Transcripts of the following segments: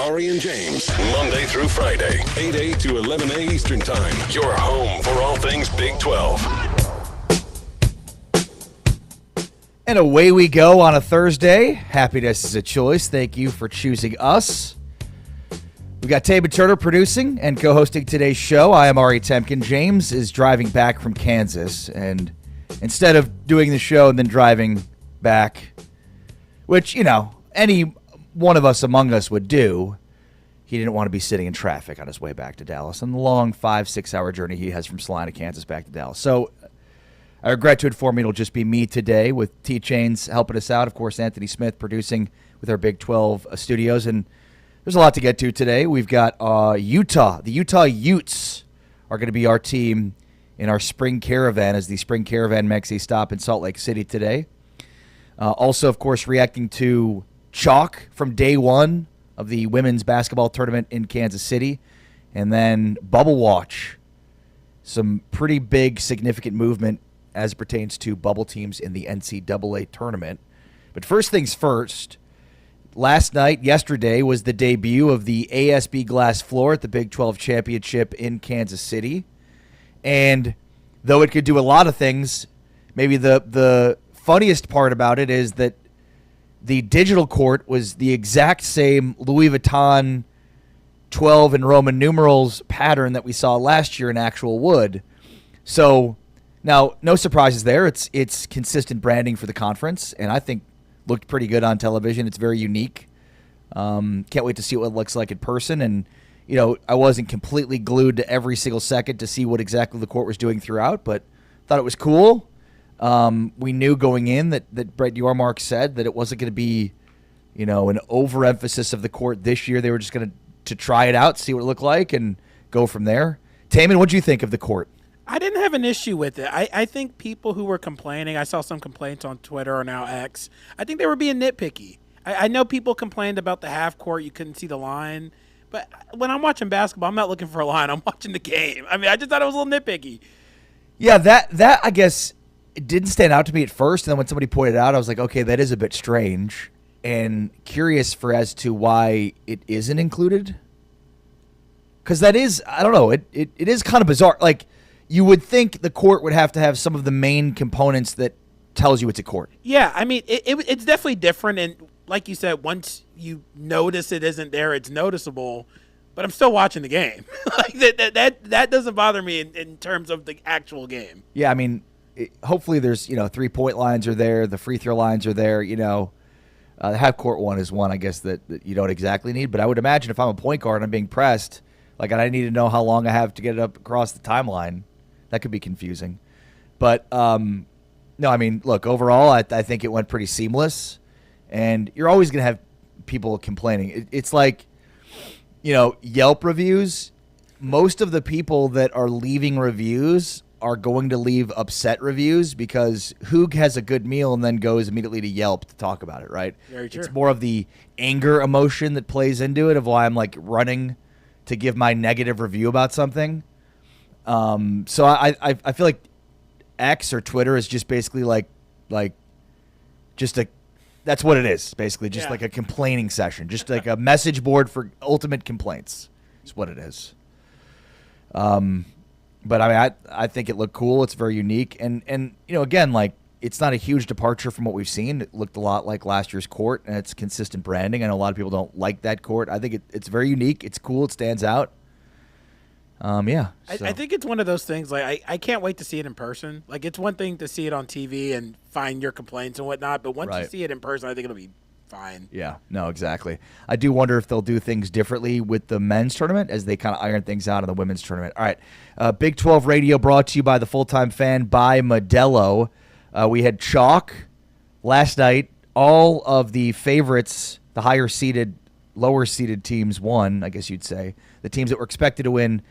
Ari and James, Monday through Friday, 8 to 11 a Eastern Time. Your home for all things Big 12. And away we go on a Thursday. Happiness is a choice. Thank you for choosing us. We got Taban Turner producing and co-hosting today's show. I am Ari Temkin. James is driving back from Kansas, and instead of doing the show and then driving back, which, you know, any one of us among us would do, he didn't want to be sitting in traffic on his way back to Dallas on the long 5-6 hour journey he has from Salina, Kansas back to Dallas. So I regret to inform you it'll just be me today with T-Chains helping us out. Of course, Anthony Smith producing with our Big 12 studios. And there's a lot to get to today. We've got Utah. The Utah Utes are going to be our team in our spring caravan as the spring caravan makes a stop in Salt Lake City today. Also, of course, reacting to chalk from day one of the women's basketball tournament in Kansas City. And then Bubble Watch. Some pretty big, significant movement as it pertains to bubble teams in the NCAA tournament. But first things first, yesterday, was the debut of the ASB glass floor at the Big 12 Championship in Kansas City. And though it could do a lot of things, maybe the funniest part about it is that the digital court was the exact same Louis Vuitton 12 in Roman numerals pattern that we saw last year in actual wood. So now, no surprises there. It's consistent branding for the conference, and I think looked pretty good on television. It's very unique. Can't wait to see what it looks like in person. And, you know, I wasn't completely glued to every single second to see what exactly the court was doing throughout, but thought it was cool. We knew going in that Brett Yormark said that it wasn't going to be, you know, an overemphasis of the court this year. They were just going to try it out, see what it looked like, and go from there. Taman, what do you think of the court? I didn't have an issue with it. I think people who were complaining, I saw some complaints on Twitter or now X, I think they were being nitpicky. I know people complained about the half court, you couldn't see the line. But when I'm watching basketball, I'm not looking for a line. I'm watching the game. I mean, I just thought it was a little nitpicky. Yeah, that I guess, it didn't stand out to me at first. And then when somebody pointed it out, I was like, okay, that is a bit strange. And curious as to why it isn't included. Because that is, I don't know, it is kind of bizarre. Like, you would think the court would have to have some of the main components that tells you it's a court. Yeah, I mean, it's definitely different. And like you said, once you notice it isn't there, it's noticeable. But I'm still watching the game. Like that doesn't bother me in terms of the actual game. Yeah, I mean, hopefully there's, you know, 3-point lines are there. The free throw lines are there. You know, the half court one is one, I guess, that you don't exactly need. But I would imagine if I'm a point guard and I'm being pressed, like, I need to know how long I have to get it up across the timeline. That could be confusing. But, no, I mean, look, overall, I think it went pretty seamless. And you're always going to have people complaining. It's like, you know, Yelp reviews. Most of the people that are leaving reviews are going to leave upset reviews because who has a good meal and then goes immediately to Yelp to talk about it, right? Very true. It's more of the anger emotion that plays into it of why I'm, like, running to give my negative review about something. So I feel like X or Twitter is just basically like just that's what it is, basically, just like a complaining session, just like a message board for ultimate complaints is what it is. But I mean, I think it looked cool. It's very unique. And you know, again, like, it's not a huge departure from what we've seen. It looked a lot like last year's court, and it's consistent branding. I know a lot of people don't like that court. I think it's very unique. It's cool. It stands out. Yeah. So. I think it's one of those things, like, I can't wait to see it in person. Like, it's one thing to see it on TV and find your complaints and whatnot, but once you see it in person, I think it'll be fine. Yeah, no, exactly. I do wonder if they'll do things differently with the men's tournament as they kind of iron things out in the women's tournament. All right, Big 12 Radio brought to you by the Full-Time Fan by Modelo. We had chalk last night. All of the favorites, the higher-seeded, lower-seeded teams won, I guess you'd say. The teams that were expected to win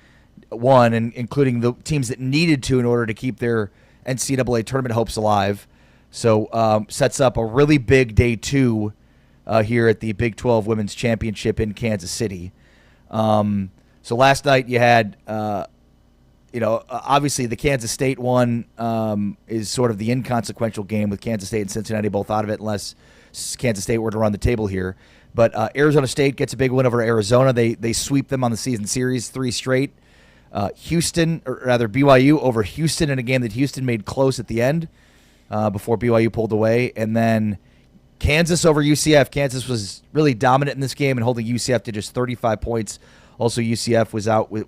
won, and including the teams that needed to in order to keep their NCAA tournament hopes alive. So sets up a really big day two here at the Big 12 Women's Championship in Kansas City. So last night you had, obviously the Kansas State one is sort of the inconsequential game with Kansas State and Cincinnati both out of it unless Kansas State were to run the table here. But Arizona State gets a big win over Arizona. They sweep them on the season series 3 straight. BYU over Houston in a game that Houston made close at the end before BYU pulled away. And then Kansas over UCF. Kansas was really dominant in this game and holding UCF to just 35 points. Also, UCF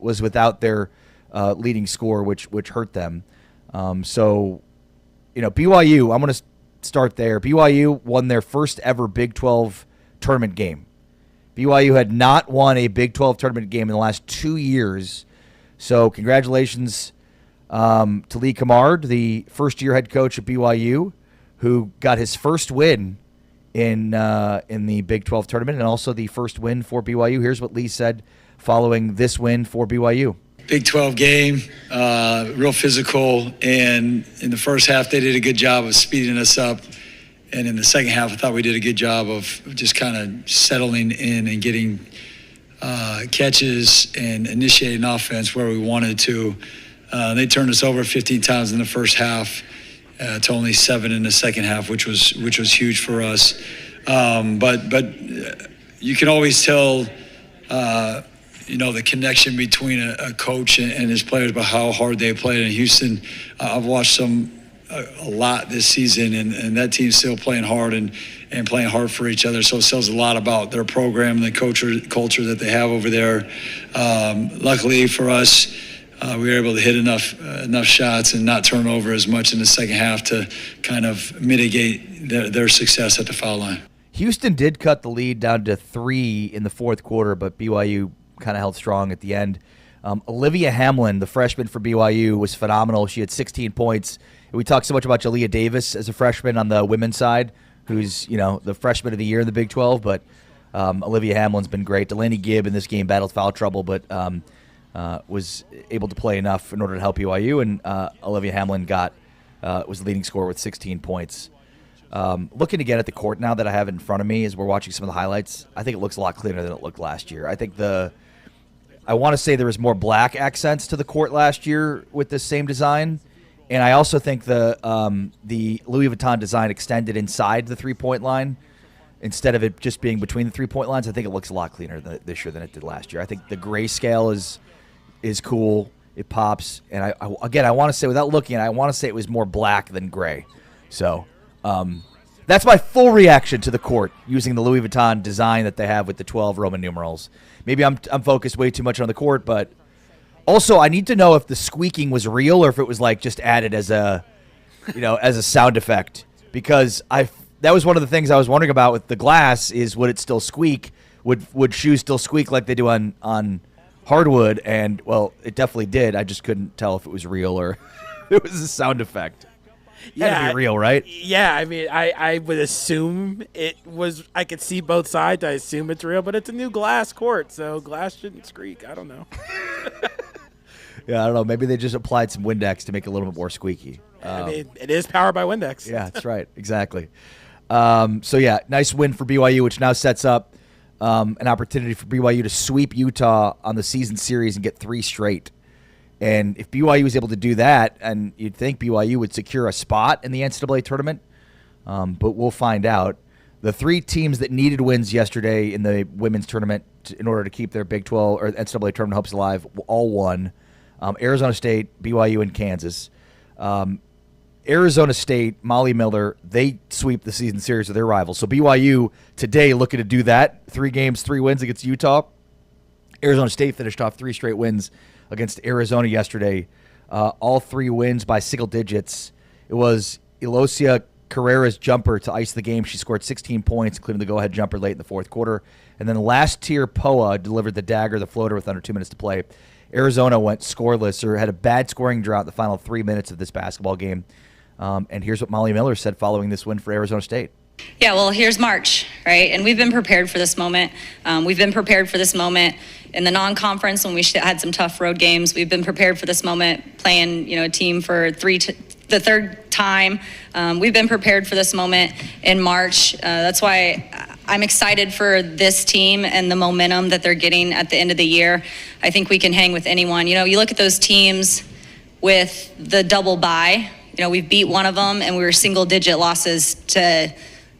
was without their leading scorer, which hurt them. BYU, I'm going to start there. BYU won their first ever Big 12 tournament game. BYU had not won a Big 12 tournament game in the last 2 years. So congratulations to Lee Camard, the first-year head coach at BYU, who got his first win in the Big 12 tournament and also the first win for BYU. Here's what Lee said following this win for BYU. Big 12 game, real physical, and in the first half they did a good job of speeding us up, and in the second half I thought we did a good job of just kind of settling in and getting catches and initiating offense where we wanted to. They turned us over 15 times in the first half to only 7 in the second half, which was huge for us. But you can always tell the connection between a coach and his players about how hard they played in Houston. I've watched them a lot this season, and that team's still playing hard and playing hard for each other. So it tells a lot about their program and the culture that they have over there. Luckily for us, we were able to hit enough shots and not turn over as much in the second half to kind of mitigate their success at the foul line. Houston did cut the lead down to 3 in the fourth quarter, but BYU kind of held strong at the end. Olivia Hamlin, the freshman for BYU, was phenomenal. She had 16 points. We talked so much about Jalea Davis as a freshman on the women's side, who's the freshman of the year in the Big 12, but Olivia Hamlin's been great. Delaney Gibb in this game battled foul trouble, but was able to play enough in order to help BYU, and Olivia Hamlin was the leading scorer with 16 points. Looking again at the court now that I have it in front of me as we're watching some of the highlights, I think it looks a lot cleaner than it looked last year. I think I want to say there was more black accents to the court last year with this same design, and I also think the Louis Vuitton design extended inside the 3-point line instead of it just being between the 3-point lines. I think it looks a lot cleaner this year than it did last year. I think the grayscale is cool. It pops, and I want to say, without looking at it, I want to say it was more black than gray. So that's my full reaction to the court using the Louis Vuitton design that they have with the 12 Roman numerals. Maybe I'm focused way too much on the court, but also I need to know if the squeaking was real or if it was like just added as a sound effect, because that was one of the things I was wondering about with the glass is would it still squeak? Would shoes still squeak like they do on hardwood? And well, it definitely did. I just couldn't tell if it was real or it was a sound effect. Yeah, had to be real, right? Yeah, I mean, I would assume it was. I could see both sides. I assume it's real, but it's a new glass court, so glass shouldn't squeak. I don't know. Yeah, I don't know. Maybe they just applied some Windex to make it a little bit more squeaky. I mean, it is powered by Windex. Yeah, that's right. Exactly. Nice win for BYU, which now sets up an opportunity for BYU to sweep Utah on the season series and get 3 straight. And if BYU was able to do that, and you'd think BYU would secure a spot in the NCAA tournament, but we'll find out. The 3 teams that needed wins yesterday in the women's tournament in order to keep their Big 12 or NCAA tournament hopes alive all won. Arizona State, BYU, and Kansas. Arizona State, Molly Miller, they sweep the season series with their rivals. So BYU today looking to do that. 3 games, 3 wins against Utah. Arizona State finished off 3 straight wins against Arizona yesterday. All 3 wins by single digits. It was Elosia Carrera's jumper to ice the game. She scored 16 points, including the go-ahead jumper late in the fourth quarter. And then last tier Poa delivered the dagger, the floater, with under 2 minutes to play. Arizona went scoreless or had a bad scoring drought in the final 3 minutes of this basketball game. And here's what Molly Miller said following this win for Arizona State. Yeah, well, here's March, right? And we've been prepared for this moment. We've been prepared for this moment in the non-conference when we had some tough road games. We've been prepared for this moment playing, a team for the third time. We've been prepared for this moment in March. That's why I'm excited for this team and the momentum that they're getting at the end of the year. I think we can hang with anyone. You look at those teams with the double bye. We've beat one of them, and we were single-digit losses to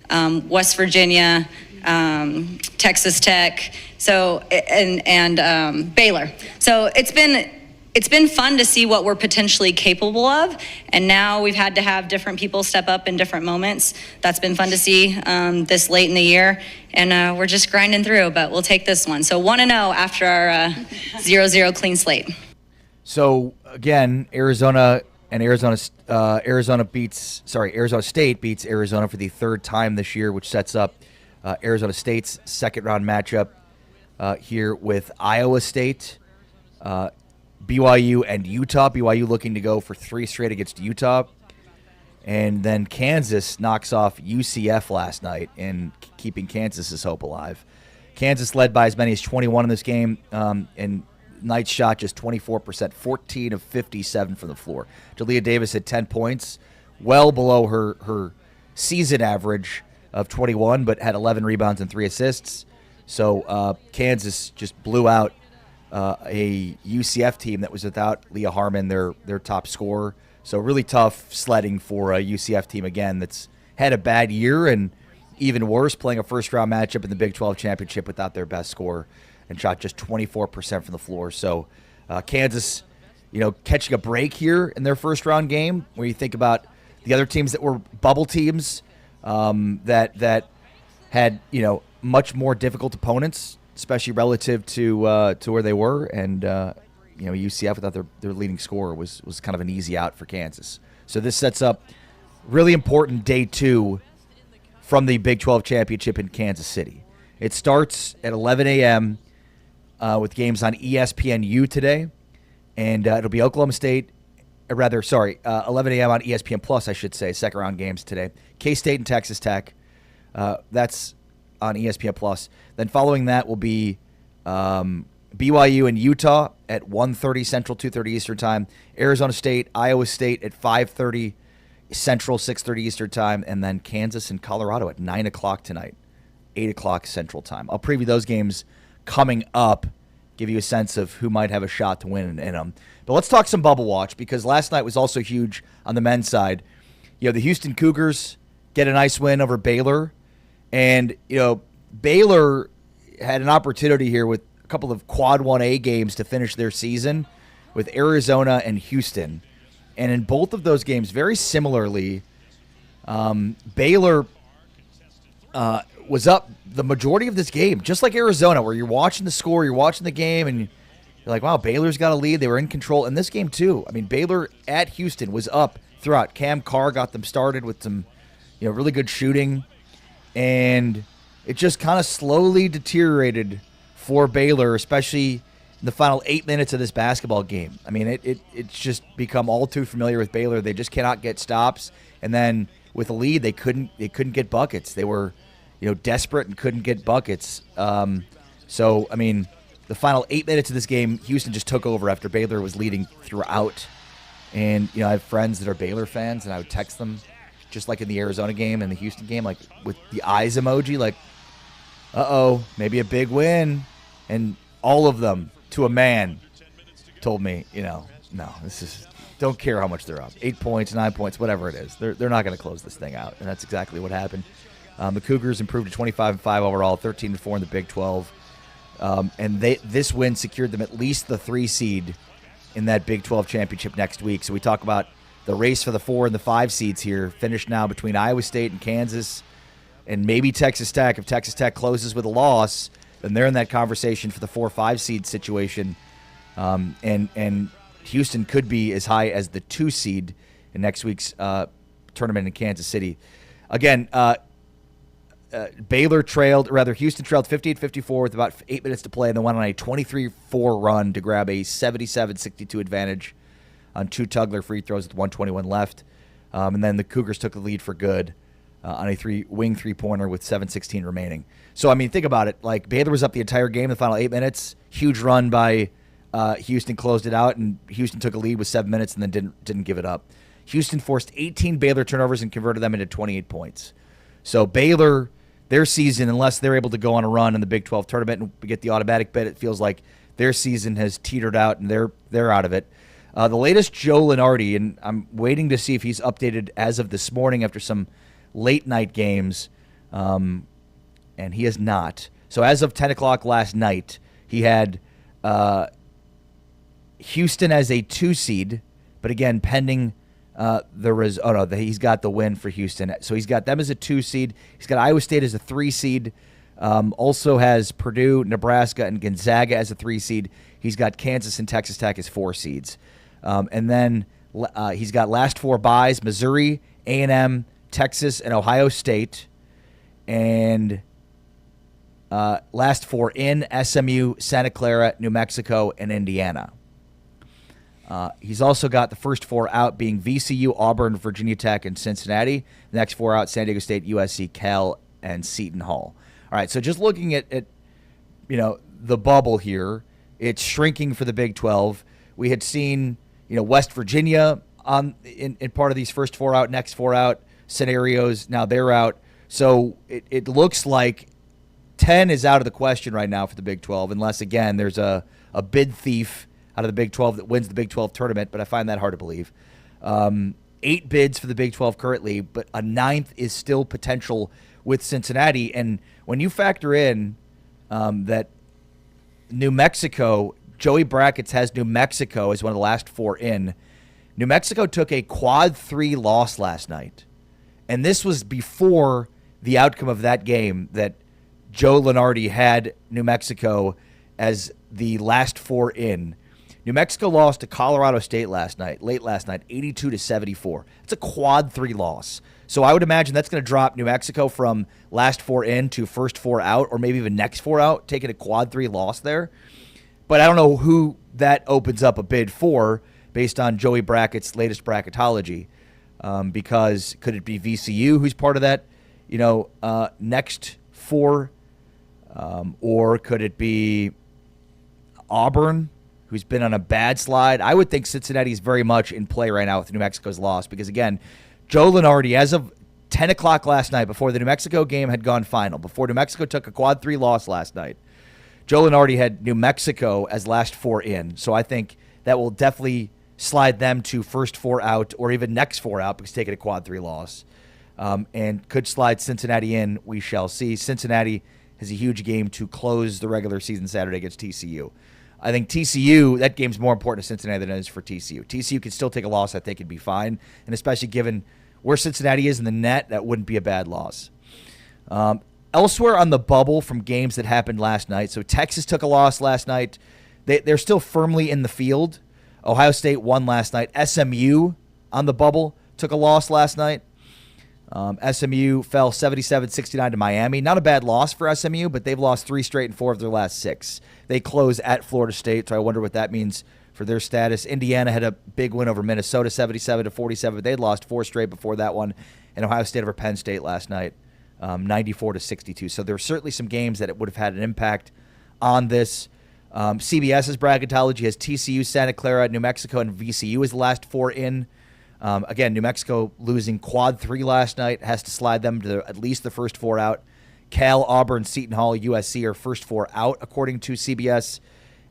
West Virginia, Texas Tech, and Baylor. So it's been fun to see what we're potentially capable of, and now we've had to have different people step up in different moments. That's been fun to see this late in the year, and we're just grinding through, but we'll take this one. So 1-0 after our 0-0 clean slate. So again, Arizona State beats Arizona for the third time this year, which sets up Arizona State's second round matchup here with Iowa State, BYU, and Utah. BYU looking to go for 3 straight against Utah. And then Kansas knocks off UCF last night in keeping Kansas's hope alive. Kansas led by as many as 21 in this game, and Knight's shot just 24%, 14 of 57 from the floor. Jalea Davis had 10 points, well below her season average of 21, but had 11 rebounds and 3 assists. So Kansas just blew out a UCF team that was without Leah Harmon, their top scorer. So really tough sledding for a UCF team, again, that's had a bad year, and even worse, playing a first-round matchup in the Big 12 championship without their best scorer, and shot just 24% from the floor. So Kansas, catching a break here in their first-round game, where you think about the other teams that were bubble teams that had, much more difficult opponents, especially relative to where they were, and UCF without their leading scorer was kind of an easy out for Kansas. So this sets up really important day 2 from the Big 12 championship in Kansas City. It starts at 11 a.m. With games on ESPNU today, and it'll be Oklahoma State, 11 a.m. on ESPN Plus, I should say, second round games today. K-State and Texas Tech, that's on ESPN Plus. Then following that will be BYU and Utah at 1:30 Central, 2:30 Eastern Time. Arizona State, Iowa State at 5:30 Central, 6:30 Eastern Time, and then Kansas and Colorado at 9 o'clock tonight, 8 o'clock Central Time. I'll preview those games coming up, give you a sense of who might have a shot to win in them. But let's talk some bubble watch, because last night was also huge on the men's side. The Houston Cougars get a nice win over Baylor, and Baylor had an opportunity here with a couple of Quad 1A games to finish their season with Arizona and Houston. And in both of those games, very similarly, Baylor was up the majority of this game, just like Arizona, where you're watching the score, you're watching the game, and you're like, wow, Baylor's got a lead. They were in control. In this game, too, Baylor at Houston was up throughout. Cam Carr got them started with some really good shooting, and it just kind of slowly deteriorated for Baylor, especially in the final 8 minutes of this basketball game. It's just become all too familiar with Baylor. They just cannot get stops, and then with a lead, they couldn't get buckets. They were desperate and couldn't get buckets. The final 8 minutes of this game, Houston just took over after Baylor was leading throughout. And, I have friends that are Baylor fans, and I would text them, just like in the Arizona game and the Houston game, like with the eyes emoji, like, uh-oh, maybe a big win. And all of them, to a man, told me, no, don't care how much they're up. 8 points, 9 points, whatever it is. They're not going to close this thing out. And that's exactly what happened. The Cougars improved to 25-5 overall, 13-4 in the Big 12. And this win secured them at least the 3 seed in that Big 12 championship next week. So we talk about the race for the 4 and the 5 seeds here, finished now between Iowa State and Kansas, and maybe Texas Tech. If Texas Tech closes with a loss, then they're in that conversation for the 4-5 seed situation. And Houston could be as high as the 2 seed in next week's tournament in Kansas City. Again, Houston trailed 58-54 with about 8 minutes to play, and then went on a 23-4 run to grab a 77-62 advantage on 2 Tugler free throws with 1:21 left. And then the Cougars took the lead for good on a wing three-pointer with 7:16 remaining. So, think about it. Like, Baylor was up the entire game in the final 8 minutes. Huge run by Houston, closed it out, and Houston took a lead with 7 minutes and then didn't give it up. Houston forced 18 Baylor turnovers and converted them into 28 points. So Baylor, their season, unless they're able to go on a run in the Big 12 tournament and get the automatic bid, it feels like their season has teetered out and they're out of it. The latest Joe Lenardi, and I'm waiting to see if he's updated as of this morning after some late night games. and he is not. So as of 10 o'clock last night, he had Houston as a 2 seed, but again, pending he's got the win for Houston. So he's got them as a 2 seed. He's got Iowa State as a 3 seed. Also has Purdue, Nebraska, and Gonzaga as a 3 seed. He's got Kansas and Texas Tech as 4 seeds. And then he's got last 4 byes: Missouri, A&M, Texas, and Ohio State. And last 4 in: SMU, Santa Clara, New Mexico, and Indiana. He's also got the first 4 out being VCU, Auburn, Virginia Tech, and Cincinnati. The next 4 out: San Diego State, USC, Cal, and Seton Hall. All right, so just looking at the bubble here, it's shrinking for the Big 12. We had seen West Virginia in part of these first 4 out, next 4 out scenarios. Now they're out. So it looks like 10 is out of the question right now for the Big 12, unless, again, there's a bid thief out of the Big 12 that wins the Big 12 tournament, but I find that hard to believe. 8 bids for the Big 12 currently, but a 9th is still potential with Cincinnati. And when you factor in that New Mexico, Joey Brackets has New Mexico as one of the last 4 in. New Mexico took a quad 3 loss last night. And this was before the outcome of that game, that Joe Lunardi had New Mexico as the last 4 in. New Mexico lost to Colorado State late last night, 82-74. It's a quad 3 loss. So I would imagine that's going to drop New Mexico from last 4 in to first 4 out, or maybe even next 4 out, taking a quad 3 loss there. But I don't know who that opens up a bid for based on Joey Brackett's latest bracketology. Because could it be VCU who's part of that, next 4? Or could it be Auburn, who's been on a bad slide? I would think Cincinnati is very much in play right now with New Mexico's loss because, again, Joe Lunardi, as of 10 o'clock last night, before the New Mexico game had gone final, before New Mexico took a quad 3 loss last night, Joe Lunardi had New Mexico as last 4 in. So I think that will definitely slide them to first 4 out or even next 4 out because taking a quad 3 loss. And could slide Cincinnati in, we shall see. Cincinnati has a huge game to close the regular season Saturday against TCU. I think TCU, that game's more important to Cincinnati than it is for TCU. TCU can still take a loss, I think, and be fine. And especially given where Cincinnati is in the net, that wouldn't be a bad loss. Elsewhere on the bubble from games that happened last night, so Texas took a loss last night. They're still firmly in the field. Ohio State won last night. SMU on the bubble took a loss last night. SMU fell 77-69 to Miami. Not a bad loss for SMU, but they've lost 3 straight and 4 of their last 6. They close at Florida State, so I wonder what that means for their status. Indiana had a big win over Minnesota, 77-47, but they'd lost 4 straight before that one. And Ohio State over Penn State last night, 94-62. So there are certainly some games that it would have had an impact on this. CBS's bracketology has TCU, Santa Clara, New Mexico, and VCU as the last 4 in. Again, New Mexico losing quad 3 last night has to slide them to at least the first 4 out. Cal, Auburn, Seton Hall, USC are first 4 out, according to CBS.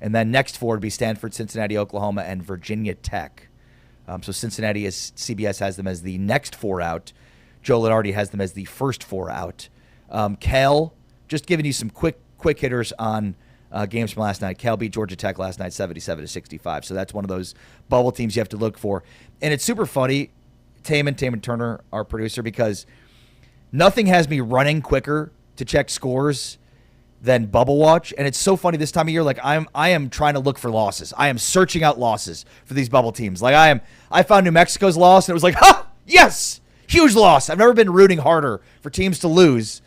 And then next 4 would be Stanford, Cincinnati, Oklahoma, and Virginia Tech. So Cincinnati, CBS has them as the next 4 out. Joe Lunardi has them as the first 4 out. Cal, just giving you some quick hitters on games from last night. Cal beat Georgia Tech last night 77-65. So that's one of those bubble teams you have to look for. And it's super funny, Taman Turner, our producer, because nothing has me running quicker to check scores than Bubble Watch. And it's so funny this time of year, like I am trying to look for losses. I am searching out losses for these bubble teams. Like I found New Mexico's loss and it was like, yes, huge loss. I've never been rooting harder for teams to lose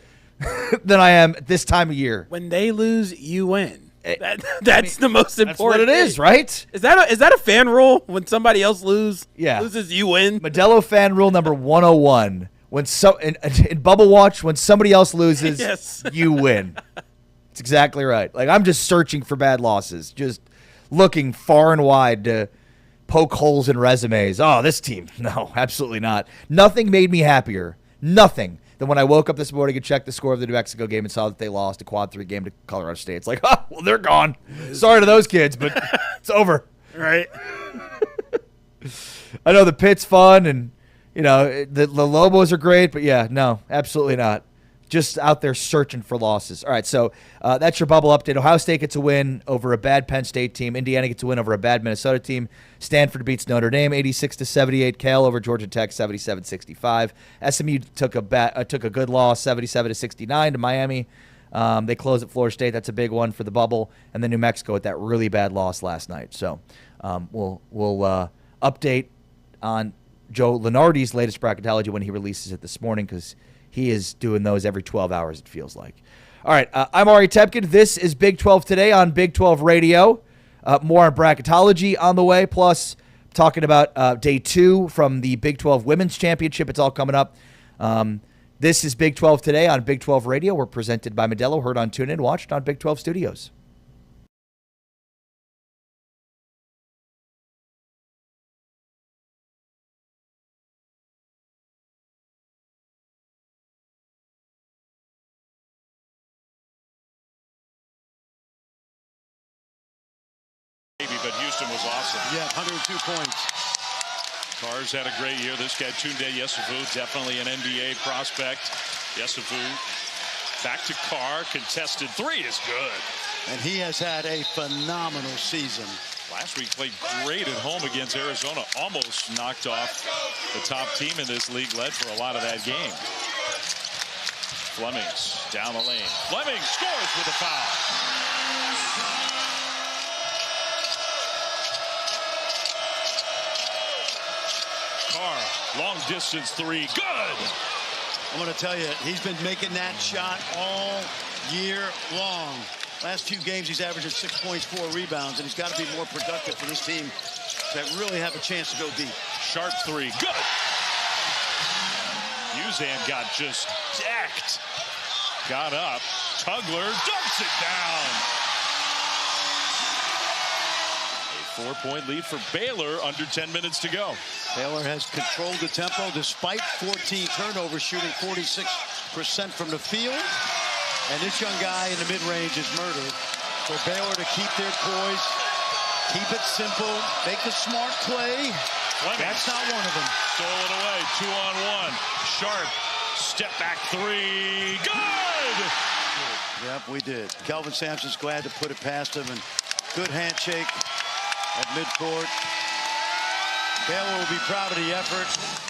than I am at this time of year. When they lose, you win. That's the most important. That's what it is, right? Is that a fan rule? When somebody else loses, you win. Modelo fan rule number 101. In Bubble Watch, when somebody else loses, yes. You win. It's exactly right. Like, I'm just searching for bad losses, just looking far and wide to poke holes in resumes. Oh, this team. No, absolutely not. Nothing made me happier. Nothing. Than when I woke up this morning and checked the score of the New Mexico game and saw that they lost a quad 3 game to Colorado State. It's like, well, they're gone. Sorry to those kids, but it's over. Right. I know the pit's fun and, the Lobos are great, but yeah, no, absolutely not. just out there searching for losses. All right, so that's your bubble update. Ohio State gets a win over a bad Penn State team. Indiana gets a win over a bad Minnesota team. Stanford beats Notre Dame 86-78. Cal over Georgia Tech 77-65. SMU took a good loss 77-69 to Miami. They close at Florida State. That's a big one for the bubble. And then New Mexico with that really bad loss last night. So we'll update on Joe Lenardi's latest bracketology when he releases it this morning, because he is doing those every 12 hours, it feels like. All right, I'm Ari Tepkin. This is Big 12 Today on Big 12 Radio. More on bracketology on the way, plus talking about day 2 from the Big 12 Women's Championship. It's all coming up. This is Big 12 Today on Big 12 Radio. We're presented by Modelo, heard on TuneIn, watched on Big 12 Studios. But Houston was awesome. Yeah, 102 points. Carr's had a great year. This guy, Tunde Yesufu, definitely an NBA prospect. Yesufu back to Carr. Contested three is good. And he has had a phenomenal season. Last week played great at home against Arizona. Almost knocked off the top team in this league. Led for a lot of that game. Flemings down the lane. Fleming scores with a foul. Long distance three, good. I'm going to tell you, he's been making that shot all year long. Last 2 games, he's averaging 6 points, 4 rebounds, and he's got to be more productive for this team to really have a chance to go deep. Sharp three, good. Uzan got just decked. Got up. Tugler dumps it down. A 4-point lead for Baylor, under 10 minutes to go. Baylor has controlled the tempo despite 14 turnovers, shooting 46% from the field. And this young guy in the mid-range is murdered. For Baylor to keep their poise, keep it simple, make the smart play. That's not one of them. Stole it away, 2-on-1. Sharp, step back three, good! Yep, we did. Kelvin Sampson's glad to put it past him, and good handshake at midcourt. Baylor will be proud of the effort.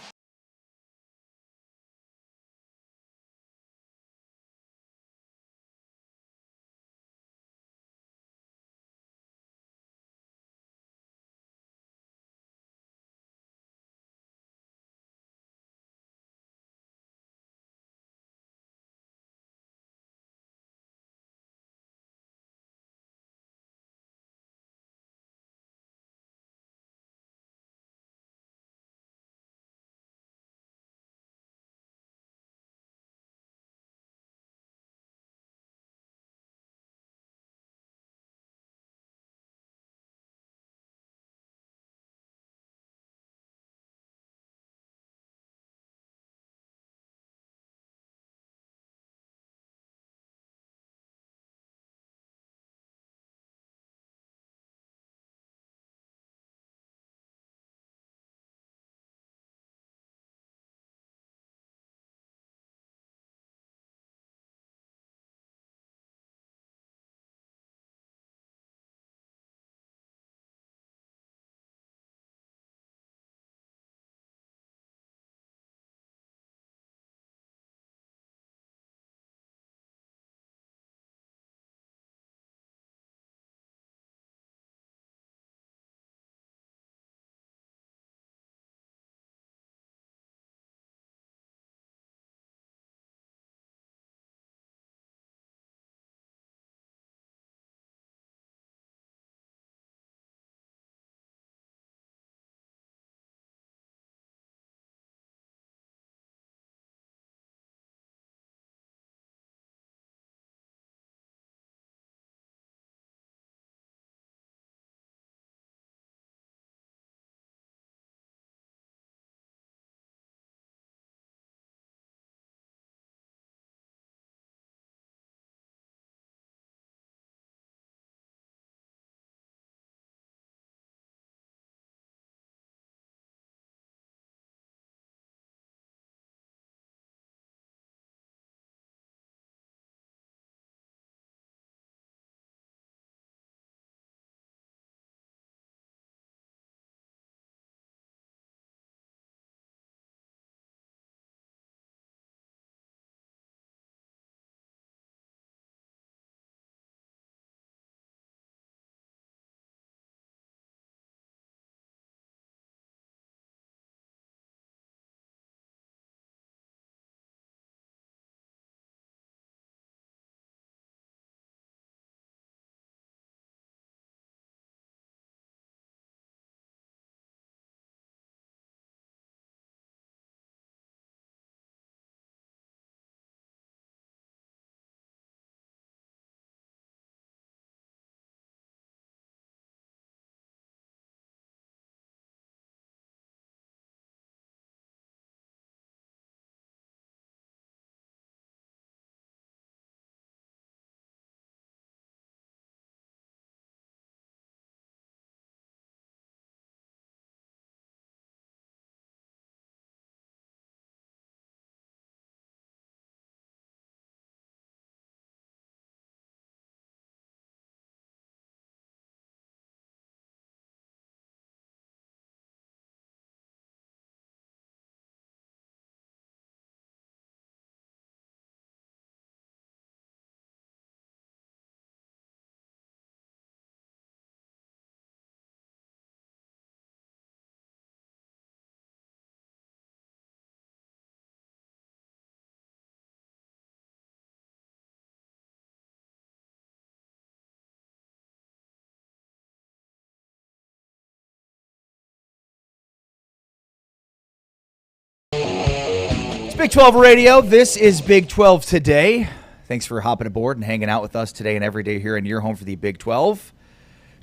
Big 12 Radio. This is Big 12 Today. Thanks for hopping aboard and hanging out with us today and every day here in your home for the Big 12.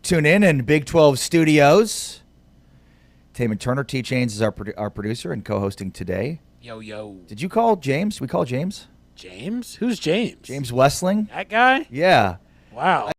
Tune in Big 12 Studios. Taman Turner, T. Chains, is our producer and co-hosting today. Yo. Did you call James? We call James? James? Who's James? James Westling? That guy? Yeah. Wow.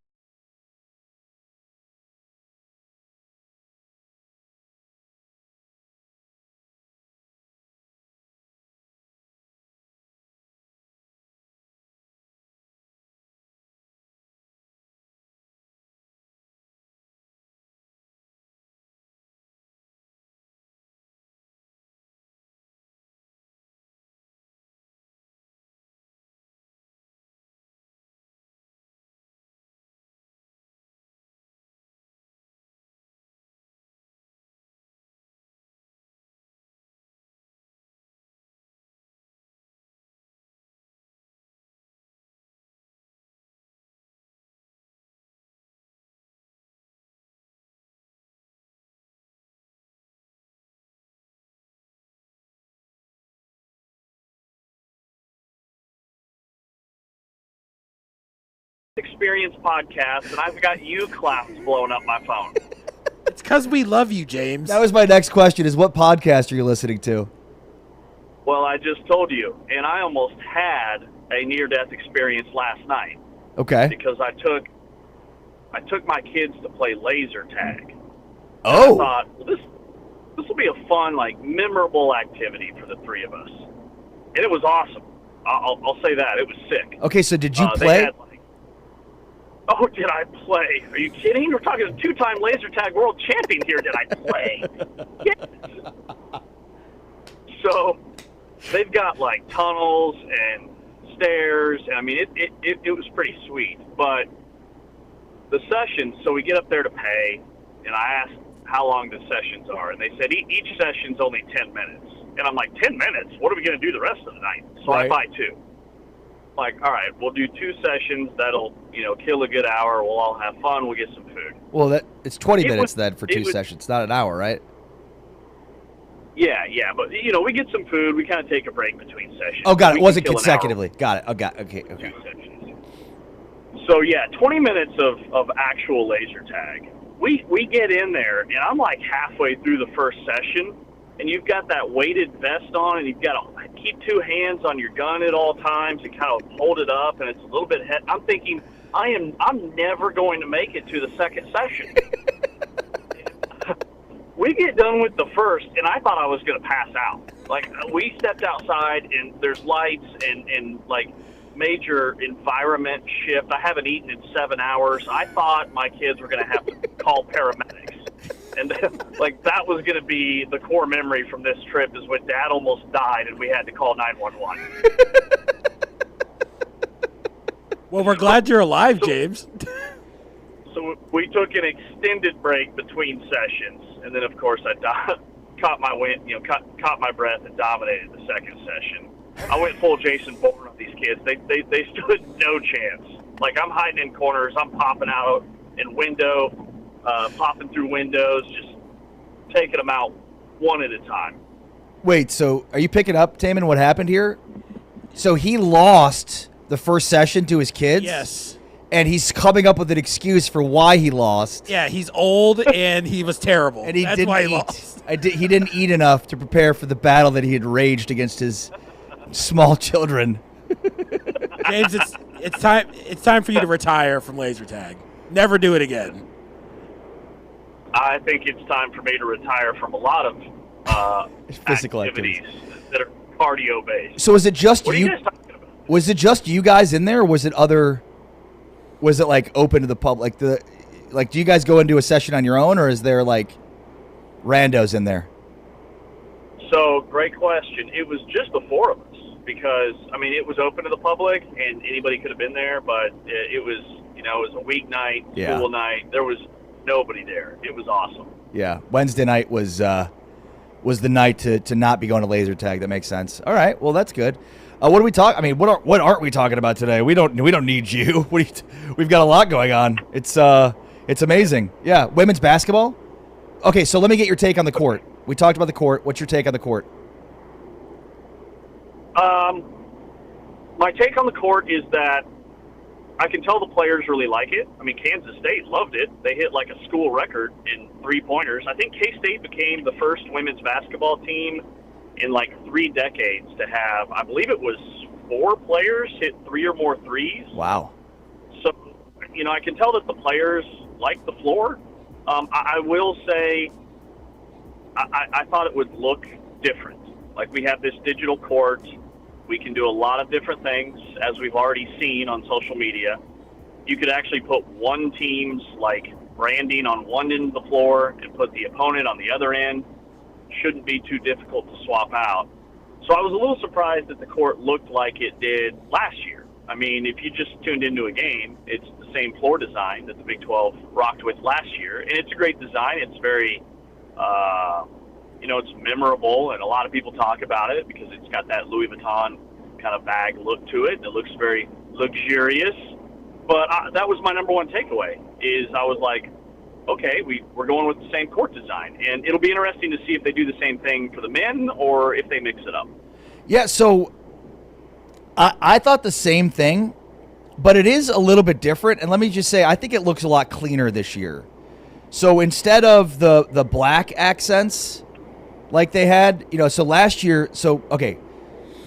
Experience podcast, and I've got you clowns blowing up my phone. It's because we love you, James. That was my next question, is what podcast are you listening to? Well, I just told you, and I almost had a near-death experience last night. Okay. Because I took my kids to play laser tag. Oh. I thought, well, this will be a fun, memorable activity for the three of us. And it was awesome. I'll say that. It was sick. Okay, so did you play? Oh, did I play? Are you kidding? We're talking a two-time laser tag world champion here. Did I play? Yes. So they've got tunnels and stairs, and I mean it was pretty sweet. But the sessions, so we get up there to pay, and I asked how long the sessions are, and they said each session's only 10 minutes. And I'm like, 10 minutes? What are we going to do the rest of the night? So right. I buy two. All right, we'll do 2 sessions. That'll, kill a good hour. We'll all have fun. We'll get some food. Well, it's 20 minutes then for 2 sessions, not an hour, right? Yeah, but we get some food. We kind of take a break between sessions. Oh, got it. We It wasn't can kill an consecutively. hour. Got it. Oh, got it. Okay. 2 sessions. So 20 minutes of actual laser tag. We get in there, and I'm halfway through the first session, and you've got that weighted vest on, and you've got to keep 2 hands on your gun at all times and kind of hold it up, and it's a little bit I'm thinking, I'm never going to make it to the second session. We get done with the first, and I thought I was going to pass out. We stepped outside, and there's lights and major environment shift. I haven't eaten in 7 hours. I thought my kids were going to have to call paramedics. And that was going to be the core memory from this trip, is when Dad almost died and we had to call 911. Well, we're glad you're alive, James. So we took an extended break between sessions, and then of course I caught my breath and dominated the second session. I went full Jason Bourne on these kids. They stood no chance. I'm hiding in corners. I'm popping out in popping through windows, just taking them out one at a time. Wait, so are you picking up, Taman, what happened here? So he lost the first session to his kids? Yes. And he's coming up with an excuse for why he lost. Yeah, he's old and he was terrible. And That's why he lost. He didn't eat enough to prepare for the battle that he had raged against his small children. James, it's time for you to retire from laser tag. Never do it again. I think it's time for me to retire from a lot of physical activities that are cardio based. So is it just what you? Are you guys talking about? Was it just you guys in there, or was it other? Was it open to the public? Do you guys go into a session on your own, or is there randos in there? So great question. It was just the 4 of us because it was open to the public and anybody could have been there, but it was it was a weeknight, school night. There was nobody there. It was awesome. Yeah, Wednesday night was the night to not be going to laser tag. That makes sense. All right, well that's good. What do we talk? What aren't we talking about today? We don't need you. We've got a lot going on. It's amazing. Yeah, women's basketball. Okay, so let me get your take on the court. We talked about the court. What's your take on the court? My take on the court is that I can tell the players really like it. I mean, Kansas State loved it. They hit like a school record in three-pointers. I think K-State became the first women's basketball team in like 3 decades to have, I believe it was 4 players hit 3 or more threes. Wow. So, I can tell that the players like the floor. I will say I thought it would look different. Like, we have this digital court. We can do a lot of different things, as we've already seen on social media. You could actually put one team's, like, branding on one end of the floor and put the opponent on the other end. Shouldn't be too difficult to swap out. So I was a little surprised that the court looked like it did last year. I mean, if you just tuned into a game, it's the same floor design that the Big 12 rocked with last year. And it's a great design. It's very, it's memorable, and a lot of people talk about it because it's got that Louis Vuitton kind of bag look to it, and it looks very luxurious. But that was my number one takeaway, is I was like, okay, we're going with the same court design. And it'll be interesting to see if they do the same thing for the men or if they mix it up. Yeah, so I thought the same thing, but it is a little bit different. And let me just say, I think it looks a lot cleaner this year. So instead of the black accents like they had, so last year, okay,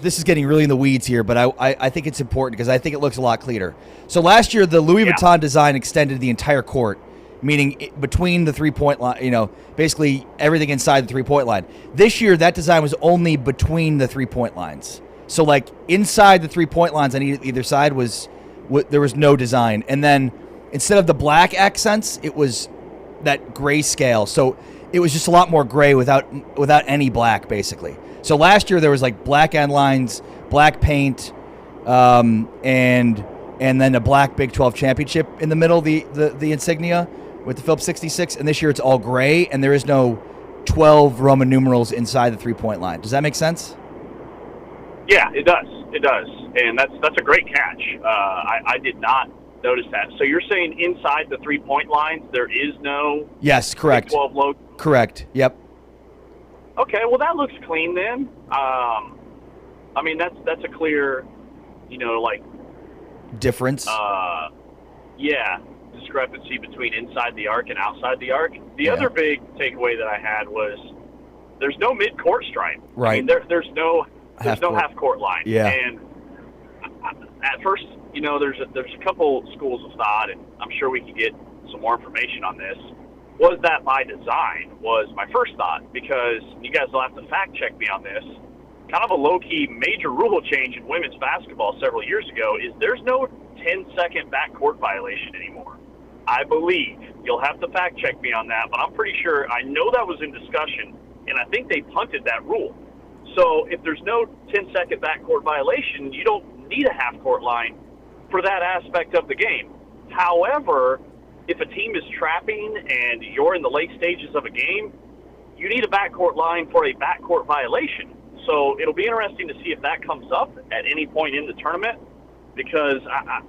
this is getting really in the weeds here, but I think it's important because I think it looks a lot cleaner. So last year, the Louis Vuitton design extended the entire court, meaning between the three-point line, basically everything inside the three-point line. This year, that design was only between the three-point lines. So, like, inside the three-point lines on either side there was no design. And then instead of the black accents, it was that gray scale. So it was just a lot more gray without any black, basically. So last year there was like black end lines, black paint, and then a black Big 12 championship in the middle, the insignia with the Phillips 66. And this year it's all gray, and there is no 12 Roman numerals inside the three-point line. Does that make sense? Yeah, it does. It does, and that's a great catch. I did not notice that. So you're saying inside the three-point lines there is no Yes, correct. Big 12 logo? Correct. Yep. Okay, well that looks clean then. I mean that's a clear, difference. Discrepancy between inside the arc and outside the arc. The other big takeaway that I had was there's no mid-court stripe. Right. I mean, there's no half-court line. Yeah. And at first, there's a couple schools of thought, and I'm sure we can get some more information on this. Was that by design? Was my first thought, because you guys will have to fact-check me on this. Kind of a low-key major rule change in women's basketball several years ago is there's no 10-second backcourt violation anymore. I believe. You'll have to fact-check me on that, but I'm pretty sure. I know that was in discussion, and I think they punted that rule. So if there's no 10-second backcourt violation, you don't need a half-court line for that aspect of the game. However, if a team is trapping and you're in the late stages of a game, you need a backcourt line for a backcourt violation. So it'll be interesting to see if that comes up at any point in the tournament, because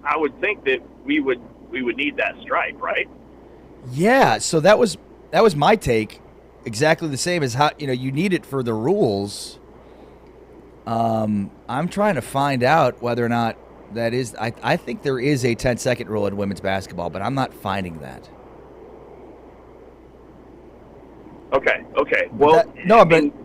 I would think that we would need that stripe, right? Yeah, so that was my take. Exactly the same as how you need it for the rules. I'm trying to find out whether or not that is. I think there is a 10-second rule in women's basketball, but I'm not finding that. Okay. Well,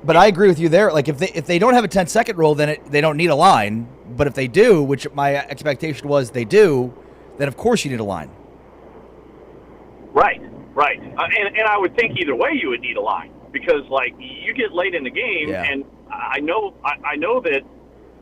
but I agree with you there. Like if they don't have a 10-second rule, then they don't need a line. But if they do, which my expectation was they do, then of course you need a line. Right. And I would think either way you would need a line, because like you get late in the game, and I know that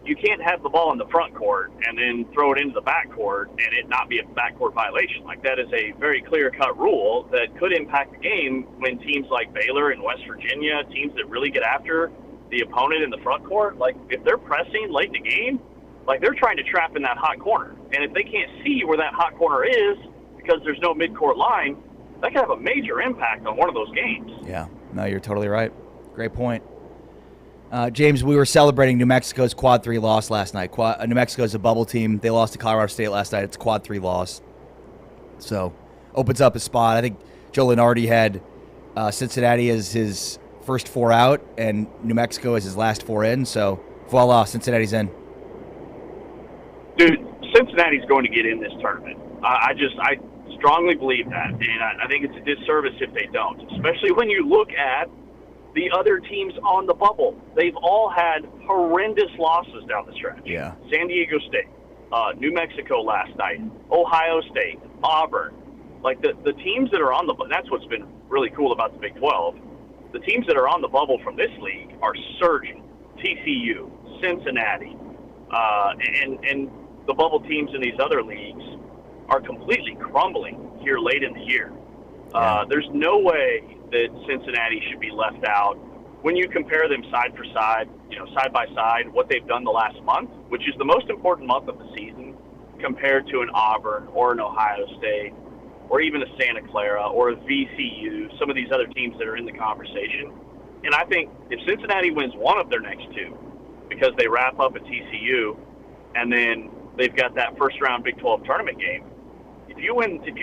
you can't have the ball in the front court and then throw it into the back court and it not be a backcourt violation. Like, that is a very clear-cut rule that could impact the game when teams like Baylor and West Virginia, teams that really get after the opponent in the front court, like if they're pressing late in the game, like they're trying to trap in that hot corner. And if they can't see where that hot corner is because there's no mid-court line, that could have a major impact on one of those games. Yeah, no, you're totally right. Great point. James, we were celebrating New Mexico's quad 3 loss last night. New Mexico's a bubble team. They lost to Colorado State last night. It's a quad 3 loss. So, opens up a spot. I think Joe Lenardi had Cincinnati as his first 4 out and New Mexico as his last 4 in. So, voila, Cincinnati's in. Dude, Cincinnati's going to get in this tournament. I strongly believe that, and I think it's a disservice if they don't, especially when you look at the other teams on the bubble. They've all had horrendous losses down the stretch. Yeah. San Diego State, New Mexico last night, Ohio State, Auburn. Like the teams that are on the – that's what's been really cool about the Big 12. The teams that are on the bubble from this league are surging. TCU, Cincinnati, and the bubble teams in these other leagues are completely crumbling here late in the year. There's no way that Cincinnati should be left out when you compare them side for side, side by side, what they've done the last month, which is the most important month of the season, compared to an Auburn or an Ohio State or even a Santa Clara or a VCU, some of these other teams that are in the conversation. And I think if Cincinnati wins one of their next two, because they wrap up at TCU, and then they've got that first-round Big 12 tournament game, if you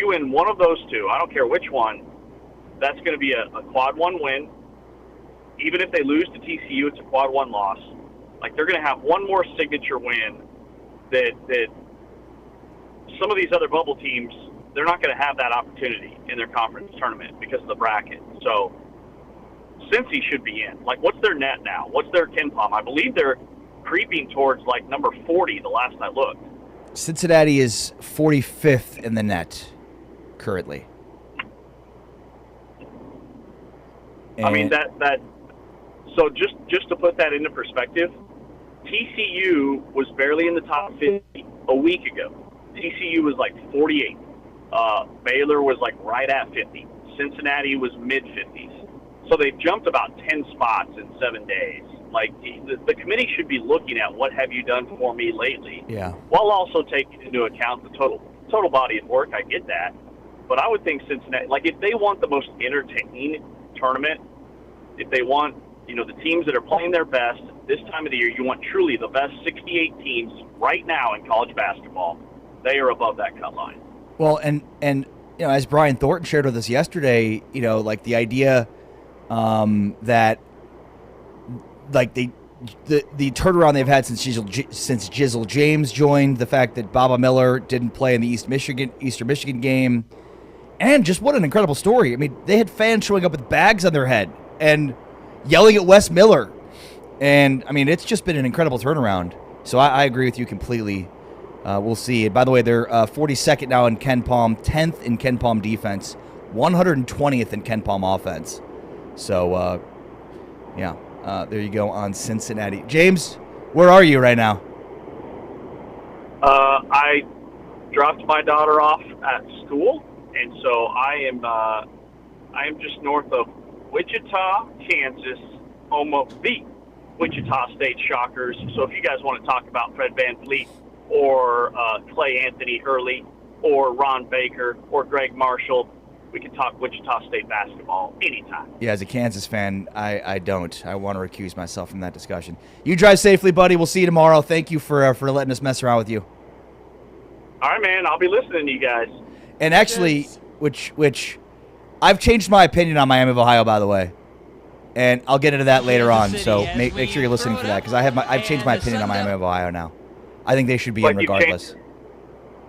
win one of those two, I don't care which one, that's going to be a quad one win. Even if they lose to TCU, it's a quad one loss. Like, they're going to have one more signature win that some of these other bubble teams, they're not going to have that opportunity in their conference tournament because of the bracket. So Cincy should be in. Like, what's their net now? What's their KenPom? I believe they're creeping towards, like, number 40 the last I looked. Cincinnati is 45th in the net currently. And I mean, so just to put that into perspective, TCU was barely in the top 50 a week ago. TCU was like 48. Baylor was like right at 50. Cincinnati was mid-50s. So they've jumped about 10 spots in 7 days. Like, the committee should be looking at what have you done for me lately, while also taking into account the total body of work. I get that. But I would think Cincinnati, like, if they want the most entertaining tournament, if they want, the teams that are playing their best this time of the year, you want truly the best 68 teams right now in college basketball, they are above that cut line. Well, and as Brian Thornton shared with us yesterday, like the idea that like the turnaround they've had since Jizzle James joined, the fact that Baba Miller didn't play in the Eastern Michigan game, and just what an incredible story. I mean, they had fans showing up with bags on their head and yelling at Wes Miller, and I mean, it's just been an incredible turnaround. So I agree with you completely. We'll see. And by the way, they're 42nd now in KenPom, 10th in KenPom defense, 120th in KenPom offense. So, there you go on Cincinnati. James, where are you right now? I dropped my daughter off at school, and so I am just north of Wichita, Kansas, home of the Wichita State Shockers. So if you guys want to talk about Fred VanVleet or Clay Anthony Hurley or Ron Baker or Greg Marshall, we can talk Wichita State basketball anytime. Yeah, as a Kansas fan, I don't. I want to recuse myself from that discussion. You drive safely, buddy. We'll see you tomorrow. Thank you for letting us mess around with you. All right, man. I'll be listening to you guys. And actually, which I've changed my opinion on Miami of Ohio, by the way. And I'll get into that later on. So make sure you're listening for that, because I've changed my opinion on Miami of Ohio now. I think they should be in regardless.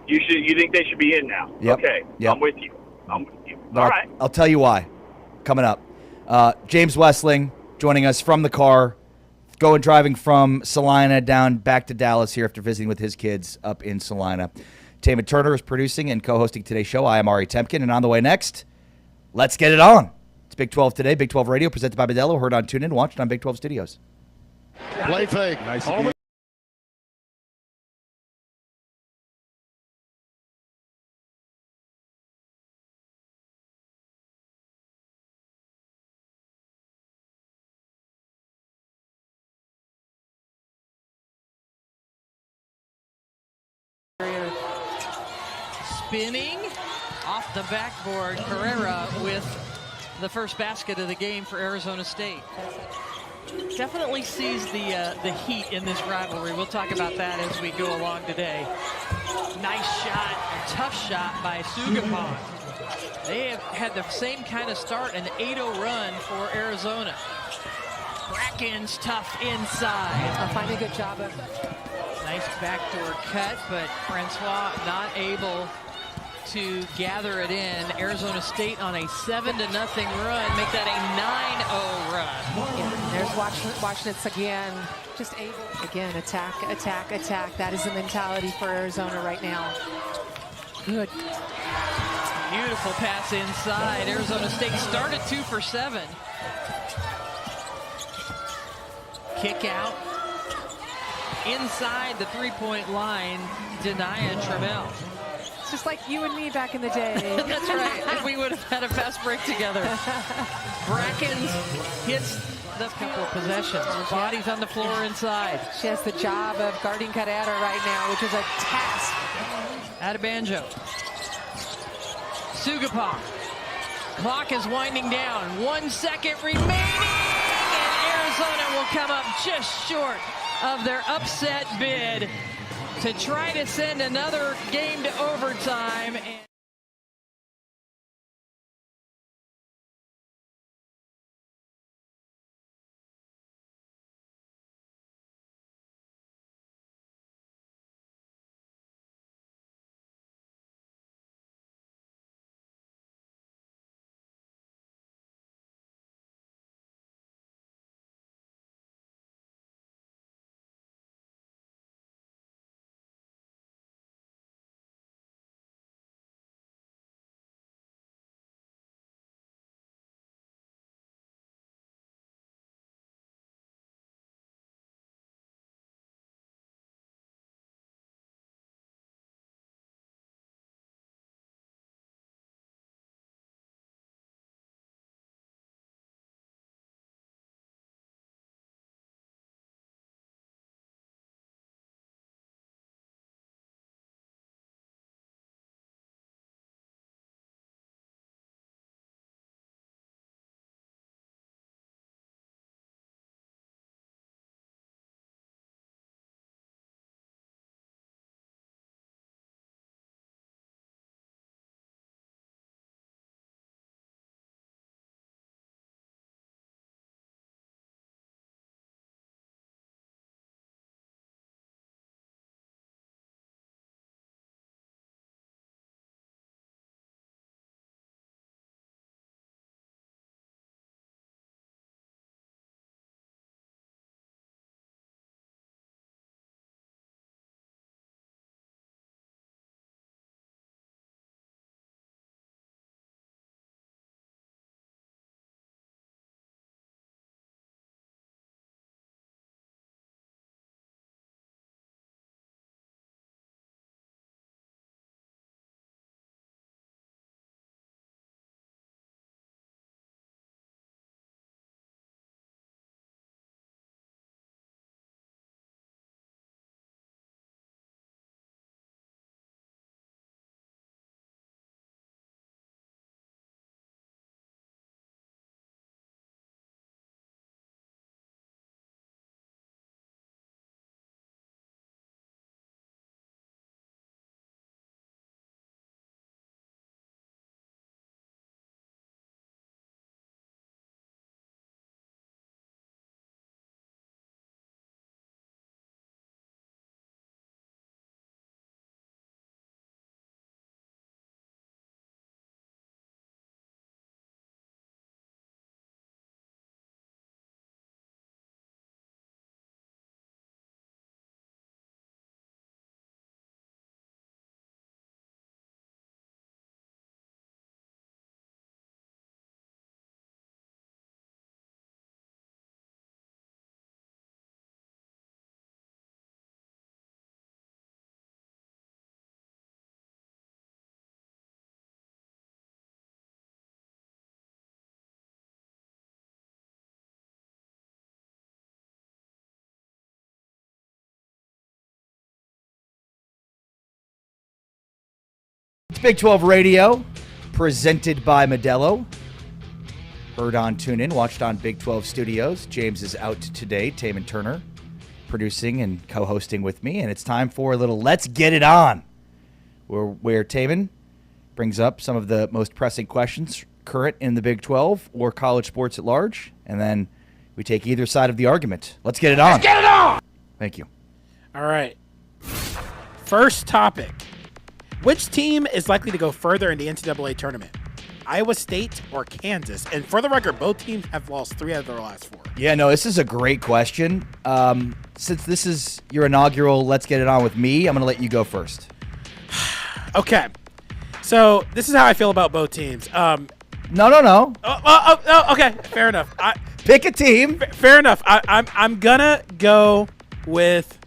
You think they should be in now? Yep. Okay. Yep. I'm with you. All right. I'll tell you why. Coming up. James Westling joining us from the car, driving from Salina down back to Dallas here after visiting with his kids up in Salina. Taman Turner is producing and co-hosting today's show. I am Ari Temkin, and on the way next, let's get it on. It's Big 12 Today, Big 12 Radio, presented by Modelo. Heard on TuneIn, watched on Big 12 Studios. Play fake. Nice. Spinning off the backboard, Carrera with the first basket of the game for Arizona State. Definitely sees the heat in this rivalry. We'll talk about that as we go along today. Nice shot, a tough shot by Sugapon. They have had the same kind of start, an 8-0 run for Arizona. Bracken's tough inside. Finding a good job of. Nice backdoor cut, but Francois not able to gather it in. Arizona State on a 7-0 run, make that a 9-0 run. Yeah, there's Washington's again, just able, again, attack. That is the mentality for Arizona right now. Good. Beautiful pass inside. Arizona State started 2 for 7. Kick out. Inside the three-point line, Denia Trammell. It's just like you and me back in the day. That's right. If we would have had a fast break together. Brackens hits the couple of possessions. Bodies on the floor inside. She has the job of guarding Carrera right now, which is a task. Adebanjo. Sugapa. Clock is winding down. 1 second remaining. And Arizona will come up just short of their upset bid to try to send another game to overtime. Big 12 Radio, presented by Modelo. Heard on TuneIn, watched on Big 12 Studios. James is out today. Taman Turner producing and co-hosting with me. And it's time for a little Let's Get It On, where Taman brings up some of the most pressing questions current in the Big 12 or college sports at large. And then we take either side of the argument. Let's get it on. Let's get it on! Thank you. All right. First topic. Which team is likely to go further in the NCAA tournament? Iowa State or Kansas? And for the record, both teams have lost 3 out of their last 4. Yeah, no, this is a great question. Since this is your inaugural Let's Get It On with me, I'm going to let you go first. Okay. So this is how I feel about both teams. No. Oh, okay. Fair enough. Pick a team. Fair enough. I'm going to go with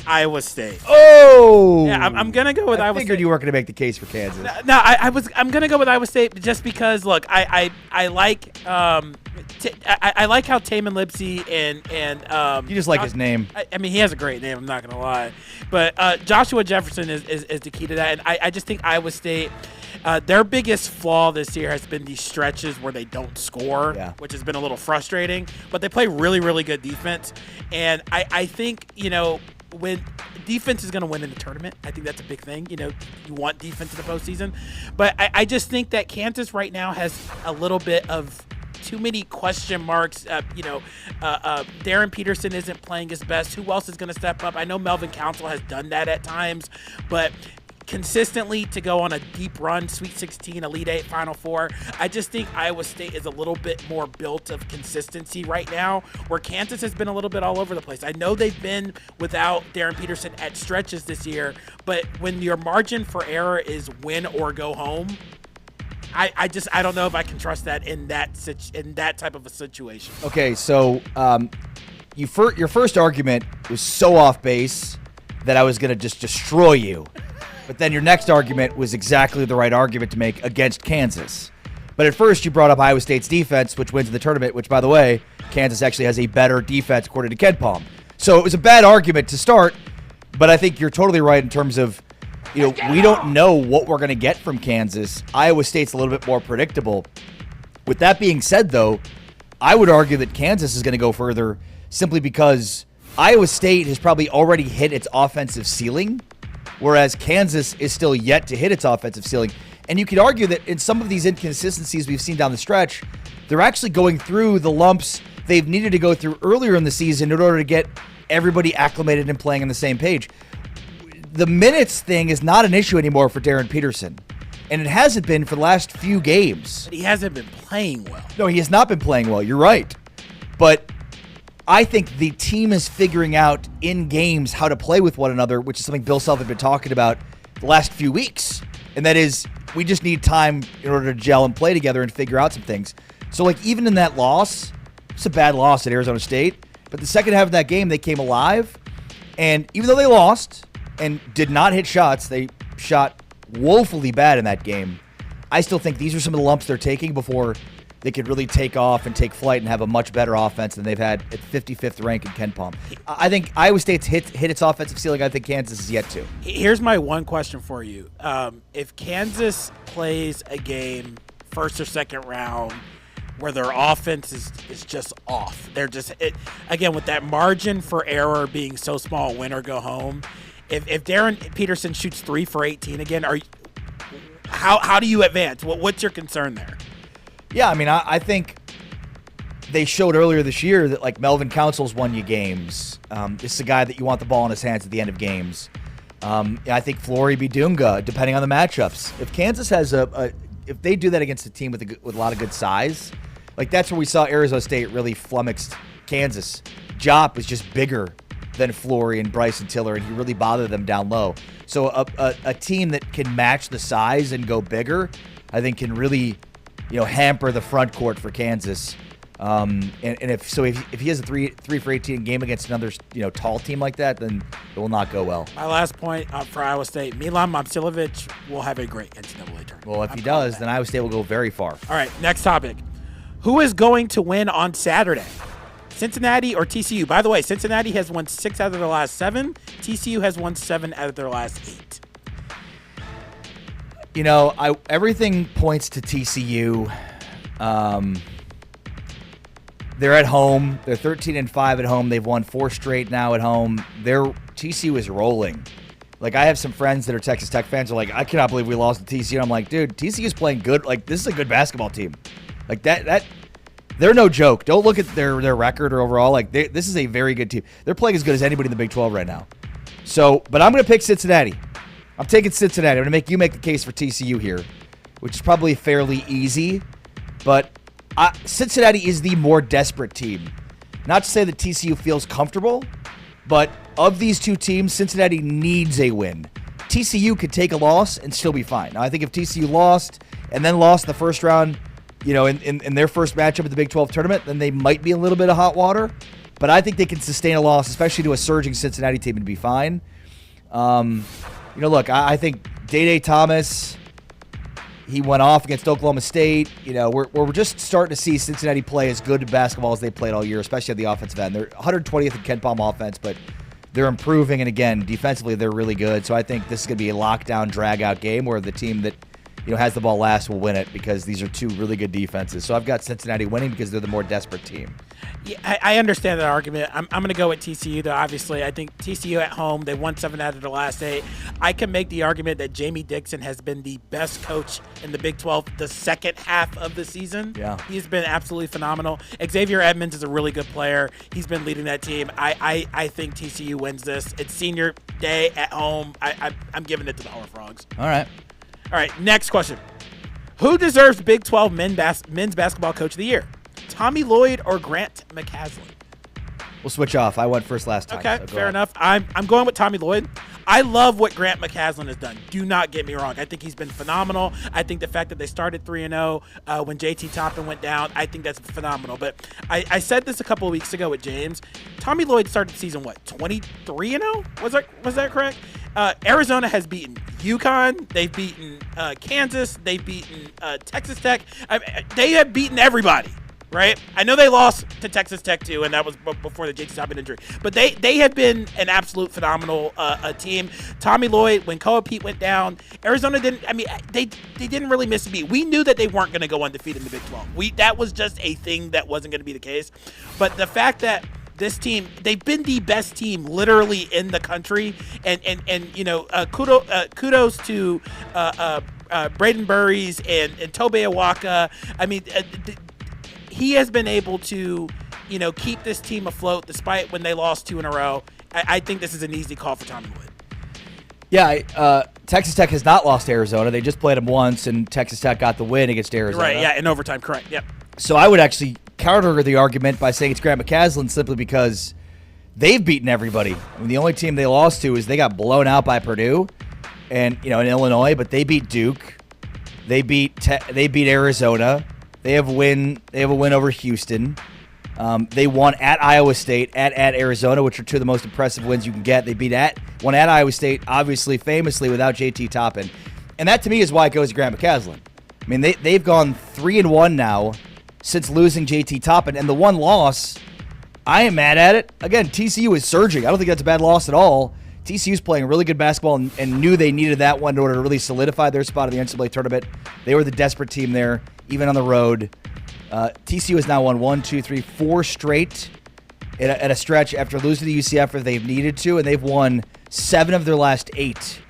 Iowa State. Oh, yeah, I'm gonna go with Iowa State. I figured you weren't gonna make the case for Kansas. No, I'm gonna go with Iowa State just because look, I like I like how Taman Lipsey and you just like his name. I mean, he has a great name. I'm not gonna lie, but Joshua Jefferson is the key to that, and I just think Iowa State. Their biggest flaw this year has been these stretches where they don't score, which has been a little frustrating. But they play really, really good defense, and I think when defense is going to win in the tournament, I think that's a big thing. You want defense in the postseason. But I just think that Kansas right now has a little bit of too many question marks. Darren Peterson isn't playing his best. Who else is going to step up? I know Melvin Council has done that at times, but consistently to go on a deep run, Sweet 16, Elite 8, Final Four. I just think Iowa State is a little bit more built of consistency right now, where Kansas has been a little bit all over the place. I know they've been without Darren Peterson at stretches this year, but when your margin for error is win or go home, I don't know if I can trust that in that type of a situation. Okay, so your first argument was so off base that I was going to just destroy you. But then your next argument was exactly the right argument to make against Kansas. But at first you brought up Iowa State's defense, which wins the tournament, which, by the way, Kansas actually has a better defense according to KenPom. So it was a bad argument to start, but I think you're totally right in terms of, we don't know what we're going to get from Kansas. Iowa State's a little bit more predictable. With that being said, though, I would argue that Kansas is going to go further simply because Iowa State has probably already hit its offensive ceiling, whereas Kansas is still yet to hit its offensive ceiling. And you could argue that in some of these inconsistencies we've seen down the stretch, they're actually going through the lumps they've needed to go through earlier in the season in order to get everybody acclimated and playing on the same page. The minutes thing is not an issue anymore for Darren Peterson, and it hasn't been for the last few games. But he hasn't been playing well. No, he has not been playing well. You're right. But I think the team is figuring out in games how to play with one another, which is something Bill Self had been talking about the last few weeks. And that is, we just need time in order to gel and play together and figure out some things. So, even in that loss, it's a bad loss at Arizona State. But the second half of that game, they came alive. And even though they lost and did not hit shots, they shot woefully bad in that game. I still think these are some of the lumps they're taking before they could really take off and take flight and have a much better offense than they've had at 55th rank in KenPom. I think Iowa State's hit its offensive ceiling. I think Kansas is yet to. Here's my one question for you. If Kansas plays a game, first or second round, where their offense is just off, they're just, again, with that margin for error being so small, win or go home, if Darren Peterson shoots 3 for 18 again, how do you advance? What's your concern there? Yeah, I think they showed earlier this year that, Melvin Council's won you games. This is a guy that you want the ball in his hands at the end of games. I think Flory Bidunga, depending on the matchups. If Kansas has if they do that against a team with a lot of good size, that's where we saw Arizona State really flummoxed Kansas. Jop is just bigger than Flory and Bryson Tiller, and he really bothered them down low. So a team that can match the size and go bigger, I think can really hamper the front court for Kansas. And if he has a 3 for 18 game against another tall team like that, then it will not go well. My last point for Iowa State: Milan Momcilovic will have a great NCAA tournament. Well, if he does, then Iowa State will go very far. All right, next topic: who is going to win on Saturday? Cincinnati or TCU? By the way, Cincinnati has won 6 out of their last 7. TCU has won 7 out of their last 8. Everything points to TCU. They're at home. They're 13-5 at home. They've won 4 straight now at home. TCU is rolling. I have some friends that are Texas Tech fans who are I cannot believe we lost to TCU. I'm like, dude, TCU is playing good. This is a good basketball team. they're no joke. Don't look at their record or overall. Like this is a very good team. They're playing as good as anybody in the Big 12 right now. So, but I'm going to pick Cincinnati. I'm taking Cincinnati. I'm going to make the case for TCU here, which is probably fairly easy. But Cincinnati is the more desperate team. Not to say that TCU feels comfortable, but of these two teams, Cincinnati needs a win. TCU could take a loss and still be fine. Now, I think if TCU lost and then lost the first round, in their first matchup at the Big 12 tournament, then they might be a little bit of hot water. But I think they can sustain a loss, especially to a surging Cincinnati team, and be fine. Look, I think Day Thomas, he went off against Oklahoma State. We're just starting to see Cincinnati play as good basketball as they played all year, especially at the offensive end. They're 120th in Ken Palm offense, but they're improving. And again, defensively, they're really good. So I think this is going to be a lockdown, drag-out game where the team that has the ball last will win it, because these are two really good defenses. So I've got Cincinnati winning because they're the more desperate team. Yeah, I understand that argument. I'm going to go with TCU, though. Obviously, I think TCU at home, they won 7 out of their last 8. I can make the argument that Jamie Dixon has been the best coach in the Big 12 the second half of the season. Yeah. He's been absolutely phenomenal. Xavier Edmonds is a really good player. He's been leading that team. I think TCU wins this. It's senior day at home. I'm giving it to the Horned Frogs. All right, next question. Who deserves Big 12 men's basketball coach of the year? Tommy Lloyd or Grant McCasland? We'll switch off. I went first last time. Okay, so fair enough. I'm going with Tommy Lloyd. I love what Grant McCasland has done. Do not get me wrong. I think he's been phenomenal. I think the fact that they started 3-0 when JT Toppin went down, I think that's phenomenal. But I said this a couple of weeks ago with James. Tommy Lloyd started season, 23-0? Was that correct? Arizona has beaten UConn. They've beaten Kansas. They've beaten Texas Tech. They have beaten everybody. Right? I know they lost to Texas Tech too, and that was before the JT Toppin injury. But they have been an absolute phenomenal team. Tommy Lloyd, when Koa Pete went down, Arizona didn't. I mean, they didn't really miss a beat. We knew that they weren't going to go undefeated in the Big 12. That was just a thing that wasn't going to be the case. But the fact that this team, they've been the best team literally in the country, and kudos to Braden Burries and Tobe Awaka. I mean. He has been able to, keep this team afloat despite when they lost 2 in a row. I think this is an easy call for Tommy Lloyd. Yeah, Texas Tech has not lost to Arizona. They just played them once, and Texas Tech got the win against Arizona. Right, yeah, in overtime, correct, yep. So I would actually counter the argument by saying it's Grant McCasland simply because they've beaten everybody. I mean, the only team they lost to is they got blown out by Purdue and, in Illinois, but they beat Duke. They beat Arizona. They have a win over Houston. They won at Iowa State, at Arizona, which are two of the most impressive wins you can get. They won at Iowa State, obviously, famously, without JT Toppin. And that, to me, is why it goes to Grant McCasland. I mean, they've gone 3-1 now since losing JT Toppin. And the one loss, I am mad at it. Again, TCU is surging. I don't think that's a bad loss at all. TCU's playing really good basketball and knew they needed that one in order to really solidify their spot in the NCAA tournament. They were the desperate team there, even on the road. TCU has now won 4 straight at a stretch after losing to UCF where they've needed to, and they've won 7 of their last 8.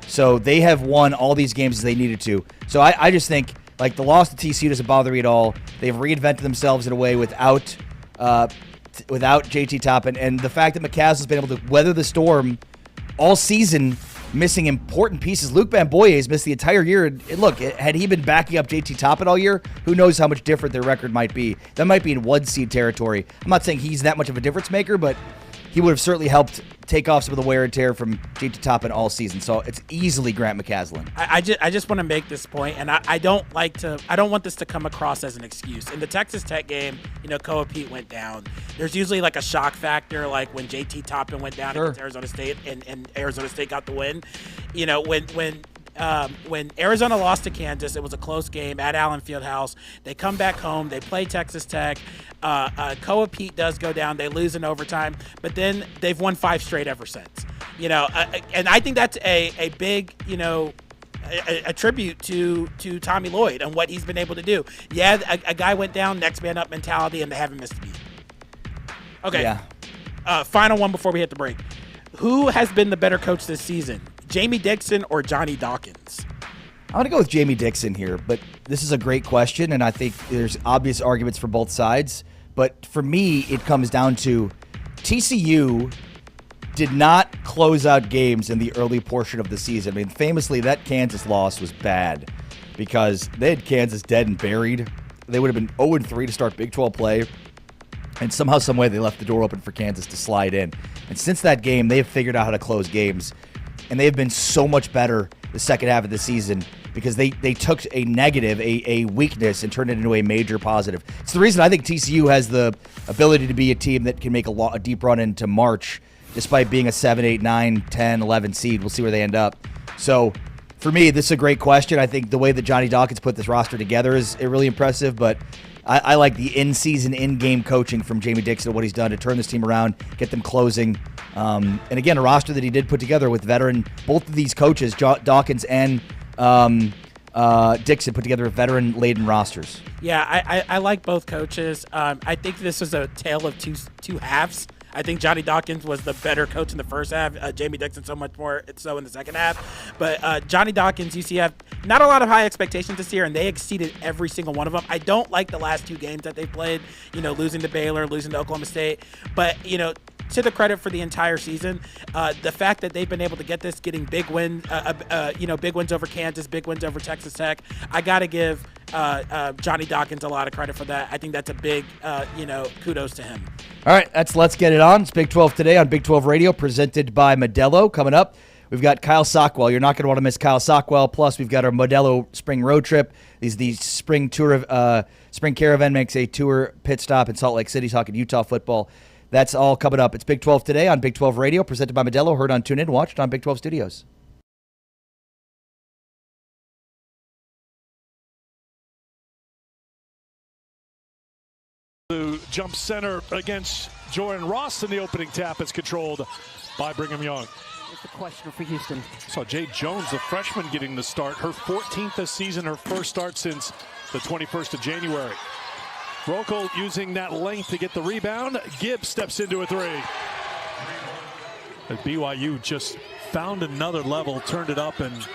So they have won all these games as they needed to. So I just think, the loss to TCU doesn't bother me at all. They've reinvented themselves in a way without JT Toppin, and the fact that McCasland's been able to weather the storm all season, missing important pieces. Luke Bamboye's missed the entire year. And look, had he been backing up JT Toppin all year, who knows how much different their record might be. That might be in 1-seed territory. I'm not saying he's that much of a difference maker, but he would have certainly helped take off some of the wear and tear from JT Toppin all season. So it's easily Grant McCasland. I just want to make this point, and I don't want this to come across as an excuse. In the Texas Tech game, Koa Pete went down. There's usually a shock factor, like when JT Toppin went down against Arizona State and Arizona State got the win. When Arizona lost to Kansas, it was a close game at Allen Fieldhouse. They come back home. They play Texas Tech. Koa Pete does go down. They lose in overtime, but then they've won 5 straight ever since. And I think that's a big, a tribute to Tommy Lloyd and what he's been able to do. Yeah, a guy went down, next man up mentality, and they haven't missed a beat. Okay. Yeah. Final one before we hit the break. Who has been the better coach this season? Jamie Dixon or Johnny Dawkins? I'm going to go with Jamie Dixon here, but this is a great question, and I think there's obvious arguments for both sides. But for me, it comes down to TCU did not close out games in the early portion of the season. I mean, famously, that Kansas loss was bad because they had Kansas dead and buried. They would have been 0-3 to start Big 12 play, and somehow, some way, they left the door open for Kansas to slide in. And since that game, they have figured out how to close games, and they have been so much better the second half of the season because they took a negative, a weakness, and turned it into a major positive. It's the reason I think TCU has the ability to be a team that can make a deep run into March despite being a 7, 8, 9, 10, 11 seed. We'll see where they end up. So for me, this is a great question. I think the way that Johnny Dawkins put this roster together is really impressive, but I like the in-season, in-game coaching from Jamie Dixon, what he's done to turn this team around, get them closing. And again, a roster that he did put together with veteran, both of these coaches, Dawkins and Dixon, put together veteran-laden rosters. Yeah, I like both coaches. I think this is a tale of two halves. I think Johnny Dawkins was the better coach in the first half. Jamie Dixon so much more so in the second half. But Johnny Dawkins, UCF, not a lot of high expectations this year, and they exceeded every single one of them. I don't like the last two games that they played, losing to Baylor, losing to Oklahoma State. But, to the credit for the entire season, the fact that they've been able to get this, getting big wins, big wins over Kansas, big wins over Texas Tech, I got to give Johnny Dawkins a lot of credit for that. I think that's a big, kudos to him. All right, that's Let's Get It On. It's Big 12 Today on Big 12 Radio, presented by Modelo. Coming up, we've got Kyle Sockwell. You're not going to want to miss Kyle Sockwell. Plus, we've got our Modelo spring road trip. The spring tour, spring caravan makes a tour pit stop in Salt Lake City, talking Utah football. That's all coming up. It's Big 12 Today on Big 12 Radio, presented by Modelo. Heard on TuneIn, watched on Big 12 Studios. To jump center against Jordan Ross in the opening tap is controlled by Brigham Young. It's the question for Houston. Saw Jay Jones, the freshman, getting the start. Her 14th this season, her first start since the 21st of January. Rokel using that length to get the rebound. Gibbs steps into a three. And BYU just found another level, turned it up, and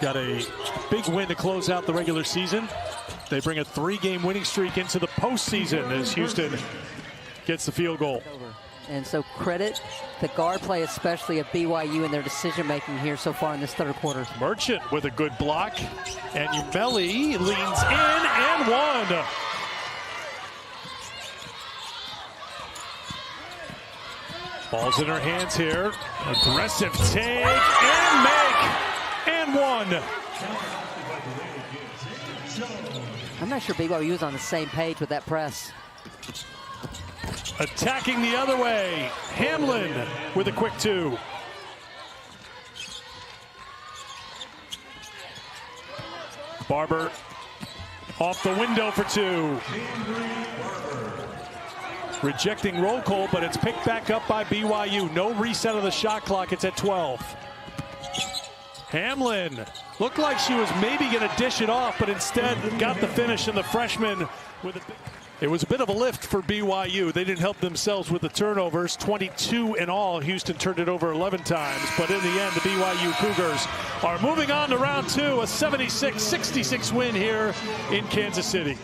got a big win to close out the regular season. They bring a 3-game winning streak into the postseason as Houston gets the field goal. And so credit the guard play, especially at BYU, in their decision-making here so far in this third quarter. Merchant with a good block. And Umeli leans in and one. Ball's in her hands here. Aggressive take and make and one. I'm not sure BYU is on the same page with that press. Attacking the other way. Hamlin with a quick two. Barber off the window for two. Rejecting roll call, but it's picked back up by BYU. No reset of the shot clock. It's at 12. Hamlin looked like she was maybe going to dish it off, but instead got the finish, and the freshman with a it was a bit of a lift for BYU. They didn't help themselves with the turnovers. 22 in all. Houston turned it over 11 times, but in the end, the BYU Cougars are moving on to round two, a 76-66 win here in Kansas City.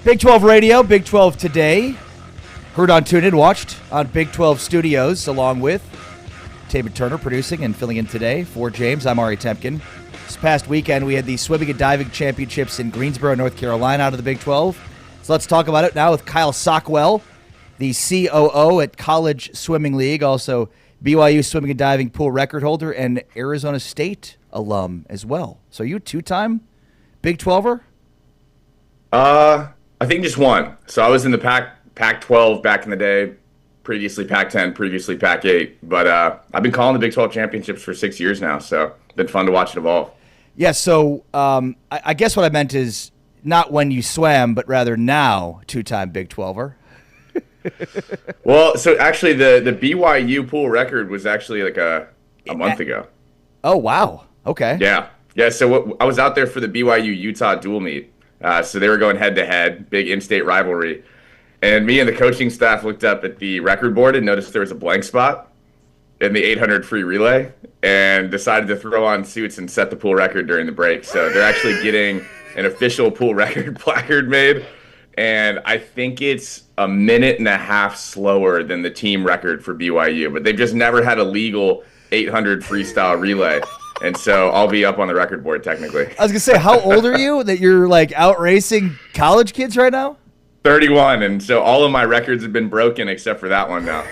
Big 12 Radio, Big 12 Today. Heard on TuneIn, watched on Big 12 Studios, along with Tabor Turner producing and filling in today for James. I'm Ari Temkin. This past weekend, we had the Swimming and Diving Championships in Greensboro, North Carolina, out of the Big 12. So let's talk about it now with Kyle Sockwell, the COO at College Swimming League, also BYU swimming and diving pool record holder and Arizona State alum as well. So you a two-time Big 12er? I think just one. So I was in the Pac-12 back in the day, previously Pac-10, previously Pac-8. But I've been calling the Big 12 championships for 6 years now, so it's been fun to watch it evolve. Yeah, so I guess what I meant is not when you swam, but rather now two-time Big 12er. Well, so actually the BYU pool record was actually like a month ago. Oh, wow. Okay. Yeah. So I was out there for the BYU-Utah dual meet. So they were going head-to-head, big in-state rivalry. And me and the coaching staff looked up at the record board and noticed there was a blank spot in the 800 free relay and decided to throw on suits and set the pool record during the break. So they're actually getting an official pool record placard made. And I think it's a minute and a half slower than the team record for BYU. But they've just never had a legal 800 freestyle relay. And so I'll be up on the record board technically. I was going to say, how old are you that you're like out racing college kids right now? 31. And so all of my records have been broken except for that one now.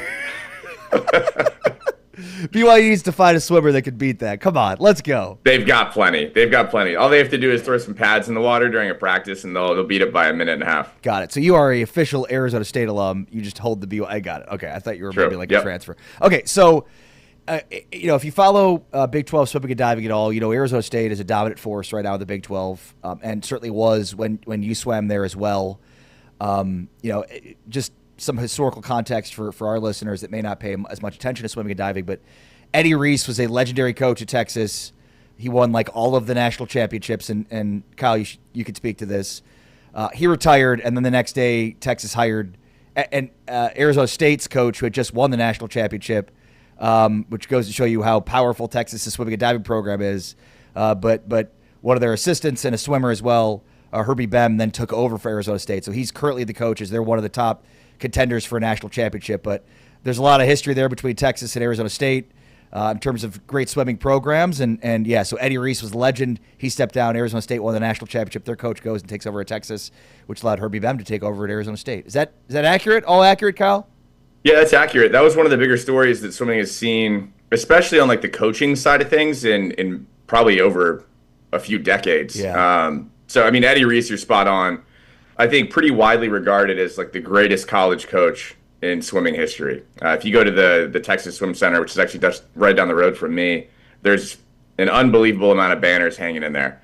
BYU needs to find a swimmer that could beat that. Come on, let's go. They've got plenty. All they have to do is throw some pads in the water during a practice, and they'll beat it by a minute and a half. Got it. So you are a official Arizona State alum. You just hold the BYU. I got it. Okay, I thought you were maybe like a transfer. Okay, so if you follow Big 12 swimming and diving at all, Arizona State is a dominant force right now in the Big 12, and certainly was when you swam there as well. Just some historical context for our listeners that may not pay as much attention to swimming and diving, but Eddie Reese was a legendary coach at Texas. He won like all of the national championships, and Kyle, you could speak to this. He retired, and then the next day Texas hired Arizona State's coach who had just won the national championship, which goes to show you how powerful Texas' swimming and diving program is. But one of their assistants and a swimmer as well, Herbie Bem, then took over for Arizona State. So he's currently the coach as they're one of the top contenders for a national championship. But there's a lot of history there between Texas and Arizona State in terms of great swimming programs. And yeah, so Eddie Reese was a legend. He stepped down. Arizona State won the national championship. Their coach goes and takes over at Texas, which allowed Herbie Bem to take over at Arizona State. Is that accurate? All accurate, Kyle? Yeah, that's accurate. That was one of the bigger stories that swimming has seen, especially on like the coaching side of things in probably over a few decades. Yeah. So, I mean, Eddie Reese, you're spot on. I think pretty widely regarded as like the greatest college coach in swimming history. If you go to the Texas Swim Center, which is actually just right down the road from me, there's an unbelievable amount of banners hanging in there.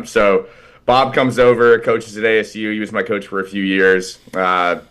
So Bob comes over, coaches at ASU. He was my coach for a few years,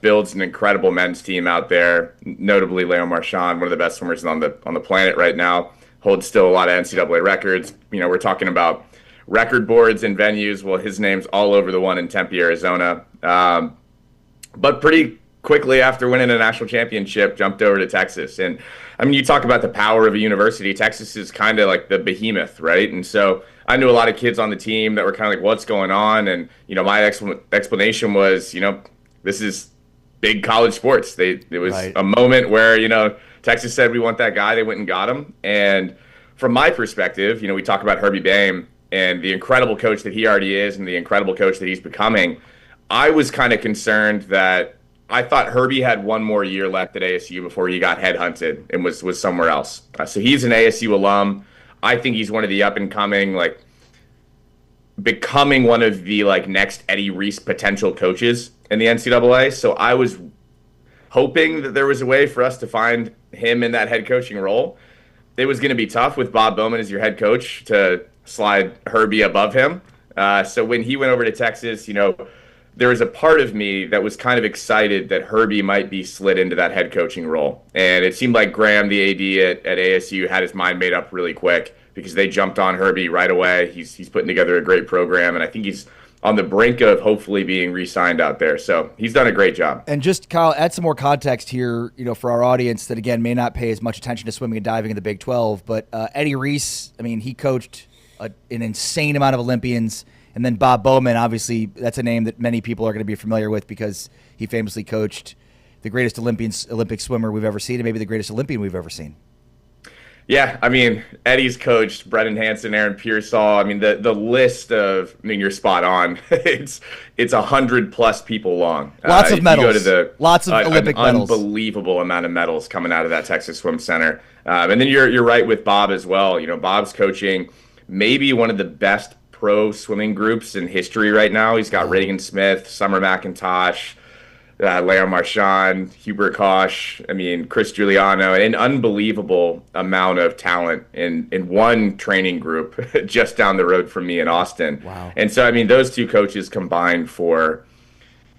builds an incredible men's team out there, notably Leo Marchand, one of the best swimmers on the planet right now, holds still a lot of NCAA records. We're talking about record boards and venues. Well, his name's all over the one in Tempe, Arizona. But pretty quickly after winning a national championship, jumped over to Texas. And I mean, you talk about the power of a university. Texas is kind of like the behemoth, right? And so I knew a lot of kids on the team that were kind of like, what's going on? And, my explanation was, this is big college sports. It was a moment where, Texas said, we want that guy. They went and got him. And from my perspective, we talk about Herbie Bame and the incredible coach that he already is and the incredible coach that he's becoming. I was kind of concerned that I thought Herbie had one more year left at ASU before he got headhunted and was somewhere else. So he's an ASU alum. I think he's one of the up-and-coming, becoming one of the, next Eddie Reese potential coaches in the NCAA. So I was hoping that there was a way for us to find him in that head coaching role. It was going to be tough with Bob Bowman as your head coach to slide Herbie above him. So when he went over to Texas, there was a part of me that was kind of excited that Herbie might be slid into that head coaching role. And it seemed like Graham, the AD at ASU, had his mind made up really quick because they jumped on Herbie right away. He's putting together a great program, and I think he's on the brink of hopefully being re-signed out there. So he's done a great job. And just, Kyle, add some more context here, for our audience that, again, may not pay as much attention to swimming and diving in the Big 12. But Eddie Reese, he coached an insane amount of Olympians And then Bob Bowman, obviously, that's a name that many people are going to be familiar with because he famously coached the greatest Olympic swimmer we've ever seen and maybe the greatest Olympian we've ever seen. Yeah, I mean, Eddie's coached Brendan Hansen, Aaron Pearsall. I mean, the list of, I mean, you're spot on. It's 100+ people long. Lots of medals. Lots of Olympic medals. Unbelievable amount of medals coming out of that Texas Swim Center. And then you're right with Bob as well. You know, Bob's coaching maybe one of the best pro swimming groups in history right now. He's got Reagan Smith, Summer McIntosh, Leo Marchand, Hubert Koch, I mean, Chris Giuliano, an unbelievable amount of talent in one training group just down the road from me in Austin. Wow. And so, I mean, those two coaches combined for,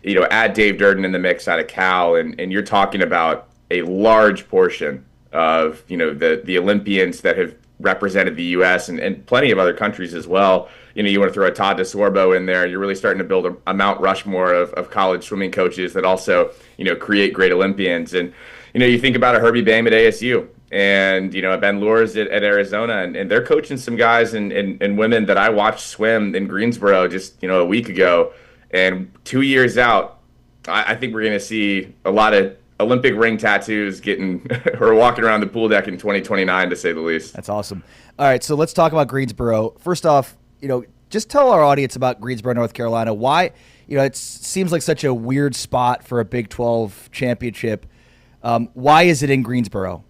you know, add Dave Durden in the mix out of Cal, and you're talking about a large portion of, you know, the Olympians that have represented the U.S. and plenty of other countries as well. You know, you want to throw a Todd DeSorbo in there, you're really starting to build a Mount Rushmore of college swimming coaches that also, you know, create great Olympians. And, you know, you think about a Herbie Bame at ASU and, you know, a Ben Lures at Arizona, and they're coaching some guys and women that I watched swim in Greensboro just, you know, a week ago. And 2 years out, I think we're going to see a lot of Olympic ring tattoos getting or walking around the pool deck in 2029, to say the least. That's awesome. All right, so let's talk about Greensboro. First off, you know, just tell our audience about Greensboro, North Carolina. Why, you know, it seems like such a weird spot for a Big 12 championship. Why is it in Greensboro?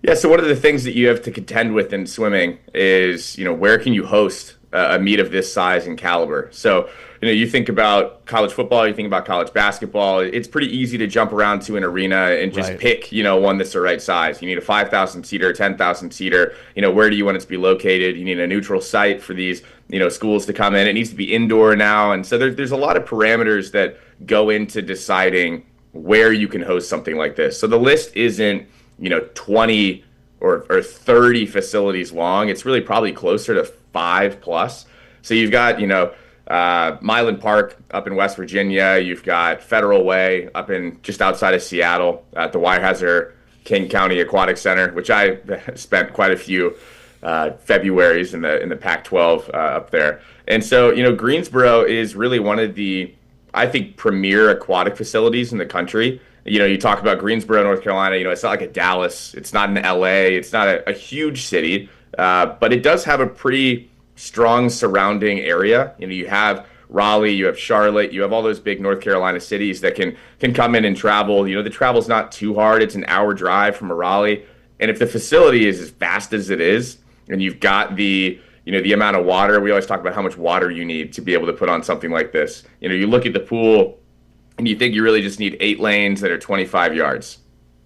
Yeah, so one of the things that you have to contend with in swimming is, you know, where can you host a meet of this size and caliber? So, you know, you think about college football, you think about college basketball, it's pretty easy to jump around to an arena and just pick, you know, one that's the right size. You need a 5,000 seater, 10,000 seater, you know, where do you want it to be located? You need a neutral site for these, you know, schools to come in. It needs to be indoor now. And so there's a lot of parameters that go into deciding where you can host something like this. So the list isn't, you know, 20 or 30 facilities long. It's really probably closer to 5+. So you've got, you know, Milan Park up in West Virginia. You've got Federal Way up in just outside of Seattle at the Weyerhaeuser King County Aquatic Center, which I spent quite a few Februaries in the Pac-12 up there. And so, you know, Greensboro is really one of the, I think, premier aquatic facilities in the country. You know, you talk about Greensboro, North Carolina, you know, it's not like a Dallas, it's not an LA, it's not a huge city, but it does have a pretty strong surrounding area. You know, you have Raleigh, you have Charlotte, you have all those big North Carolina cities that can come in and travel. You know, the travel's not too hard. It's an hour drive from a Raleigh. And if the facility is as vast as it is, and you've got the, you know, the amount of water, we always talk about how much water you need to be able to put on something like this. You know, you look at the pool and you think you really just need 8 lanes that are 25 yards.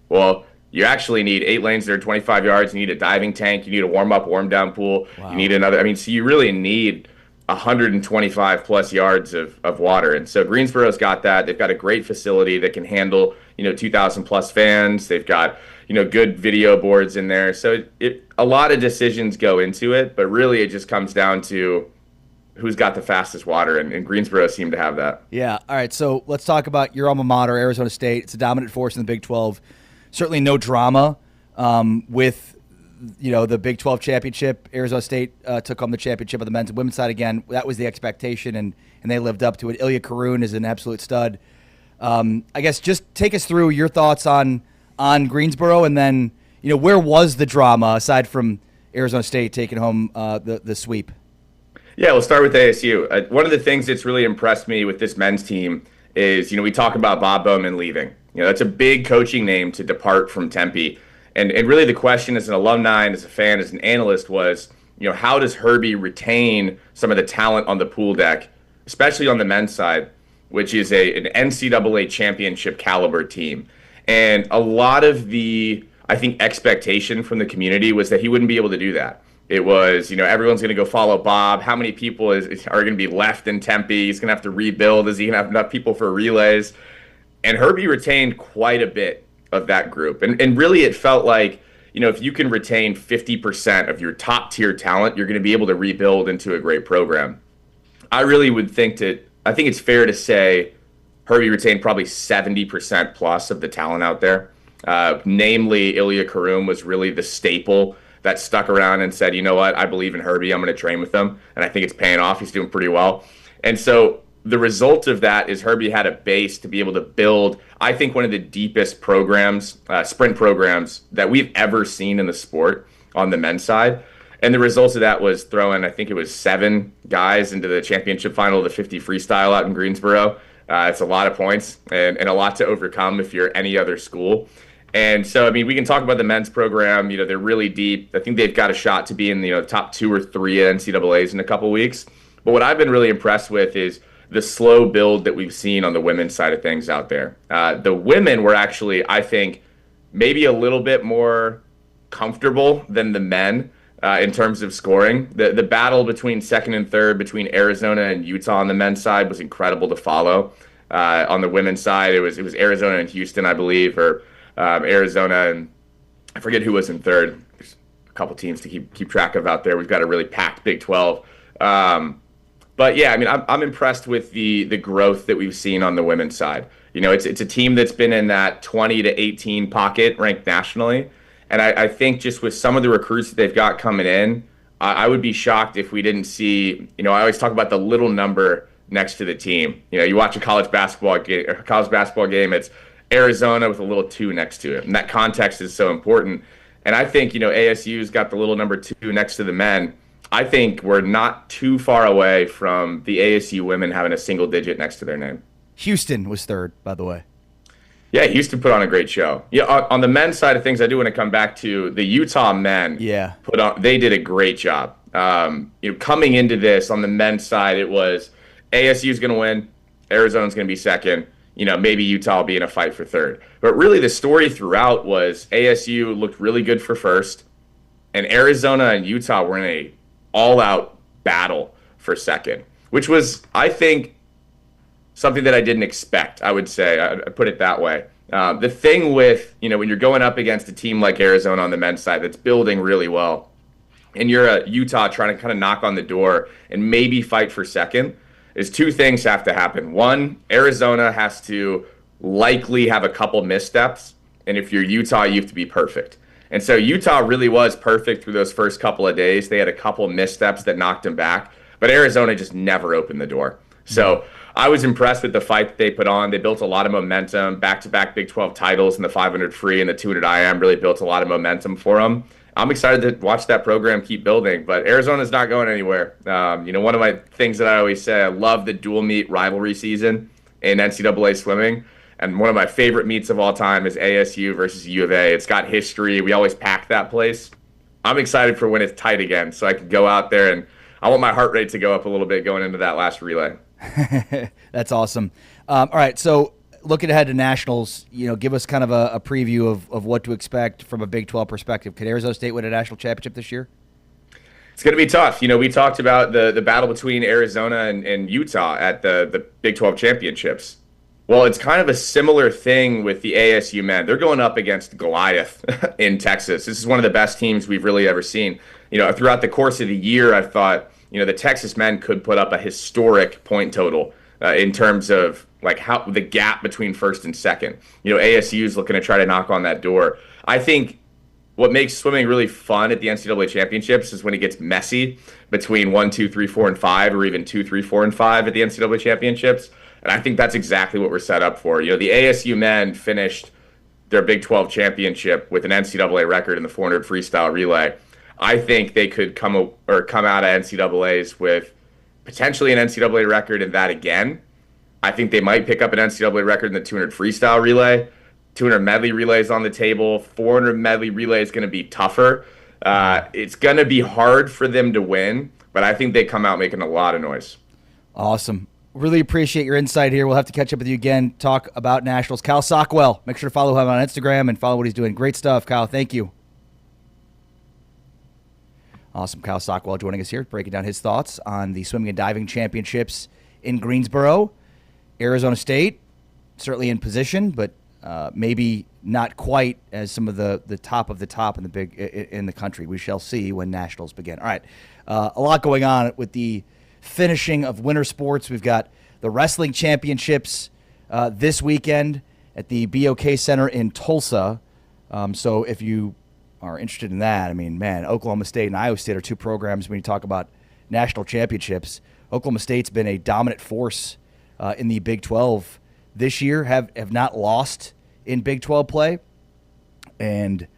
Well, you actually need 8 lanes that are 25 yards. You need a diving tank. You need a warm-up, warm-down pool. Wow. You need another. I mean, so you really need 125+ yards of water. And so Greensboro's got that. They've got a great facility that can handle, you know, 2,000+ fans. They've got, you know, good video boards in there. So a lot of decisions go into it, but really it just comes down to who's got the fastest water, and Greensboro seemed to have that. Yeah. All right, so let's talk about your alma mater, Arizona State. It's a dominant force in the Big 12. Certainly no drama with, you know, the Big 12 championship. Arizona State took home the championship on the men's and women's side again. That was the expectation, and they lived up to it. Ilya Karun is an absolute stud. I guess just take us through your thoughts on Greensboro, and then, you know, where was the drama aside from Arizona State taking home the sweep? Yeah, we'll start with ASU. One of the things that's really impressed me with this men's team is, you know, we talk about Bob Bowman leaving. You know, that's a big coaching name to depart from Tempe. And really the question as an alumni and as a fan, as an analyst was, you know, how does Herbie retain some of the talent on the pool deck, especially on the men's side, which is an NCAA championship caliber team. And a lot of the, I think, expectation from the community was that he wouldn't be able to do that. It was, you know, everyone's going to go follow Bob. How many people are going to be left in Tempe? He's going to have to rebuild. Is he going to have enough people for relays? And Herbie retained quite a bit of that group. And really it felt like, you know, if you can retain 50% of your top tier talent, you're going to be able to rebuild into a great program. I really would think I think it's fair to say Herbie retained probably 70% plus of the talent out there. Namely, Ilya Karun was really the staple that stuck around and said, you know what, I believe in Herbie. I'm going to train with him. And I think it's paying off. He's doing pretty well. And so the result of that is Herbie had a base to be able to build, I think, one of the deepest programs, sprint programs that we've ever seen in the sport on the men's side. And the result of that was throwing, I think it was 7 guys into the championship final of the 50 freestyle out in Greensboro. It's a lot of points and a lot to overcome if you're any other school. And so, I mean, we can talk about the men's program. You know, they're really deep. I think they've got a shot to be in the top 2 or 3 at NCAAs in a couple weeks. But what I've been really impressed with is the slow build that we've seen on the women's side of things out there. The women were actually, I think, maybe a little bit more comfortable than the men in terms of scoring. The battle between second and third, between Arizona and Utah on the men's side was incredible to follow. On the women's side, it was Arizona and Houston, I believe, or Arizona and I forget who was in third. There's a couple teams to keep track of out there. We've got a really packed Big 12. But yeah, I mean, I'm impressed with the growth that we've seen on the women's side. You know, it's a team that's been in that 20 to 18 pocket, ranked nationally. And I think just with some of the recruits that they've got coming in, I would be shocked if we didn't see, I always talk about the little number next to the team. You watch a college basketball game, it's Arizona with a little 2 next to it. And that context is so important. And I think, ASU's got the little number 2 next to the men. I think we're not too far away from the ASU women having a single digit next to their name. Houston was third, by the way. Yeah, Houston put on a great show. Yeah, on the men's side of things, I do want to come back to the Utah men. Yeah, they did a great job. Coming into this on the men's side, it was ASU's going to win, Arizona's going to be second. Maybe Utah will be in a fight for third. But really, the story throughout was ASU looked really good for first, and Arizona and Utah were in a all-out battle for second, which was, I think, something that I didn't expect, I would say. I'd put it that way. The thing with, when you're going up against a team like Arizona on the men's side that's building really well, and you're a Utah trying to kind of knock on the door and maybe fight for second, is 2 things have to happen. One, Arizona has to likely have a couple missteps, and if you're Utah, you have to be perfect. And so Utah really was perfect through those first couple of days. They had a couple missteps that knocked them back, but Arizona just never opened the door. So I was impressed with the fight that they put on. They built a lot of momentum, back-to-back Big 12 titles in the 500 free and the 200 IM really built a lot of momentum for them. I'm excited to watch that program keep building, but Arizona's not going anywhere. One of my things that I always say, I love the dual meet rivalry season in NCAA swimming. And one of my favorite meets of all time is ASU versus U of A. It's got history. We always pack that place. I'm excited for when it's tight again so I can go out there, and I want my heart rate to go up a little bit going into that last relay. That's awesome. All right, so looking ahead to nationals, give us kind of a preview of what to expect from a Big 12 perspective. Could Arizona State win a national championship this year? It's going to be tough. We talked about the battle between Arizona and Utah at the Big 12 championships. Well, it's kind of a similar thing with the ASU men. They're going up against Goliath in Texas. This is one of the best teams we've really ever seen. Throughout the course of the year, I thought, the Texas men could put up a historic point total in terms of like how the gap between first and second. ASU is looking to try to knock on that door. I think what makes swimming really fun at the NCAA championships is when it gets messy between 1, 2, 3, 4, and 5, or even 2, 3, 4, and 5 at the NCAA championships. And I think that's exactly what we're set up for. The ASU men finished their Big 12 championship with an NCAA record in the 400 freestyle relay. I think they could come out of NCAAs with potentially an NCAA record in that again. I think they might pick up an NCAA record in the 200 freestyle relay. 200 medley relays on the table. 400 medley relay is going to be tougher. It's going to be hard for them to win, but I think they come out making a lot of noise. Awesome. Really appreciate your insight here. We'll have to catch up with you again, talk about nationals. Kyle Sockwell, make sure to follow him on Instagram and follow what he's doing. Great stuff, Kyle. Thank you. Awesome. Kyle Sockwell joining us here, breaking down his thoughts on the swimming and diving championships in Greensboro. Arizona State, certainly in position, but maybe not quite as some of the top of the top in the country. We shall see when nationals begin. All right. A lot going on with the finishing of winter sports. We've got the wrestling championships this weekend at the BOK Center in Tulsa. So if you are interested in that, I mean, man, Oklahoma State and Iowa State are two programs when you talk about national championships. Oklahoma State's been a dominant force in the Big 12 this year, have not lost in Big 12 play. And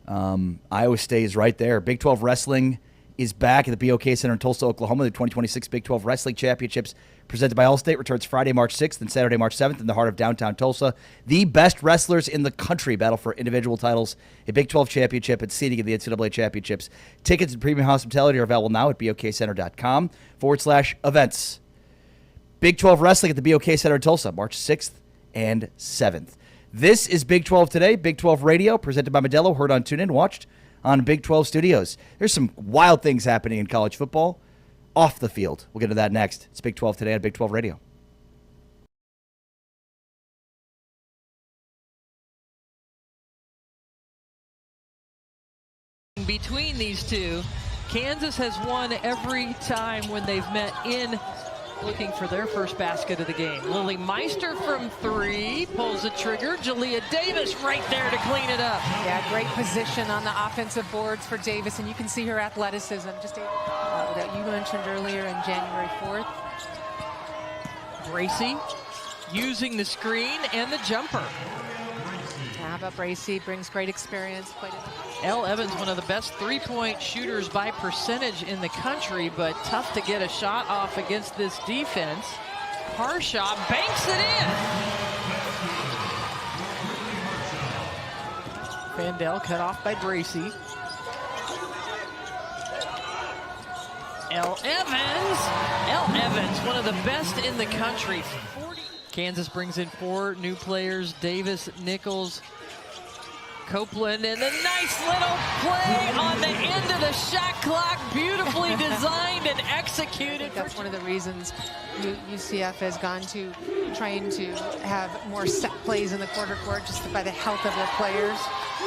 Iowa State is right there. Big 12 wrestling is back at the BOK Center in Tulsa, Oklahoma. The 2026 Big 12 Wrestling Championships presented by Allstate returns Friday, March 6th and Saturday, March 7th in the heart of downtown Tulsa. The best wrestlers in the country battle for individual titles, a Big 12 championship, and seeding in the NCAA championships. Tickets and premium hospitality are available now at bokcenter.com/events. Big 12 Wrestling at the BOK Center in Tulsa, March 6th and 7th. This is Big 12 Today, Big 12 Radio, presented by Modelo, heard on TuneIn, watched on Big 12 Studios. There's some wild things happening in college football off the field. We'll get to that next. It's Big 12 Today on Big 12 Radio. Between these two, Kansas has won every time when they've met in looking for their first basket of the game. Lily Meister from 3, pulls the trigger. Jalea Davis right there to clean it up. Yeah, great position on the offensive boards for Davis, and you can see her athleticism just that you mentioned earlier in January 4th. Bracy using the screen and the jumper. How about Bracy? Brings great experience. Elle Evans, one of the best three-point shooters by percentage in the country, but tough to get a shot off against this defense. Harshaw banks it in. Vandell cut off by Bracy. Elle Evans, one of the best in the country. Kansas brings in 4 new players, Davis, Nichols, Copeland, and a nice little play on the end of the shot clock, beautifully designed and executed. That's one of the reasons UCF has gone to trying to have more set plays in the quarter court just by the health of their players.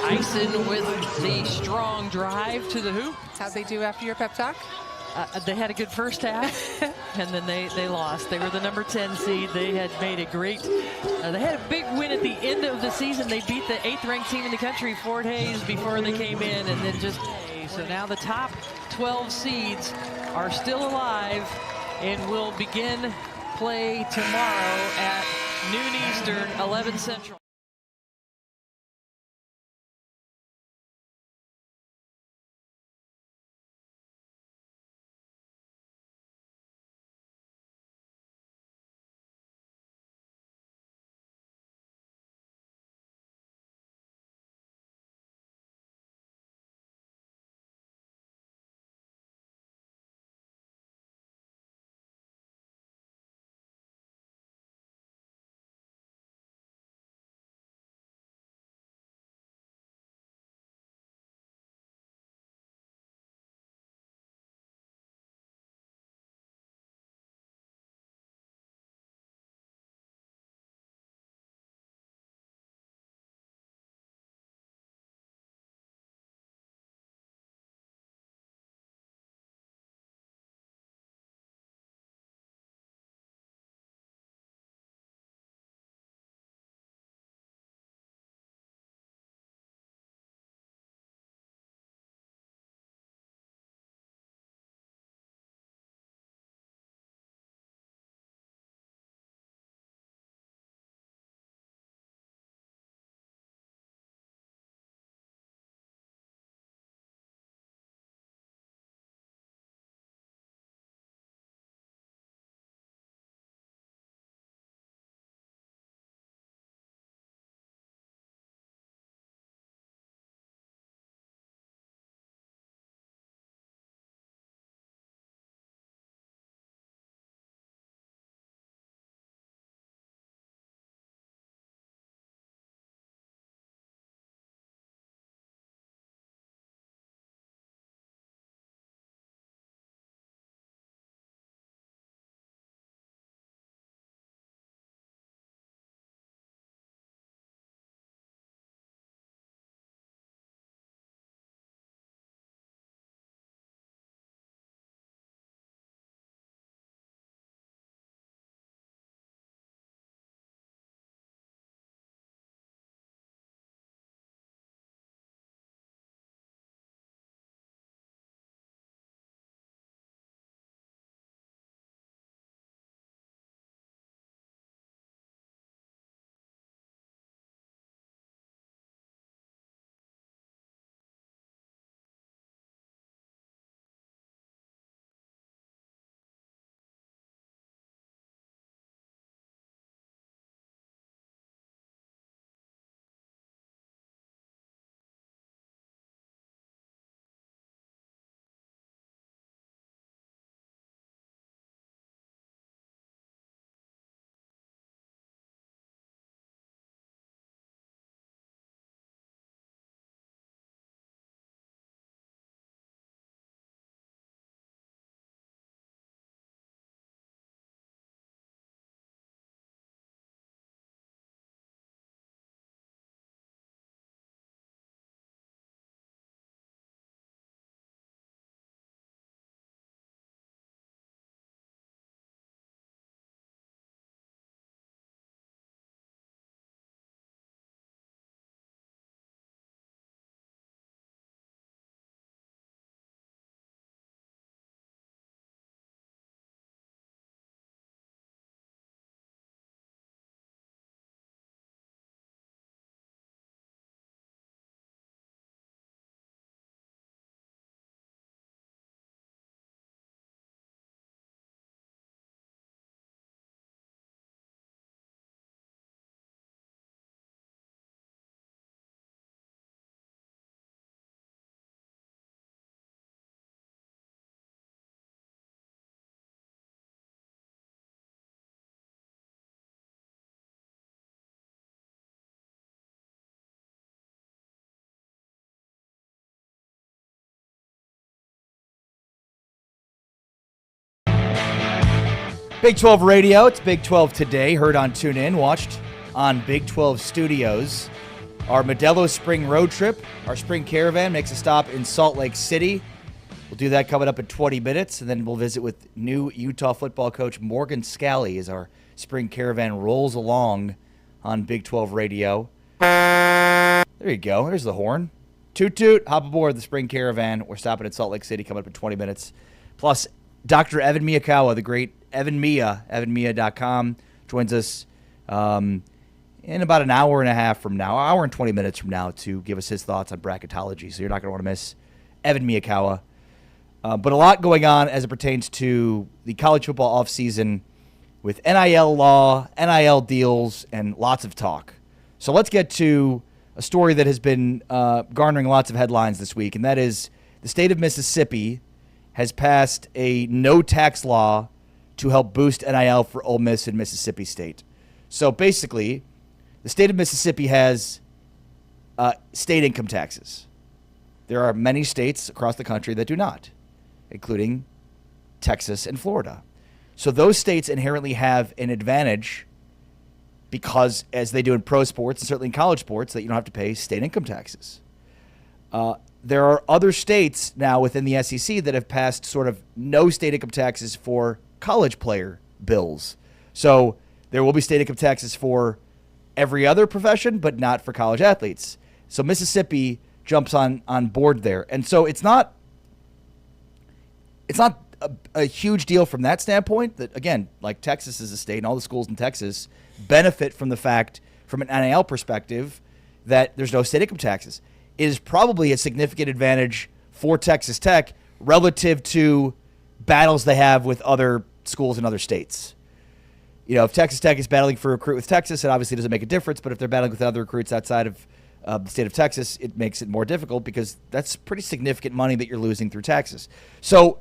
Ison with the strong drive to the hoop. How'd they do after your pep talk? They had a good first half, and then they lost. They were the number 10 seed. They had made a great, they had a big win at the end of the season. They beat the 8th-ranked team in the country, Fort Hays, before they came in, and then just, so now the top 12 seeds are still alive and will begin play tomorrow at noon Eastern, 11 Central. Big 12 Radio, it's Big 12 Today, heard on TuneIn, watched on Big 12 Studios. Our Modelo Spring Road Trip, our Spring Caravan makes a stop in Salt Lake City. We'll do that coming up in 20 minutes, and then we'll visit with new Utah football coach Morgan Scalley as our Spring Caravan rolls along on Big 12 Radio. There you go, there's the horn. Toot toot, hop aboard the Spring Caravan. We're stopping at Salt Lake City coming up in 20 minutes. Plus, Dr. Evan Miya, the great Evan Miya, evanmiya.com, joins us in about an hour and a half from now, hour and 20 minutes from now, to give us his thoughts on bracketology. So you're not going to want to miss Evan Miya. But a lot going on as it pertains to the college football offseason with NIL law, NIL deals, and lots of talk. So let's get to a story that has been garnering lots of headlines this week, and that is the state of Mississippi has passed a no-tax law to help boost NIL for Ole Miss and Mississippi State. So basically, the state of Mississippi has state income taxes. There are many states across the country that do not, including Texas and Florida. So those states inherently have an advantage because, as they do in pro sports and certainly in college sports, that you don't have to pay state income taxes. There are other states now within the SEC that have passed sort of no state income taxes for college player bills. So there will be state income taxes for every other profession, but not for college athletes. So Mississippi jumps on board there. And so it's not a huge deal from that standpoint that, again, like Texas is a state and all the schools in Texas benefit from the fact, from an NIL perspective, that there's no state income taxes. It is probably a significant advantage for Texas Tech relative to battles they have with other schools in other states. You know, if Texas Tech is battling for a recruit with Texas, it obviously doesn't make a difference. But if they're battling with other recruits outside of the state of Texas, it makes it more difficult because that's pretty significant money that you're losing through taxes. So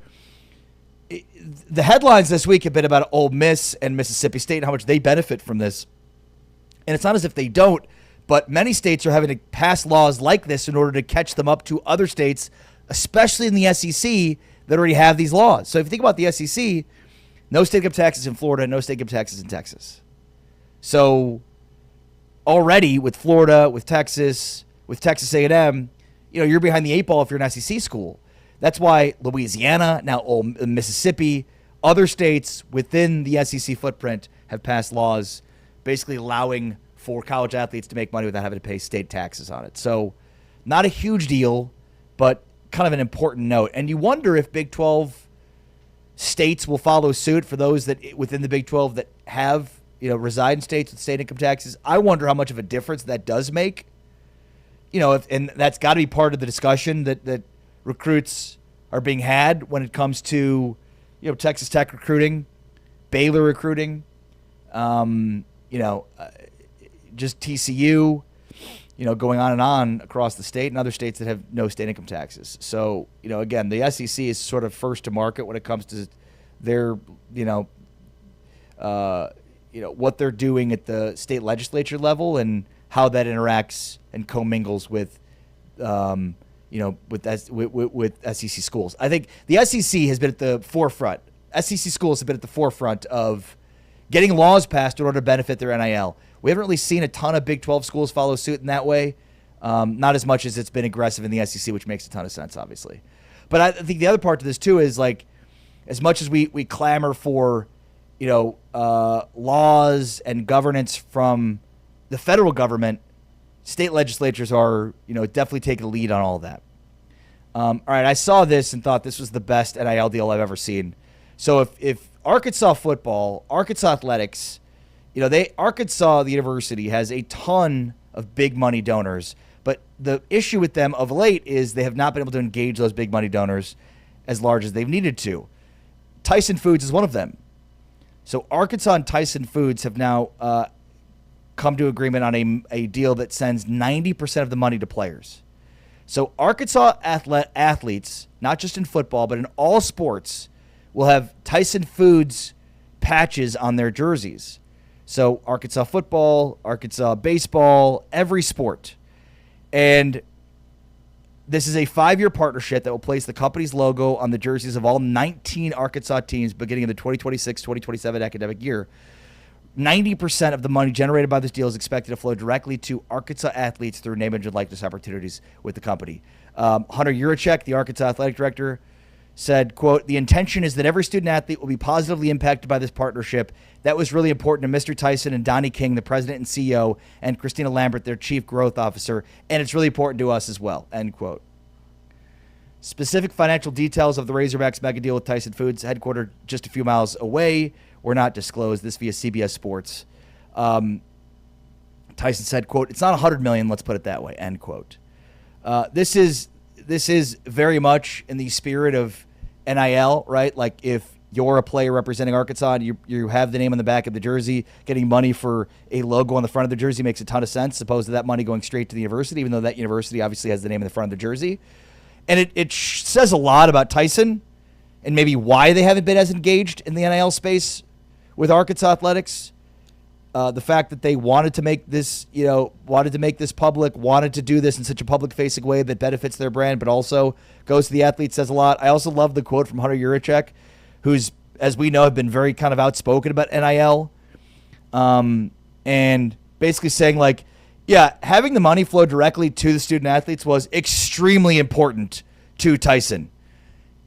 the headlines this week have been about Ole Miss and Mississippi State and how much they benefit from this. And it's not as if they don't, but many states are having to pass laws like this in order to catch them up to other states, especially in the SEC, that already have these laws. So if you think about the SEC, no state income taxes in Florida, no state income taxes in Texas. So already with Florida, with Texas A&M, you're behind the eight ball if you're an SEC school. That's why Louisiana, now Mississippi, other states within the SEC footprint have passed laws basically allowing for college athletes to make money without having to pay state taxes on it. So not a huge deal, but kind of an important note. And you wonder if Big 12 states will follow suit for those that within the Big 12 that have, reside in states with state income taxes. I wonder how much of a difference that does make. And that's got to be part of the discussion that recruits are being had when it comes to, Texas Tech recruiting, Baylor recruiting, just TCU, going on and on across the state and other states that have no state income taxes. So, again, the SEC is sort of first to market when it comes to their, what they're doing at the state legislature level and how that interacts and commingles with, with SEC schools. I think the SEC has been at the forefront. SEC schools have been at the forefront of getting laws passed in order to benefit their NIL. We haven't really seen a ton of Big 12 schools follow suit in that way. Not as much as it's been aggressive in the SEC, which makes a ton of sense, obviously. But I think the other part to this, too, is like as much as we clamor for, laws and governance from the federal government, state legislatures are, definitely taking the lead on all of that. All right, I saw this and thought this was the best NIL deal I've ever seen. So if Arkansas football, Arkansas athletics, Arkansas, the university, has a ton of big money donors, but the issue with them of late is they have not been able to engage those big money donors as large as they've needed to. Tyson Foods is one of them. So Arkansas and Tyson Foods have now come to agreement on a deal that sends 90% of the money to players. So Arkansas athletes, not just in football, but in all sports, will have Tyson Foods patches on their jerseys. So Arkansas football, Arkansas baseball, every sport. And This is a 5-year partnership that will place the company's logo on the jerseys of all 19 Arkansas teams beginning in the 2026-2027 academic year. 90% of the money generated by this deal is expected to flow directly to Arkansas athletes through name and likeness opportunities with the company. Hunter Yurachek, the Arkansas athletic director, said, quote, "The intention is that every student athlete will be positively impacted by this partnership. That was really important to Mr. Tyson and Donnie King, the president and CEO, and Christina Lambert, their chief growth officer, and it's really important to us as well," end quote. Specific financial details of the Razorbacks mega deal with Tyson Foods, headquartered just a few miles away, were not disclosed. This via CBS Sports. Tyson said, quote, "It's not $100 million, let's put it that way," end quote. This is very much in the spirit of NIL, right? Like if you're a player representing Arkansas and you have the name on the back of the jersey, getting money for a logo on the front of the jersey makes a ton of sense, opposed to that money going straight to the university, even though that university obviously has the name in the front of the jersey. And it says a lot about Tyson and maybe why they haven't been as engaged in the NIL space with Arkansas athletics. The fact that they wanted to make this, public, wanted to do this in such a public-facing way that benefits their brand, but also goes to the athletes, says a lot. I also love the quote from Hunter Yurachek, who's, as we know, have been very kind of outspoken about NIL, and basically saying, like, yeah, having the money flow directly to the student athletes was extremely important to Tyson.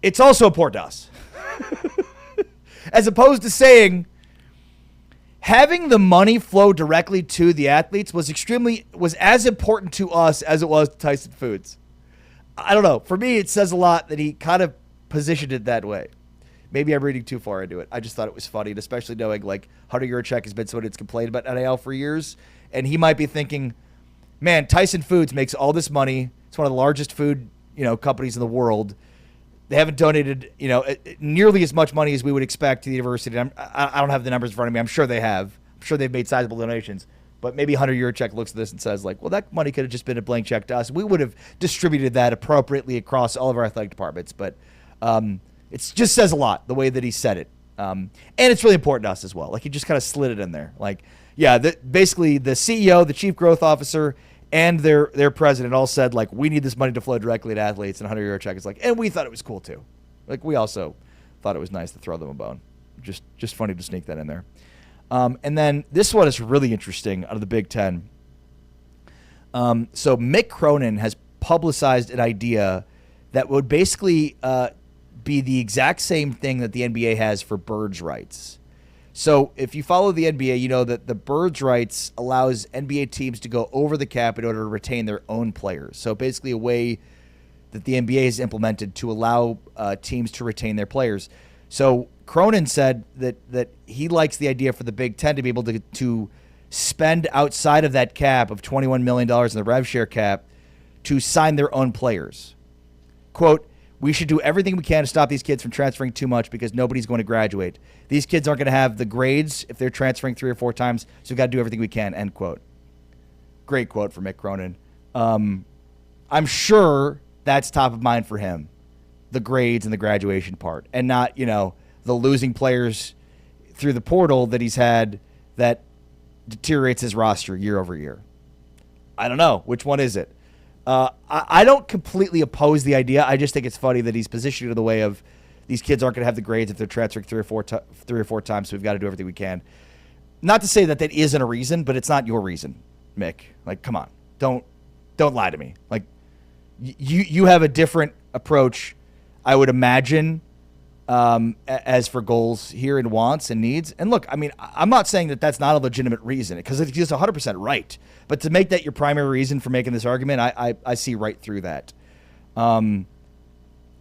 It's also important to us. As opposed to saying having the money flow directly to the athletes was as important to us as it was to Tyson Foods. I don't know. For me, it says a lot that he kind of positioned it that way. Maybe I'm reading too far into it. I just thought it was funny, and especially knowing like Hunter Yurachek has been someone that's complained about NIL for years, and he might be thinking, man, Tyson Foods makes all this money. It's one of the largest food, companies in the world. They haven't donated, nearly as much money as we would expect to the university. I don't have the numbers in front of me. I'm sure they have. I'm sure they've made sizable donations. But maybe Hunter Yurachek looks at this and says, like, well, that money could have just been a blank check to us. We would have distributed that appropriately across all of our athletic departments. But it just says a lot, the way that he said it. And it's really important to us as well. Like, he just kind of slid it in there. Like, yeah, basically the CEO, the chief growth officer, and their president all said, like, we need this money to flow directly to athletes. And Hunter Yurachek is like, and we thought it was cool too. Like, we also thought it was nice to throw them a bone. Just funny to sneak that in there. And then this one is really interesting out of the Big Ten. So Mick Cronin has publicized an idea that would basically be the exact same thing that the NBA has for birds' rights. So if you follow the NBA, you know that the birds' rights allows NBA teams to go over the cap in order to retain their own players. So basically a way that the NBA has implemented to allow teams to retain their players. So Cronin said that he likes the idea for the Big Ten to be able to spend outside of that cap of $21 million in the rev share cap to sign their own players. Quote, "We should do everything we can to stop these kids from transferring too much because nobody's going to graduate. These kids aren't going to have the grades if they're transferring 3 or 4 times, so we've got to do everything we can," end quote. Great quote from Mick Cronin. I'm sure that's top of mind for him, the grades and the graduation part, and not, the losing players through the portal that he's had that deteriorates his roster year over year. I don't know. Which one is it? I don't completely oppose the idea. I just think it's funny that he's positioned in the way of these kids aren't going to have the grades if they're transferring 3 or 4 times, so we've got to do everything we can. Not to say that isn't a reason, but it's not your reason, Mick. Like, come on. Don't lie to me. Like, you have a different approach, I would imagine, as for goals here and wants and needs. And look, I mean, I'm not saying that that's not a legitimate reason, because it's just 100% right. But to make that your primary reason for making this argument, I see right through that.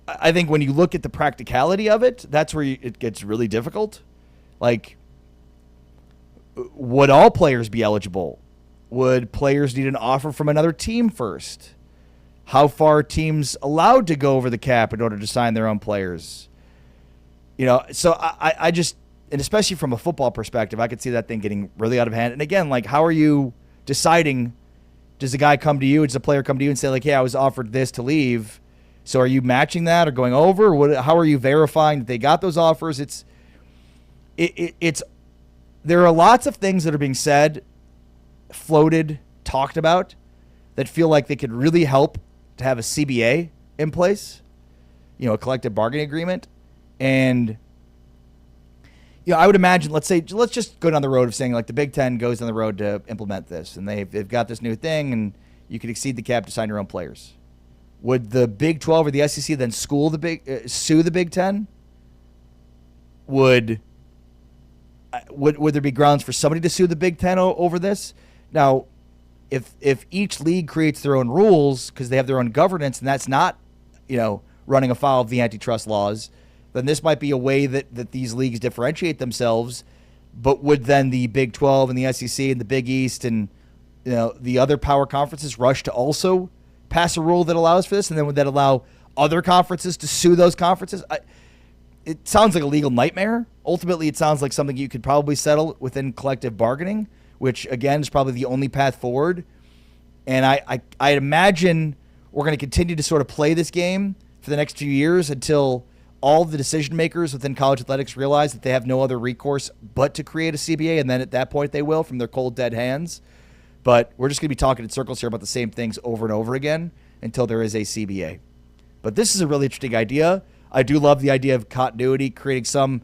I think when you look at the practicality of it, that's where it gets really difficult. Like, would all players be eligible? Would players need an offer from another team first? How far are teams allowed to go over the cap in order to sign their own players? So I just, and especially from a football perspective, I could see that thing getting really out of hand. And again, like, how are you deciding? Does a guy come to you? Does a player come to you and say, like, hey, I was offered this to leave. So are you matching that or going over? How are you verifying that they got those offers? There are lots of things that are being said, floated, talked about, that feel like they could really help to have a CBA in place, a collective bargaining agreement. And, I would imagine, let's just go down the road of saying, like, the Big Ten goes down the road to implement this, and they've got this new thing, and you could exceed the cap to sign your own players. Would the Big 12 or the SEC then sue the Big Ten? Would there be grounds for somebody to sue the Big Ten over this? Now, if each league creates their own rules because they have their own governance, and that's not, running afoul of the antitrust laws, then this might be a way that these leagues differentiate themselves. But would then the Big 12 and the SEC and the Big East and the other power conferences rush to also pass a rule that allows for this? And then would that allow other conferences to sue those conferences? It sounds like a legal nightmare. Ultimately, it sounds like something you could probably settle within collective bargaining, which, again, is probably the only path forward. And I imagine we're going to continue to sort of play this game for the next few years until all the decision makers within college athletics realize that they have no other recourse but to create a CBA, and then at that point they will from their cold, dead hands. But we're just going to be talking in circles here about the same things over and over again until there is a CBA. But this is a really interesting idea. I do love the idea of continuity, creating some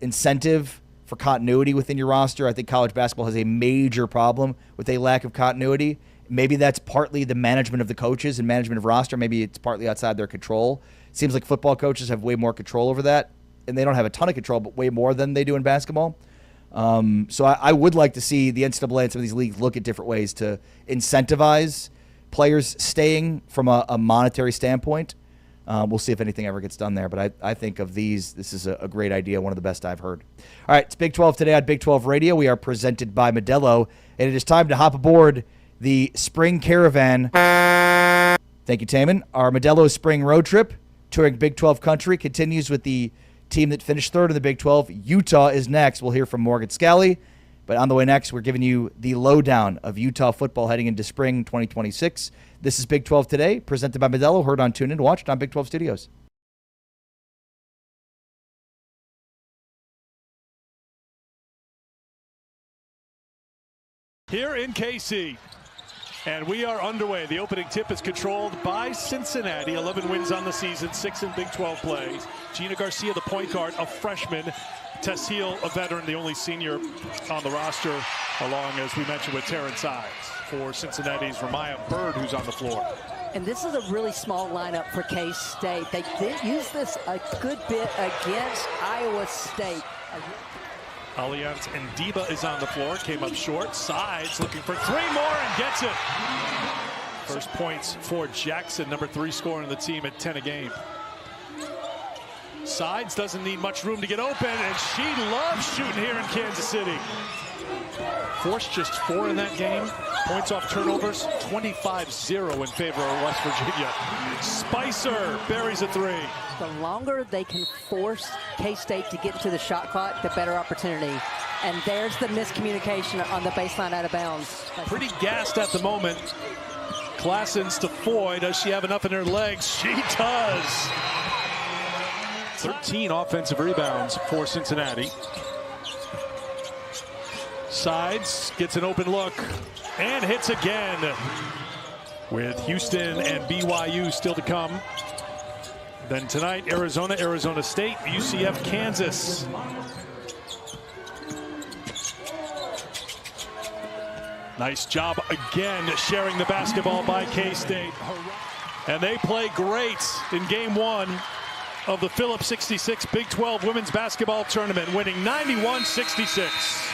incentive for continuity within your roster. I think college basketball has a major problem with a lack of continuity. Maybe that's partly the management of the coaches and management of roster. Maybe it's partly outside their control. It seems like football coaches have way more control over that, and they don't have a ton of control, but way more than they do in basketball. So I would like to see the NCAA and some of these leagues look at different ways to incentivize players staying from a monetary standpoint. We'll see if anything ever gets done there, but I think of these, this is a great idea, one of the best I've heard. All right, it's Big 12 today on Big 12 Radio. We are presented by Modelo, and it is time to hop aboard the Spring Caravan. Thank you, Taman. Our Modelo Spring Road Trip, touring Big 12 country, continues with the team that finished third in the Big 12. Utah is next. We'll hear from Morgan Scalley. But on the way next, we're giving you the lowdown of Utah football heading into spring 2026. This is Big 12 Today, presented by Modelo, heard on TuneIn, watched on Big 12 Studios. Here in KC, and we are underway. The opening tip is controlled by Cincinnati. 11 wins on the season, 6 in Big 12 play. Gina Garcia, the point guard, a freshman. Tess Heel, a veteran, the only senior on the roster, along, as we mentioned, with Terrence Ives. For Cincinnati's Ramaya Bird, who's on the floor. And this is a really small lineup for K-State. They did use this a good bit against Iowa State. Allianz and Diba is on the floor, came up short. Sides looking for 3 more and gets it. First points for Jackson, number 3 scorer on the team at 10 a game. Sides doesn't need much room to get open, and she loves shooting here in Kansas City. Forced just 4 in that game. Points off turnovers, 25-0 in favor of West Virginia. Spicer buries a 3. The longer they can force K-State to get into the shot clock, the better opportunity. And there's the miscommunication on the baseline out of bounds. Pretty gassed at the moment. Classens to Foy. Does she have enough in her legs? She does. 13 offensive rebounds for Cincinnati. Sides gets an open look and hits again, with Houston and BYU still to come. Then tonight, Arizona, Arizona State, UCF, Kansas. Nice job again sharing the basketball by K-State. And they play great in game 1 of the Phillips 66 Big 12 Women's Basketball Tournament, winning 91-66.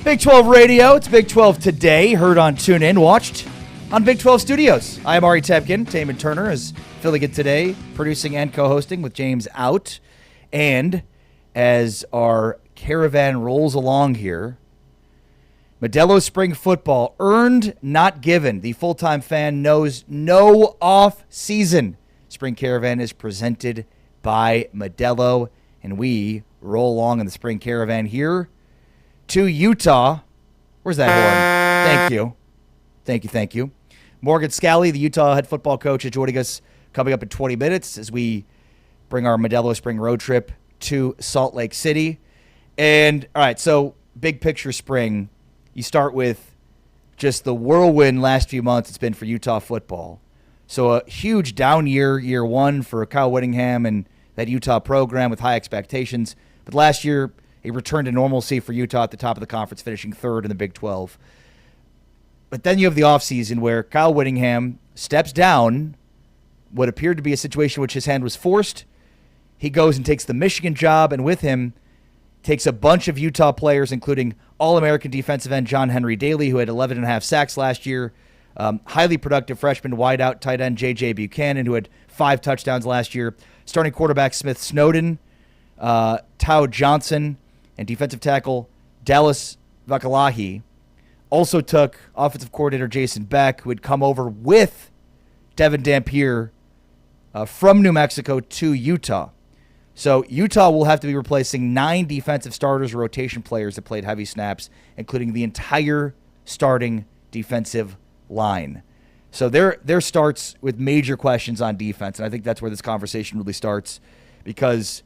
Big 12 Radio, it's Big 12 Today, heard on TuneIn, watched on Big 12 Studios. I am Ari Tepkin. Taman Turner is filling it today, producing and co-hosting with James out. And as our caravan rolls along here, Modelo Spring Football, earned, not given. The full-time fan knows no off-season. Spring Caravan is presented by Modelo, and we roll along in the Spring Caravan here to Utah. Where's that horn? Thank you. Morgan Scalley, the Utah head football coach, is joining us coming up in 20 minutes as we bring our Modelo Spring road trip to Salt Lake City. And, all right, so big picture spring, you start with just the whirlwind last few months it's been for Utah football. So a huge down year one for Kyle Whittingham and that Utah program with high expectations. But last year, a return to normalcy for Utah at the top of the conference, finishing third in the Big 12. But then you have the offseason where Kyle Whittingham steps down what appeared to be a situation in which his hand was forced. He goes and takes the Michigan job, and with him takes a bunch of Utah players, including All-American defensive end John Henry Daly, who had 11.5 sacks last year, highly productive freshman wideout tight end J.J. Buchanan, who had 5 touchdowns last year, starting quarterback Smith Snowden, Tao Johnson, and defensive tackle Dallas Vakalahi. Also took offensive coordinator Jason Beck, who had come over with Devin Dampier from New Mexico to Utah. So Utah will have to be replacing 9 defensive starters or rotation players that played heavy snaps, including the entire starting defensive line. So there starts with major questions on defense, and I think that's where this conversation really starts because,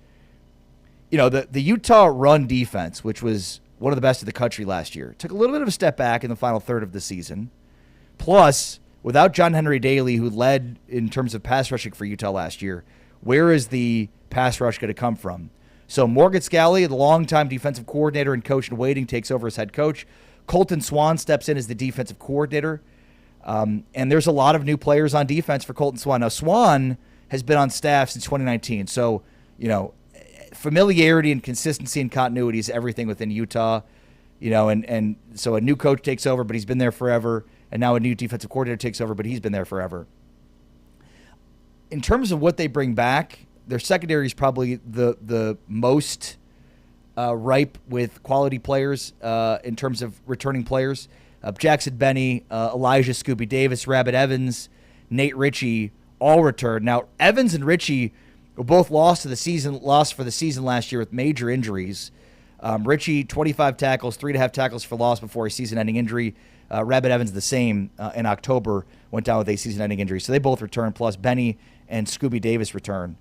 you know, the Utah run defense, which was one of the best of the country last year, took a little bit of a step back in the final third of the season. Plus, without John Henry Daly, who led in terms of pass rushing for Utah last year, where is the pass rush going to come from? So Morgan Scalley, the longtime defensive coordinator and coach in waiting, takes over as head coach. Colton Swan steps in as the defensive coordinator. And there's a lot of new players on defense for Colton Swan. Now, Swan has been on staff since 2019. So, you know, familiarity and consistency and continuity is everything within Utah. You know, and so a new coach takes over, but he's been there forever. And now a new defensive coordinator takes over, but he's been there forever. In terms of what they bring back, their secondary is probably the most ripe with quality players in terms of returning players. Jackson Benny, Elijah Scooby Davis, Rabbit Evans, Nate Ritchie all returned. Now, Evans and Ritchie were both lost for the season last year with major injuries. Ritchie, 25 tackles, 3.5 tackles for loss before a season-ending injury. Rabbit Evans, the same in October, went down with a season-ending injury. So they both return, plus Benny and Scooby Davis return.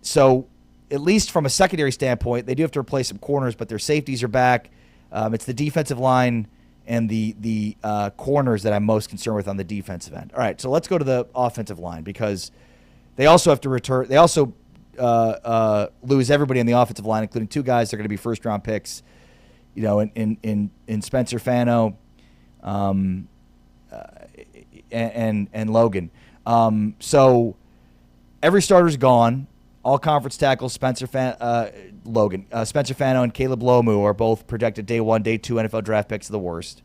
So at least from a secondary standpoint, they do have to replace some corners, but their safeties are back. It's the defensive line and the corners that I'm most concerned with on the defensive end. All right, so let's go to the offensive line because they also have to return. They also lose everybody on the offensive line, including 2 guys that are going to be first-round picks. You know, in Spencer Fano, and Logan. So every starter's gone. All conference tackles, Spencer Fano and Caleb Lomu are both projected day 1, day 2 NFL draft picks of the worst.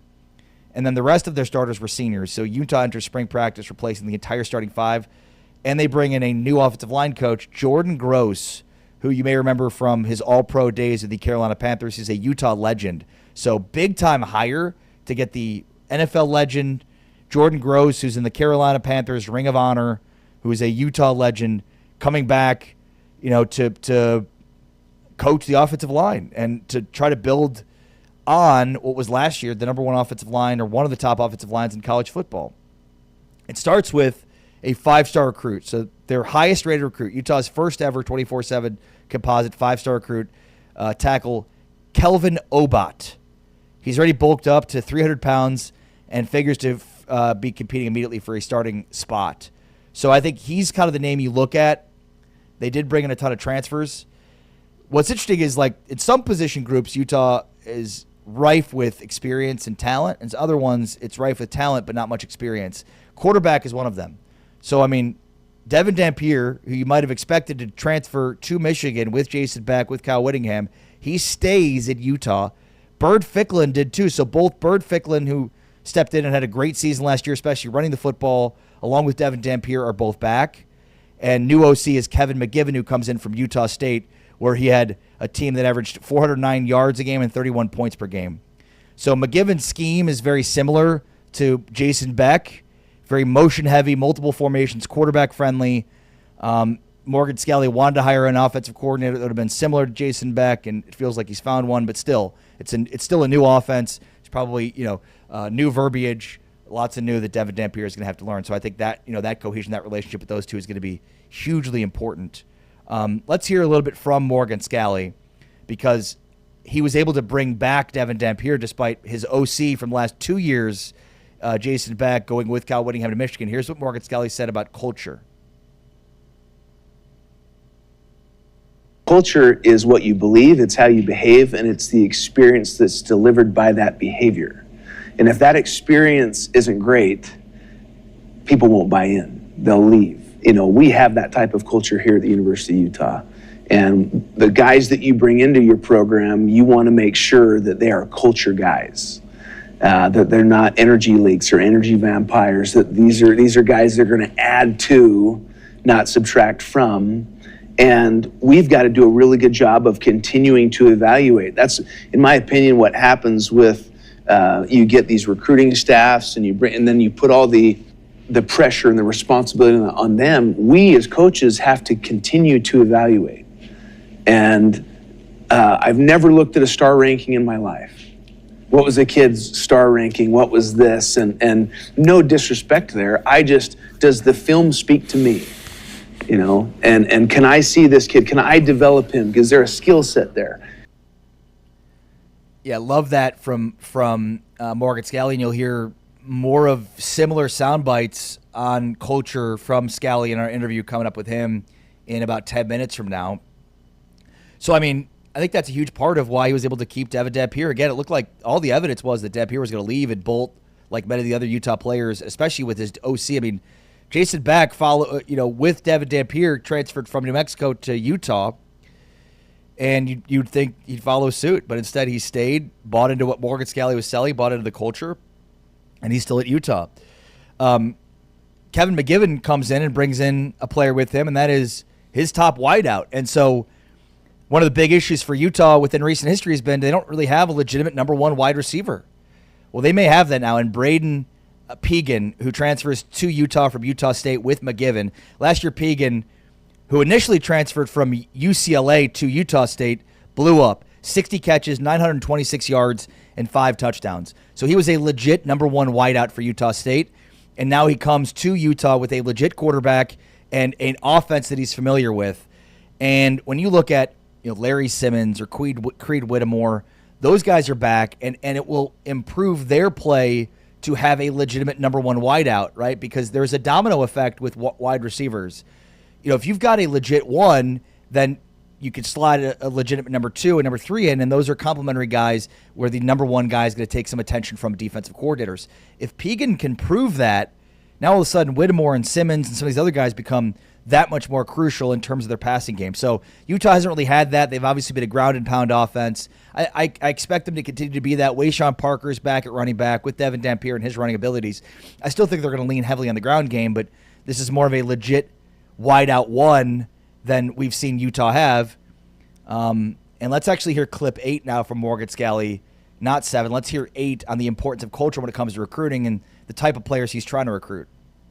And then the rest of their starters were seniors. So Utah enters spring practice replacing the entire starting 5. And they bring in a new offensive line coach, Jordan Gross, who you may remember from his all-pro days of the Carolina Panthers. He's a Utah legend. So big-time hire to get the NFL legend, Jordan Gross, who's in the Carolina Panthers Ring of Honor, who is a Utah legend, coming back, you know, to coach the offensive line and to try to build on what was last year the number 1 offensive line or one of the top offensive lines in college football. It starts with a 5-star recruit. So their highest rated recruit, Utah's first ever 24/7 composite 5-star recruit, tackle Kelvin Obat. He's already bulked up to 300 pounds and figures to be competing immediately for a starting spot. So I think he's kind of the name you look at. They did bring in a ton of transfers. What's interesting is, like, in some position groups, Utah is rife with experience and talent, and other ones, it's rife with talent but not much experience. Quarterback is one of them. So, I mean, Devin Dampier, who you might have expected to transfer to Michigan with Jason Beck, with Kyle Whittingham, he stays at Utah, Bird Ficklin did too. So both Bird Ficklin, who stepped in and had a great season last year, especially running the football, along with Devin Dampier, are both back. And new OC is Kevin McGivern, who comes in from Utah State, where he had a team that averaged 409 yards a game and 31 points per game. So McGivern's scheme is very similar to Jason Beck, very motion-heavy, multiple formations, quarterback-friendly. Morgan Scalley wanted to hire an offensive coordinator that would have been similar to Jason Beck, and it feels like he's found one, but still, it's still a new offense. It's probably, new verbiage, lots of new that Devin Dampier is going to have to learn. So I think that, that cohesion, that relationship with those two is going to be hugely important. Let's hear a little bit from Morgan Scalley, because he was able to bring back Devin Dampier despite his OC from the last 2 years, Jason Beck, going with Cal Whittingham to Michigan. Here's what Morgan Scalley said about culture. Culture is what you believe, it's how you behave, and it's the experience that's delivered by that behavior. And if that experience isn't great, people won't buy in. They'll leave. We have that type of culture here at the University of Utah. And the guys that you bring into your program, you want to make sure that they are culture guys, that they're not energy leaks or energy vampires, that these are guys that are going to add to, not subtract from. And we've got to do a really good job of continuing to evaluate. That's, in my opinion, what happens with you get these recruiting staffs, and then you put all the pressure and the responsibility on them. We as coaches have to continue to evaluate. And I've never looked at a star ranking in my life. What was a kid's star ranking? What was this? And no disrespect there. Does the film speak to me? And can I see this kid? Can I develop him? Is there a skill set there? Yeah, love that from Morgan Scalley, and you'll hear more of similar sound bites on culture from Scalley in our interview coming up with him in about 10 minutes from now. So, I think that's a huge part of why he was able to keep Devin Dampier. Again, it looked like all the evidence was that Dampier was going to leave and bolt like many of the other Utah players, especially with his OC. Jason Beck, with Devin Dampier, transferred from New Mexico to Utah, and you'd think he'd follow suit, but instead he stayed, bought into what Morgan Scalley was selling, bought into the culture, and he's still at Utah. Kevin McGivern comes in and brings in a player with him, and that is his top wideout. And so one of the big issues for Utah within recent history has been they don't really have a legitimate number one wide receiver. Well, they may have that now, and Braden Pegan, who transfers to Utah from Utah State with McGivern. Last year, Pegan, who initially transferred from UCLA to Utah State, blew up. 60 catches, 926 yards, and 5 touchdowns. So he was a legit number one wideout for Utah State, and now he comes to Utah with a legit quarterback and an offense that he's familiar with. And when you look at Larry Simmons or Creed Whittemore, those guys are back, and it will improve their play to have a legitimate number one wideout, right? Because there's a domino effect with wide receivers. If you've got a legit one, then you could slide a legitimate number two and number three in, and those are complementary guys where the number one guy is going to take some attention from defensive coordinators. If Pegan can prove that, now all of a sudden Whittemore and Simmons and some of these other guys become that much more crucial in terms of their passing game. So Utah hasn't really had that. They've obviously been a ground and pound offense. I expect them to continue to be that. Wayshawn Parker's back at running back with Devin Dampier and his running abilities. I still think they're going to lean heavily on the ground game, but this is more of a legit wideout one than we've seen Utah have. And let's actually hear clip 8 now from Morgan Scalley, not 7. Let's hear 8 on the importance of culture when it comes to recruiting and the type of players he's trying to recruit.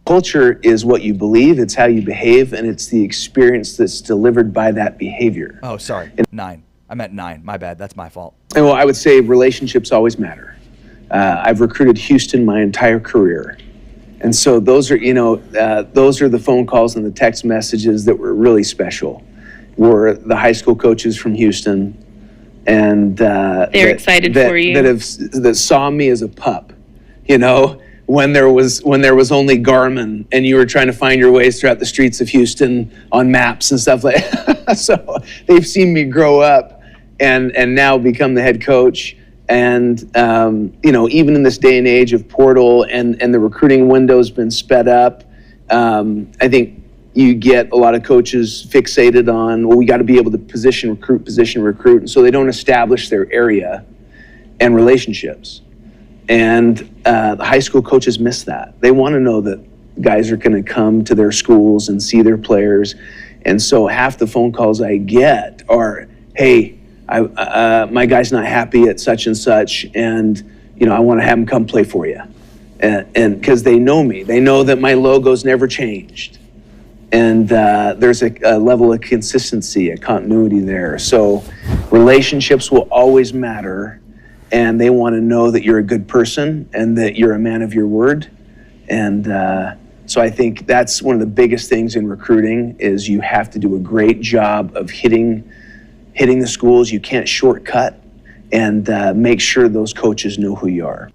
Culture is what you believe, it's how you behave, and it's the experience that's delivered by that behavior. Oh, sorry. 9. I meant 9. My bad. That's my fault. And well, I would say relationships always matter. I've recruited Houston my entire career. And so those are the phone calls and the text messages that were really special. Were the high school coaches from Houston, and they're excited for you. That saw me as a pup, when there was only Garmin and you were trying to find your ways throughout the streets of Houston on maps and stuff like that. So they've seen me grow up and now become the head coach. And, even in this day and age of portal and the recruiting window's been sped up, I think you get a lot of coaches fixated on, we got to be able to position recruit. And so they don't establish their area. and relationships. And the high school coaches miss that. They want to know that guys are going to come to their schools and see their players. And so half the phone calls I get are, hey, my guy's not happy at such and such, and I want to have him come play for you. And because they know me. They know that my logo's never changed. And there's a level of consistency, a continuity there. So relationships will always matter, and they want to know that you're a good person and that you're a man of your word. And so I think that's one of the biggest things in recruiting is you have to do a great job of hitting the schools. You can't shortcut, and make sure those coaches know who you are.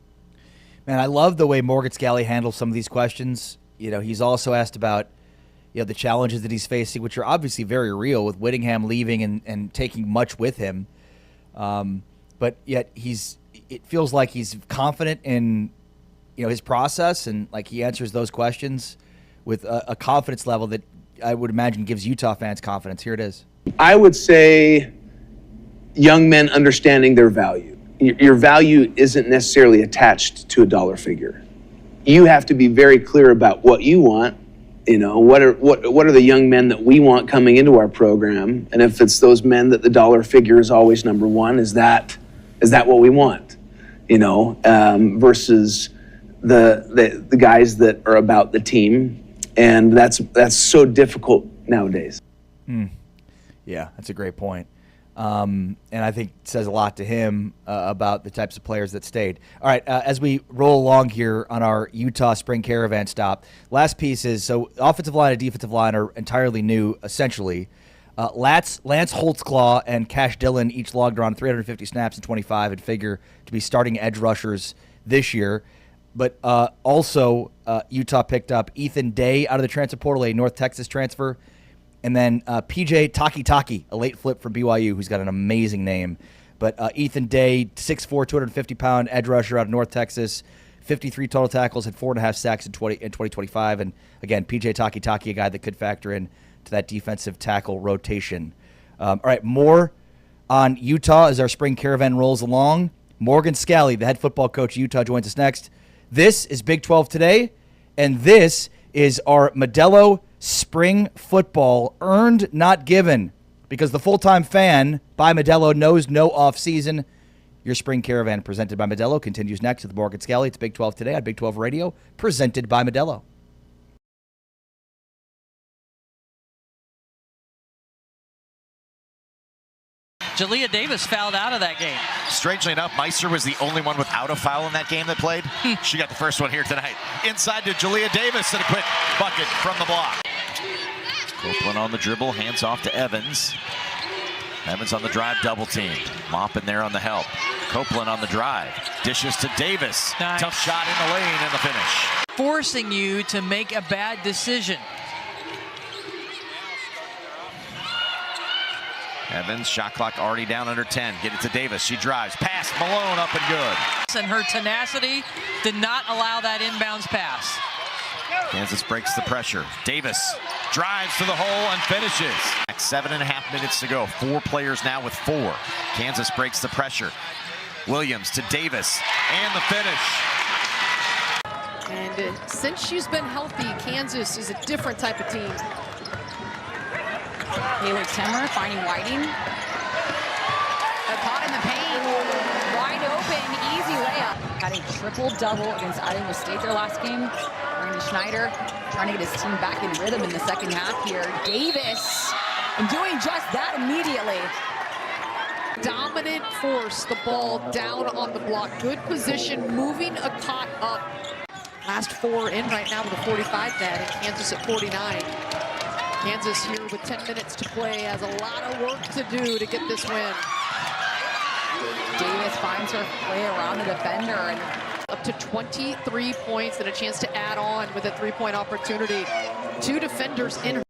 Man, I love the way Morgan Scalley handles some of these questions. He's also asked about the challenges that he's facing, which are obviously very real with Whittingham leaving and taking much with him. But yet it feels like he's confident in his process, and like he answers those questions with a confidence level that I would imagine gives Utah fans confidence. Here it is. I would say young men understanding their value. Your value isn't necessarily attached to a dollar figure. You have to be very clear about what you want. What are the young men that we want coming into our program? And if it's those men that the dollar figure is always number one, is that what we want? Versus the guys that are about the team, and that's so difficult nowadays. Yeah, that's a great point. And I think it says a lot to him about the types of players that stayed. All right, as we roll along here on our Utah Spring Caravan stop, last piece is, so offensive line and defensive line are entirely new, essentially. Lance Holtzclaw and Cash Dillon each logged around 350 snaps in 25 and figure to be starting edge rushers this year. But also Utah picked up Ethan Day out of the transfer portal, a North Texas transfer. And then PJ Taki, a late flip from BYU, who's got an amazing name. But Ethan Day, 6'4", 250-pound edge rusher out of North Texas, 53 total tackles, had 4.5 sacks in 2025. And again, PJ Taki, a guy that could factor in to that defensive tackle rotation. All right, more on Utah as our spring caravan rolls along. Morgan Scalley, the head football coach of Utah, joins us next. This is Big 12 Today, and this is our Modelo Spring Football Earned, Not Given, because the full-time fan by Modelo knows no off-season. Your Spring Caravan presented by Modelo continues next with Morgan Scalley. It's Big 12 Today on Big 12 Radio, presented by Modelo. Jalea Davis fouled out of that game. Strangely enough, Meister was the only one without a foul in that game that played. She got the first one here tonight. Inside to Jalea Davis and a quick bucket from the block. Copeland on the dribble, hands off to Evans. Evans on the drive, double team. Mop in there on the help. Copeland on the drive. Dishes to Davis. Nice. Tough shot in the lane and the finish. Forcing you to make a bad decision. Evans, shot clock already down under 10. Get it to Davis. She drives. Pass. Malone up and good. And her tenacity did not allow that inbounds pass. Kansas breaks the pressure. Davis drives to the hole and finishes. 7.5 minutes to go. 4 players now with 4. Kansas breaks the pressure. Williams to Davis and the finish. And since she's been healthy, Kansas is a different type of team. Haley Timmer finding Whiting. Caught in the paint. Wide open, easy layup. Had a triple-double against Iowa State their last game. Randy Schneider trying to get his team back in rhythm in the second half here. Davis, and doing just that immediately. Dominant force, the ball down on the block. Good position, moving a cot up. Last 4 in right now with a 45 net, and Kansas at 49. Kansas here with 10 minutes to play has a lot of work to do to get this win. Davis finds her way around the defender and up to 23 points and a chance to add on with a 3-point opportunity. 2 defenders in her.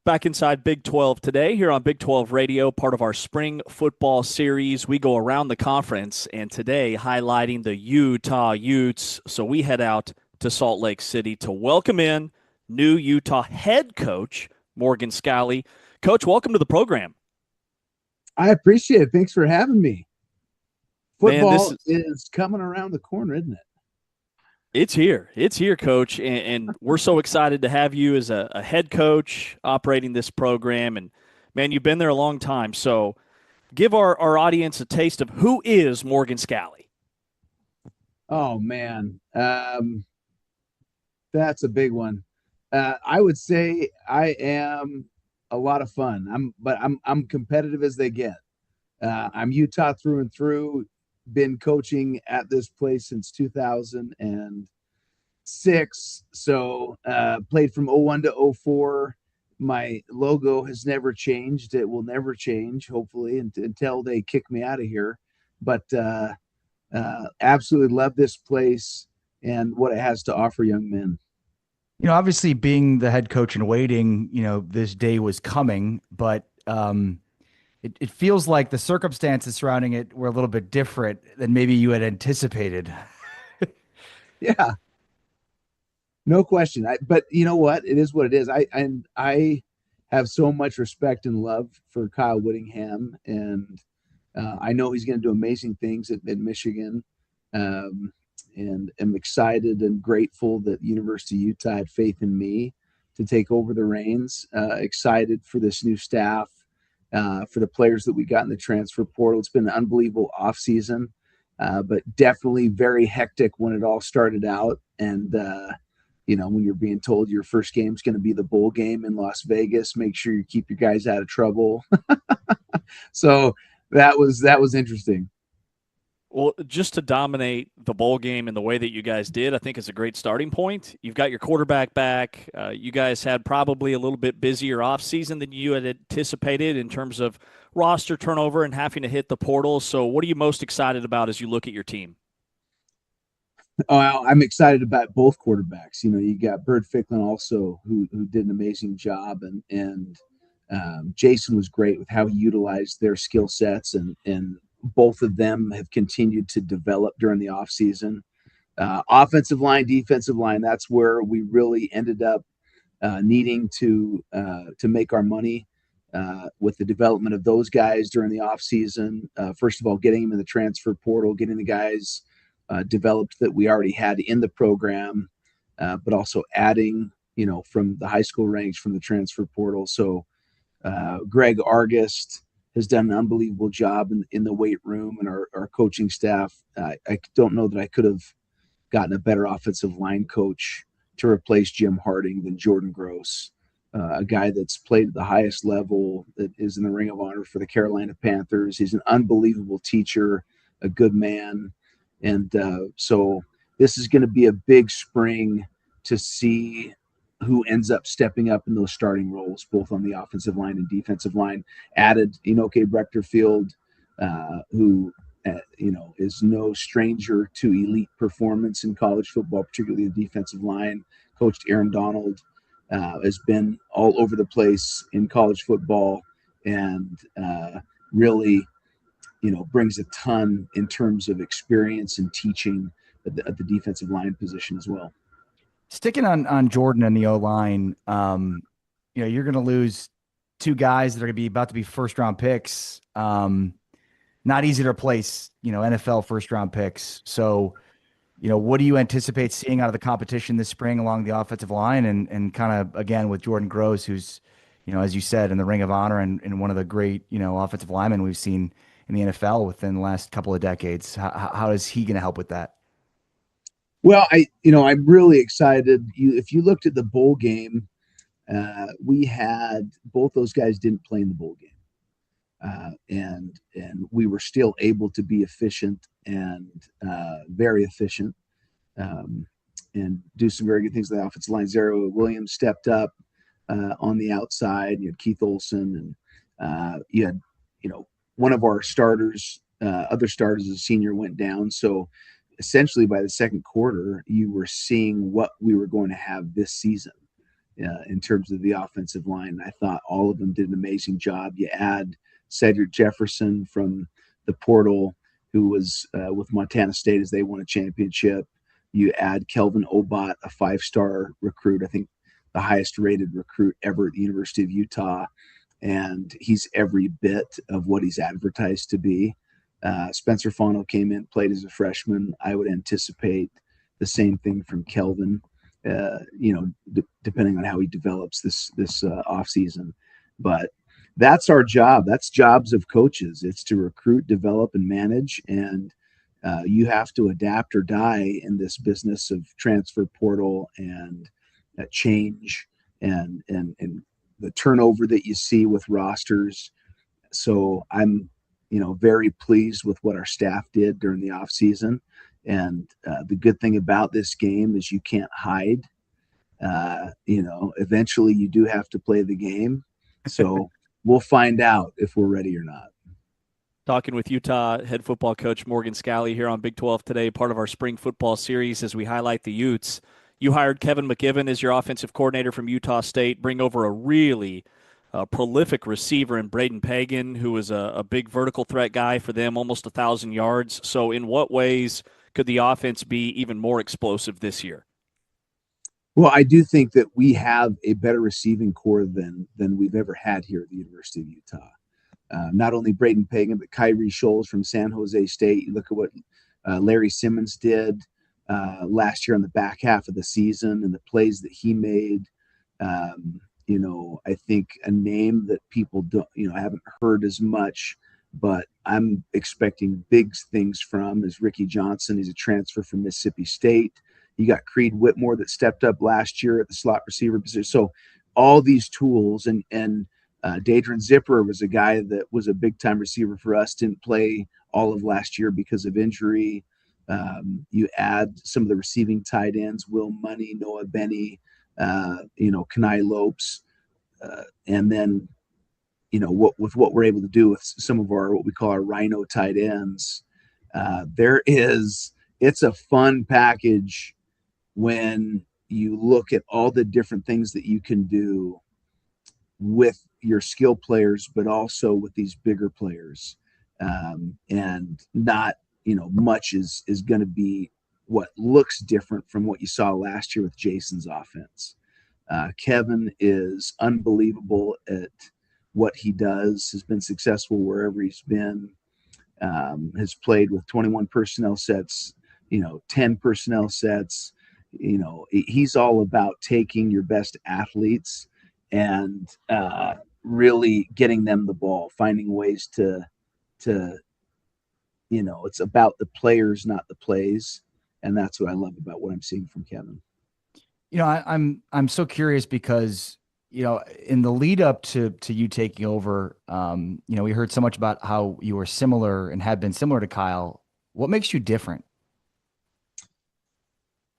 Back inside Big 12 today here on Big 12 Radio, part of our spring football series. We go around the conference, and today highlighting the Utah Utes. So we head out to Salt Lake City to welcome in new Utah head coach, Morgan Scalley. Coach, welcome to the program. I appreciate it. Thanks for having me. Football Man, is coming around the corner, isn't it? It's here. It's here, Coach, and we're so excited to have you as a head coach operating this program. And, man, you've been there a long time. So give our audience a taste of who is Morgan Scalley. Oh, man. That's a big one. I would say I am a lot of fun. I'm competitive as they get. I'm Utah through and through. Been coaching at this place since 2006. So played from 01 to 04. My logo has never changed. It will never change, hopefully, until they kick me out of here. But absolutely love this place and what it has to offer young men. You know, obviously being the head coach and waiting, this day was coming, but it feels like the circumstances surrounding it were a little bit different than maybe you had anticipated. Yeah, no question. But you know what? It is what it is. I have so much respect and love for Kyle Whittingham, and I know he's going to do amazing things at Michigan. And am excited and grateful that University of Utah had faith in me to take over the reins. Excited for this new staff. For the players that we got in the transfer portal. It's been an unbelievable offseason, but definitely very hectic when it all started out. And, when you're being told your first game is going to be the bowl game in Las Vegas, make sure you keep your guys out of trouble. So that was interesting. Well, just to dominate the bowl game in the way that you guys did, I think is a great starting point. You've got your quarterback back. You guys had probably a little bit busier offseason than you had anticipated in terms of roster turnover and having to hit the portal. So what are you most excited about as you look at your team? Oh, I'm excited about both quarterbacks. You got Bird Ficklin also, who did an amazing job, and Jason was great with how he utilized their skill sets, and both of them have continued to develop during the offseason. Offensive line, defensive line, that's where we really ended up needing to make our money with the development of those guys during the offseason. First of all, getting them in the transfer portal, getting the guys developed that we already had in the program, but also adding, from the high school ranks, from the transfer portal. So Greg Argist has done an unbelievable job in the weight room, and our coaching staff. I don't know that I could have gotten a better offensive line coach to replace Jim Harding than Jordan Gross, a guy that's played at the highest level, that is in the Ring of Honor for the Carolina Panthers. He's an unbelievable teacher, a good man. And so this is going to be a big spring to see who ends up stepping up in those starting roles, both on the offensive line and defensive line. Added Enoke Brechterfield, who is no stranger to elite performance in college football, particularly the defensive line. Coached Aaron Donald, has been all over the place in college football, and really, brings a ton in terms of experience and teaching at the defensive line position as well. Sticking on Jordan and the O-line, you're going to lose two guys that are going to be about to be first-round picks. Not easy to replace, NFL first-round picks. So, what do you anticipate seeing out of the competition this spring along the offensive line, and kind of, again, with Jordan Gross, who's, as you said, in the Ring of Honor and one of the great, offensive linemen we've seen in the NFL within the last couple of decades. How is he going to help with that? Well, I'm really excited. If you looked at the bowl game, we had both those guys didn't play in the bowl game, and we were still able to be efficient and very efficient, and do some very good things on the offensive line. Zero Williams stepped up on the outside. You had Keith Olson, and you had one of our starters, other starters as a senior, went down. So essentially by the second quarter, you were seeing what we were going to have this season. in terms of the offensive line. I thought all of them did an amazing job. You add Cedric Jefferson from the portal, who was with Montana State as they won a championship. You add Kelvin Obot, a 5-star recruit, I think the highest rated recruit ever at the University of Utah. And he's every bit of what he's advertised to be. Spencer Fano came in, played as a freshman. I would anticipate the same thing from Kelvin, depending on how he develops this offseason. But that's our job. That's jobs of coaches. It's to recruit, develop, and manage. And you have to adapt or die in this business of transfer portal and change and the turnover that you see with rosters. So I'm, very pleased with what our staff did during the off season. And the good thing about this game is you can't hide. Eventually you do have to play the game. So we'll find out if we're ready or not. Talking with Utah head football coach Morgan Scalley here on Big 12 Today, part of our spring football series as we highlight the Utes. You hired Kevin McKiven as your offensive coordinator from Utah State, bring over a really prolific receiver in Braden Pagan, who was a big vertical threat guy for them, almost 1,000 yards. So in what ways could the offense be even more explosive this year? Well, I do think that we have a better receiving core than we've ever had here at the University of Utah. Not only Braden Pagan, but Kyrie Scholes from San Jose State. You look at what Larry Simmons did last year on the back half of the season and the plays that he made. I think a name that people don't, haven't heard as much, but I'm expecting big things from is Ricky Johnson. He's a transfer from Mississippi State. You got Creed Whitmore that stepped up last year at the slot receiver position. So all these tools and Dadron Zipper was a guy that was a big-time receiver for us, didn't play all of last year because of injury. You add some of the receiving tight ends, Will Money, Noah Benny, Kenai Lopes, and then, with what we're able to do with some of our, what we call our Rhino tight ends, it's a fun package when you look at all the different things that you can do with your skill players, but also with these bigger players. And not, much is going to be what looks different from what you saw last year with Jason's offense. Kevin is unbelievable at what he does, has been successful wherever he's been, has played with 21 personnel sets, 10 personnel sets. He's all about taking your best athletes and really getting them the ball, finding ways to it's about the players, not the plays. And that's what I love about what I'm seeing from Kevin. I'm so curious because, in the lead up to you taking over, we heard so much about how you were similar and had been similar to Kyle. What makes you different?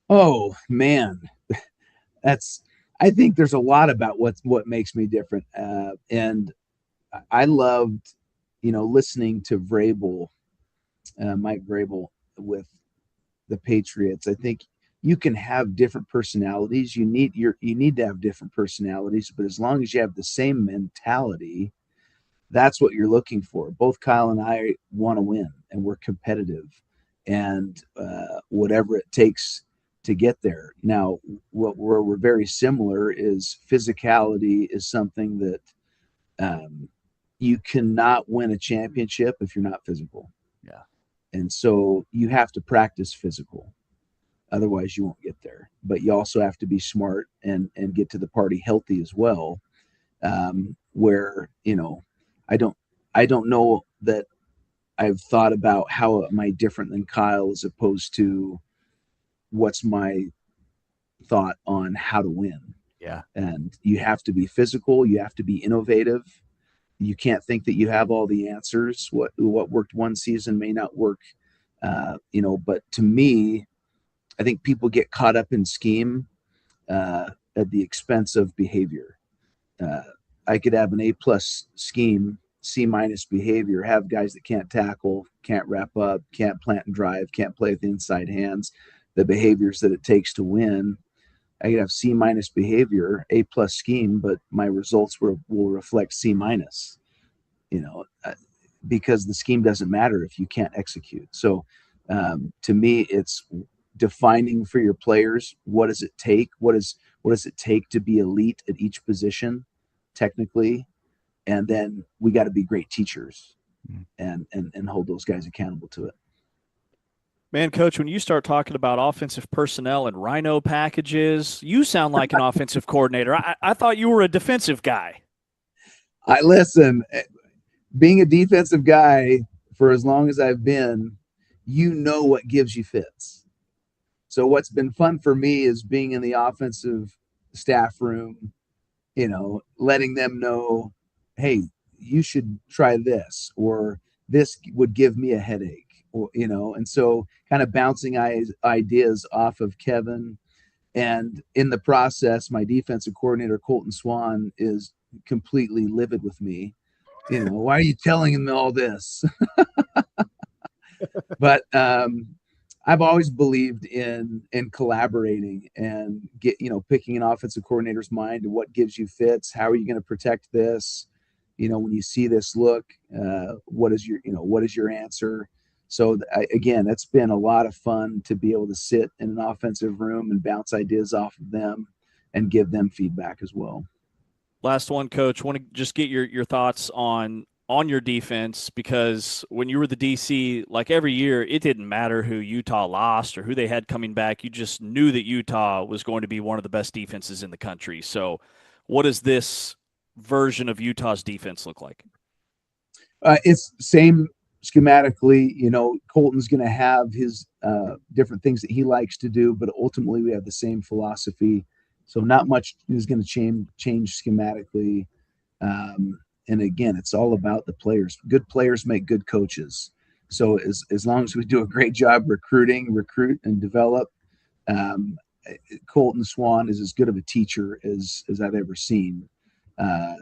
Oh man, I think there's a lot about what makes me different. And I loved, listening to Vrabel, Mike Vrabel with the Patriots. I think you can have different personalities. You need to have different personalities, but as long as you have the same mentality, that's what you're looking for. Both Kyle and I want to win, and we're competitive, and whatever it takes to get there. Now, where we're very similar is physicality is something that you cannot win a championship if you're not physical. Yeah. And so you have to practice physical. Otherwise you won't get there. But you also have to be smart and get to the party healthy as well. Where, I don't know that I've thought about how am I different than Kyle as opposed to what's my thought on how to win. Yeah. And you have to be physical. You have to be innovative. You can't think that you have all the answers. What worked one season may not work, but to me, I think people get caught up in scheme at the expense of behavior. I could have an A+ scheme, C- behavior, have guys that can't tackle, can't wrap up, can't plant and drive, can't play with inside hands, the behaviors that it takes to win. I could have C- behavior, A+ scheme, but my results will reflect C-, because the scheme doesn't matter if you can't execute. So to me, it's defining for your players, what does it take? What does it take to be elite at each position technically? And then we got to be great teachers and hold those guys accountable to it. Man, Coach, when you start talking about offensive personnel and rhino packages, you sound like an offensive coordinator. I thought you were a defensive guy. I listen, being a defensive guy for as long as I've been, what gives you fits. So what's been fun for me is being in the offensive staff room, letting them know, hey, you should try this, or this would give me a headache, or, and so kind of bouncing ideas off of Kevin. And in the process, my defensive coordinator, Colton Swan, is completely livid with me. Why are you telling him all this? But I've always believed in collaborating and picking an offensive coordinator's mind and what gives you fits. How are you going to protect this? When you see this look, what is your answer? So again, it's been a lot of fun to be able to sit in an offensive room and bounce ideas off of them and give them feedback as well. Last one, Coach. Want to just get your thoughts on your defense, because when you were the DC, like every year, it didn't matter who Utah lost or who they had coming back. You just knew that Utah was going to be one of the best defenses in the country. So what does this version of Utah's defense look like? It's same schematically. Colton's going to have his different things that he likes to do, but ultimately we have the same philosophy. So not much is going to change schematically. And again, it's all about the players. Good players make good coaches. So as long as we do a great job recruit and develop, Colton Swan is as good of a teacher as I've ever seen.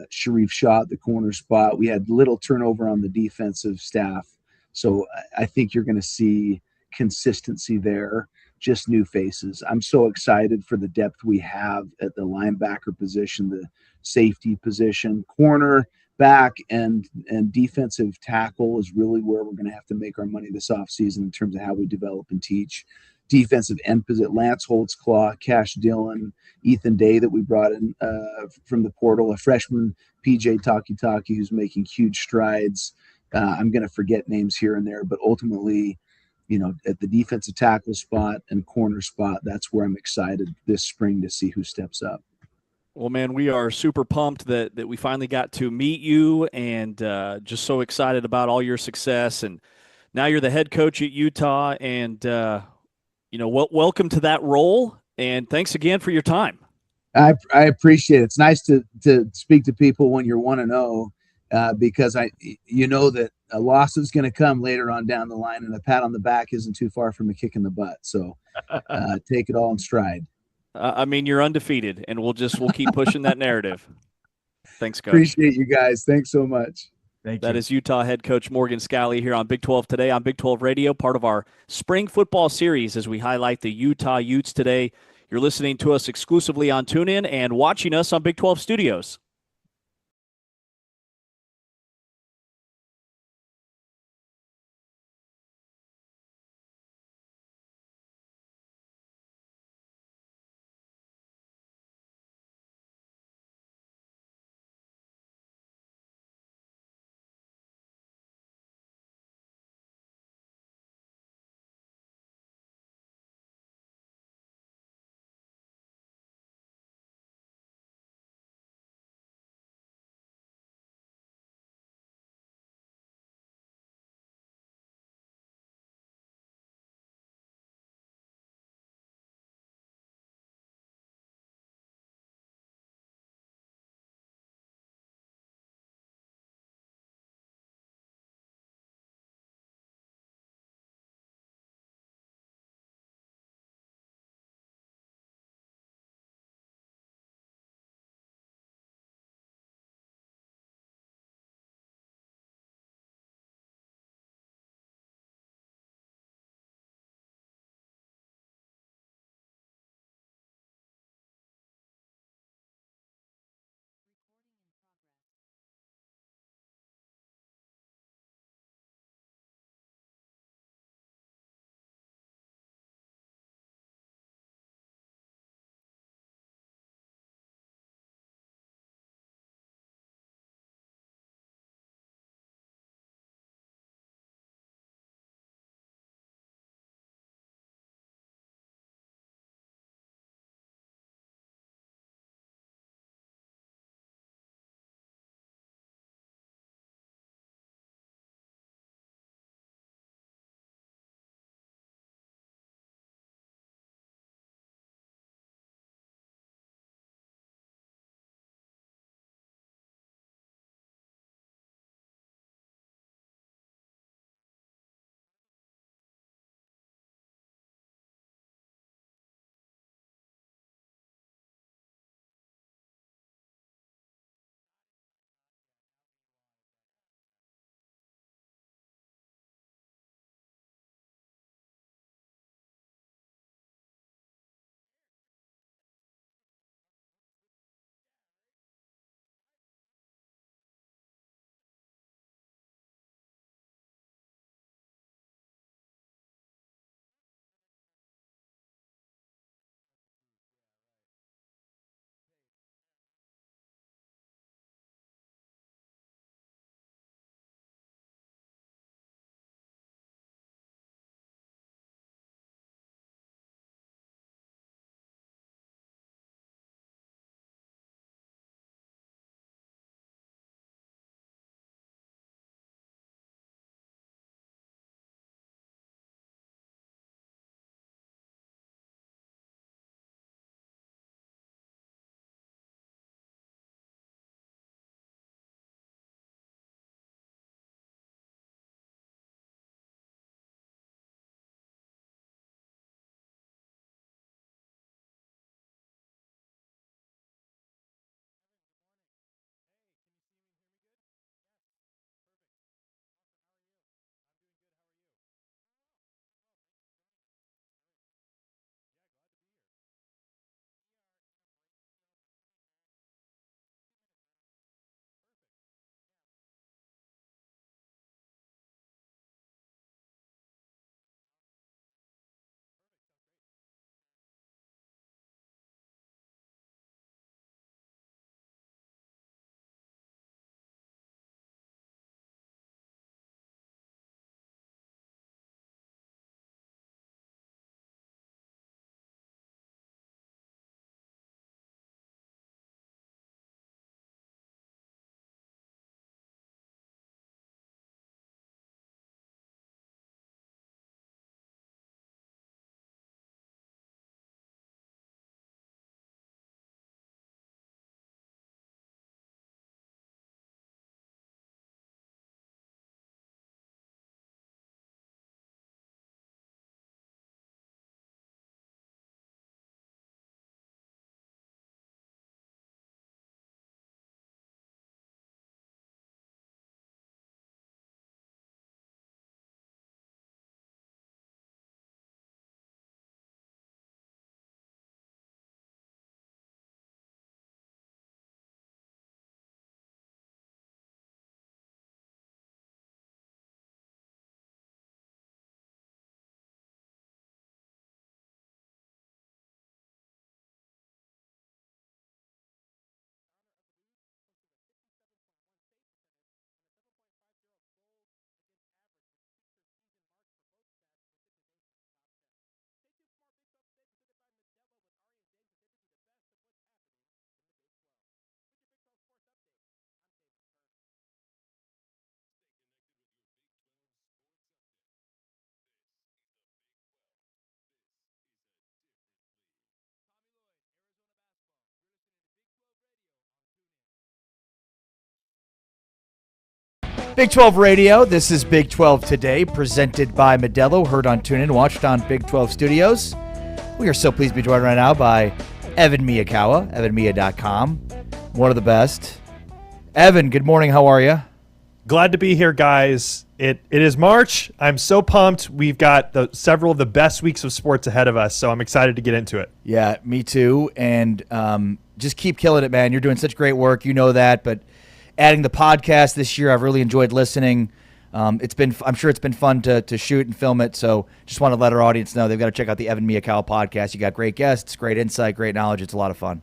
Sharif Shaw at the corner spot. We had little turnover on the defensive staff. So I think you're going to see consistency there, just new faces. I'm so excited for the depth we have at the linebacker position, the safety position, corner, back, and defensive tackle is really where we're going to have to make our money this offseason in terms of how we develop and teach. Defensive end position, Lance Holtzclaw, Cash Dillon, Ethan Day that we brought in from the portal, a freshman, PJ Taki, who's making huge strides. I'm going to forget names here and there, but ultimately, at the defensive tackle spot and corner spot, that's where I'm excited this spring to see who steps up. Well, man, we are super pumped that we finally got to meet you, and just so excited about all your success. And now you're the head coach at Utah, and welcome to that role. And thanks again for your time. I appreciate it. It's nice to speak to people when you're 1-0, because that a loss is going to come later on down the line, and a pat on the back isn't too far from a kick in the butt. So take it all in stride. You're undefeated, and we'll keep pushing that narrative. Thanks, Coach. Appreciate you guys. Thanks so much. That is Utah head coach Morgan Scalley here on Big 12 Today on Big 12 Radio, part of our spring football series as we highlight the Utah Utes today. You're listening to us exclusively on TuneIn and watching us on Big 12 Studios. Big 12 Radio, this is Big 12 Today, presented by Modelo, heard on TuneIn, watched on Big 12 Studios. We are so pleased to be joined right now by Evan Miya, evanmiya.com, one of the best. Evan, good morning, how are you? Glad to be here, guys. It is March. I'm so pumped. We've got several of the best weeks of sports ahead of us, so I'm excited to get into it. Yeah, me too, and just keep killing it, man. You're doing such great work, you know that, but adding the podcast this year, I've really enjoyed listening. I'm sure it's been fun to shoot and film it. So just want to let our audience know they've got to check out the Evan Miya podcast. You got great guests, great insight, great knowledge. It's a lot of fun.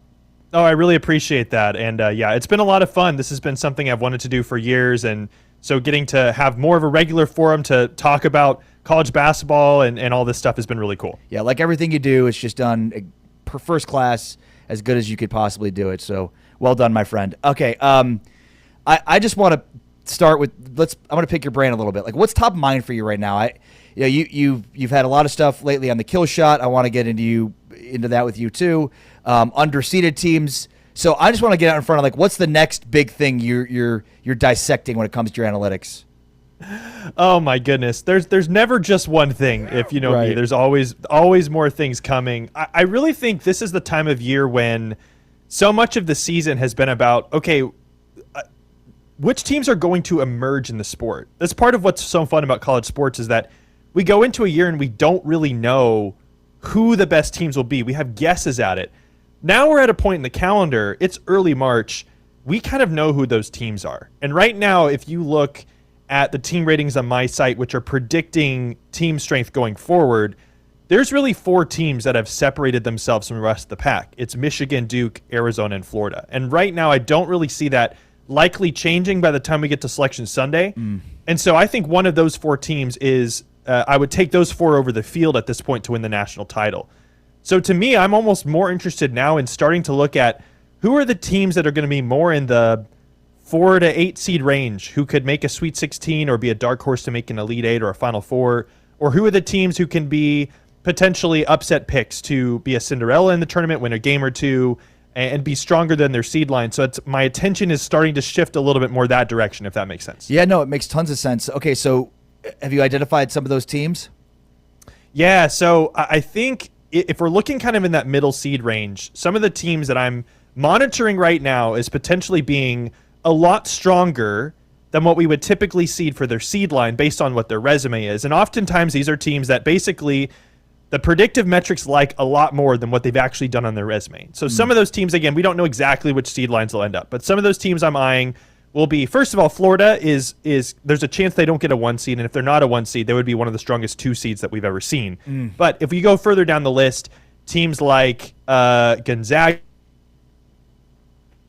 Oh, I really appreciate that. And yeah, it's been a lot of fun. This has been something I've wanted to do for years. And so getting to have more of a regular forum to talk about college basketball and all this stuff has been really cool. Yeah, like everything you do, it's just done first class, as good as you could possibly do it. So well done, my friend. Okay, I just want to start with I want to pick your brain a little bit. Like, what's top of mind for you right now? You've had a lot of stuff lately on the kill shot. I want to get into that with you too. Underseeded teams. So I just want to get out in front of, like, what's the next big thing you're dissecting when it comes to your analytics? Oh my goodness. There's never just one thing. If you know me, there's always more things coming. I really think this is the time of year when so much of the season has been about, okay, which teams are going to emerge in the sport? That's part of what's so fun about college sports, is that we go into a year and we don't really know who the best teams will be. We have guesses at it. Now we're at a point in the calendar, it's early March, we kind of know who those teams are. And right now, if you look at the team ratings on my site, which are predicting team strength going forward, there's really 4 teams that have separated themselves from the rest of the pack. It's Michigan, Duke, Arizona, and Florida. And right now, I don't really see that likely changing by the time we get to Selection Sunday. And so I think one of those 4 teams is, I would take those 4 over the field at this point to win the national title. So to me, I'm almost more interested now in starting to look at who are the teams that are going to be more in the 4 to 8 seed range, who could make a Sweet 16 or be a dark horse to make an Elite 8 or a Final Four, or who are the teams who can be potentially upset picks to be a Cinderella in the tournament, win a game or two, and be stronger than their seed line. So my attention is starting to shift a little bit more that direction, if that makes sense. Yeah, no, it makes tons of sense. Okay, so have you identified some of those teams? Yeah, so I think if we're looking kind of in that middle seed range, some of the teams that I'm monitoring right now is potentially being a lot stronger than what we would typically seed for their seed line based on what their resume is. And oftentimes these are teams that basically the predictive metrics like a lot more than what they've actually done on their resume. So some of those teams, again, we don't know exactly which seed lines will end up, but some of those teams I'm eyeing will be, first of all, Florida is there's a chance they don't get a 1 seed, and if they're not a 1 seed, they would be one of the strongest 2 seeds that we've ever seen. But if we go further down the list, teams like Gonzaga,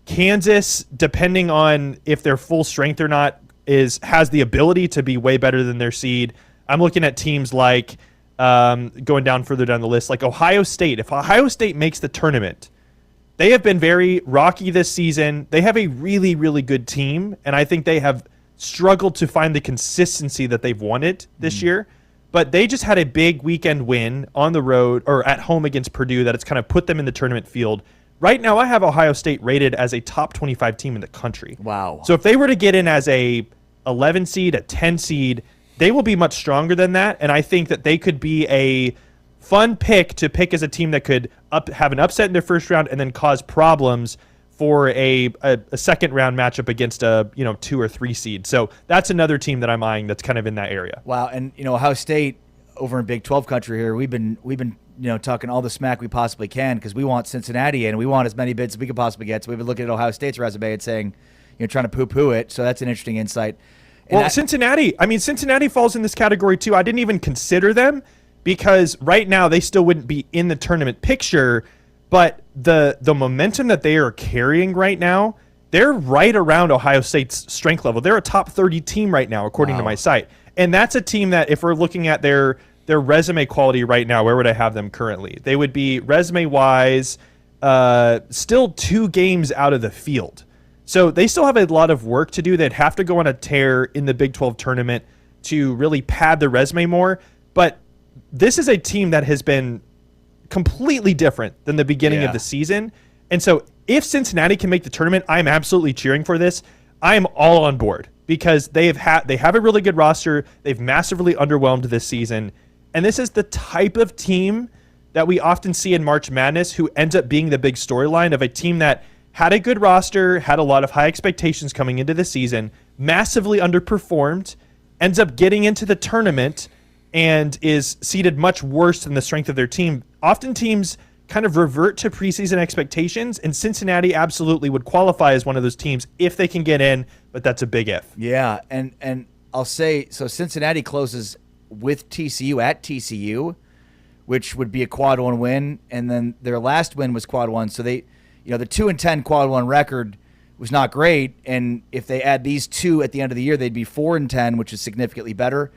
Kansas, depending on if they're full strength or not, has the ability to be way better than their seed. I'm looking at teams like, going down further down the list, like Ohio State. If Ohio State makes the tournament, they have been very rocky this season. They have a really, really good team, and I think they have struggled to find the consistency that they've wanted this year. But they just had a big weekend win on the road or at home against Purdue that it's kind of put them in the tournament field. Right now, I have Ohio State rated as a top 25 team in the country. Wow. So if they were to get in as a 11 seed, a 10 seed, they will be much stronger than that, and I think that they could be a fun pick to pick as a team that could have an upset in their first round and then cause problems for a second round matchup against a 2 or 3 seed. So that's another team that I'm eyeing that's kind of in that area. Wow, and Ohio State over in Big 12 country here, we've been talking all the smack we possibly can because we want Cincinnati and we want as many bids as we could possibly get. So we've been looking at Ohio State's resume and saying, trying to poo-poo it. So that's an interesting insight. Well, Cincinnati falls in this category too. I didn't even consider them because right now they still wouldn't be in the tournament picture, but the momentum that they are carrying right now, they're right around Ohio State's strength level. They're a top 30 team right now, according to my site. And that's a team that if we're looking at their resume quality right now, where would I have them currently? They would be resume-wise still 2 games out of the field. So they still have a lot of work to do. They'd have to go on a tear in the Big 12 tournament to really pad their resume more. But this is a team that has been completely different than the beginning of the season. And so if Cincinnati can make the tournament, I'm absolutely cheering for this. I am all on board because they have a really good roster. They've massively underwhelmed this season. And this is the type of team that we often see in March Madness who ends up being the big storyline of a team that had a good roster, had a lot of high expectations coming into the season, massively underperformed, ends up getting into the tournament, and is seeded much worse than the strength of their team. Often teams kind of revert to preseason expectations, and Cincinnati absolutely would qualify as one of those teams if they can get in, but that's a big if. Yeah, and I'll say, so Cincinnati closes with TCU at TCU, which would be a quad 1 win, and then their last win was quad 1, so they, the 2-10 quad 1 record was not great, and if they add these two at the end of the year, they'd be 4-10, which is significantly better.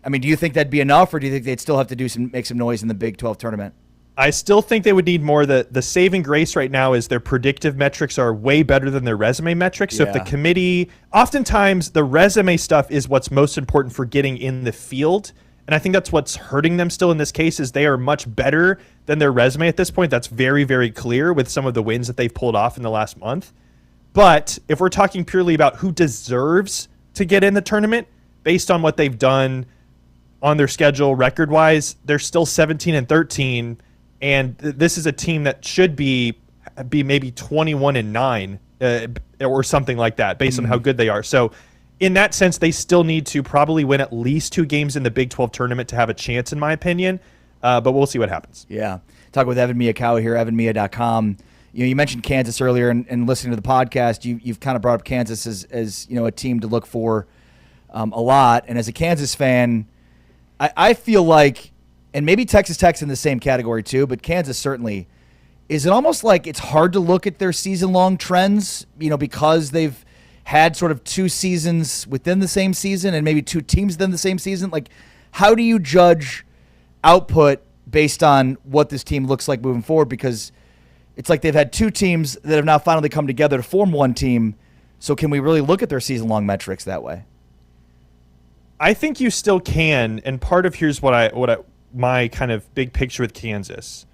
I mean, do you think that'd be enough, or do you think they'd still have to make some noise in the Big 12 tournament? I still think they would need more. The saving grace right now is their predictive metrics are way better than their resume metrics. So if the committee, oftentimes the resume stuff is what's most important for getting in the field. And I think that's what's hurting them still in this case is they are much better than their resume at this point. That's very, very clear with some of the wins that they've pulled off in the last month. But if we're talking purely about who deserves to get in the tournament based on what they've done on their schedule record-wise, they're still 17-13. And this is a team that should be maybe 21-9 or something like that based on how good they are. So in that sense, they still need to probably win at least 2 games in the Big 12 tournament to have a chance, in my opinion. But we'll see what happens. Yeah. Talking with Evan Miya here, evanmiya.com. You mentioned Kansas earlier, and listening to the podcast, you've kind of brought up Kansas as a team to look for a lot. And as a Kansas fan, I feel like, and maybe Texas Tech's in the same category too, but Kansas certainly, is it almost like it's hard to look at their season-long trends, because they've had sort of 2 seasons within the same season and maybe 2 teams within the same season? Like, how do you judge output based on what this team looks like moving forward? Because it's like they've had 2 teams that have now finally come together to form one team. So can we really look at their season-long metrics that way? I think you still can, and part of here's my kind of big picture with Kansas.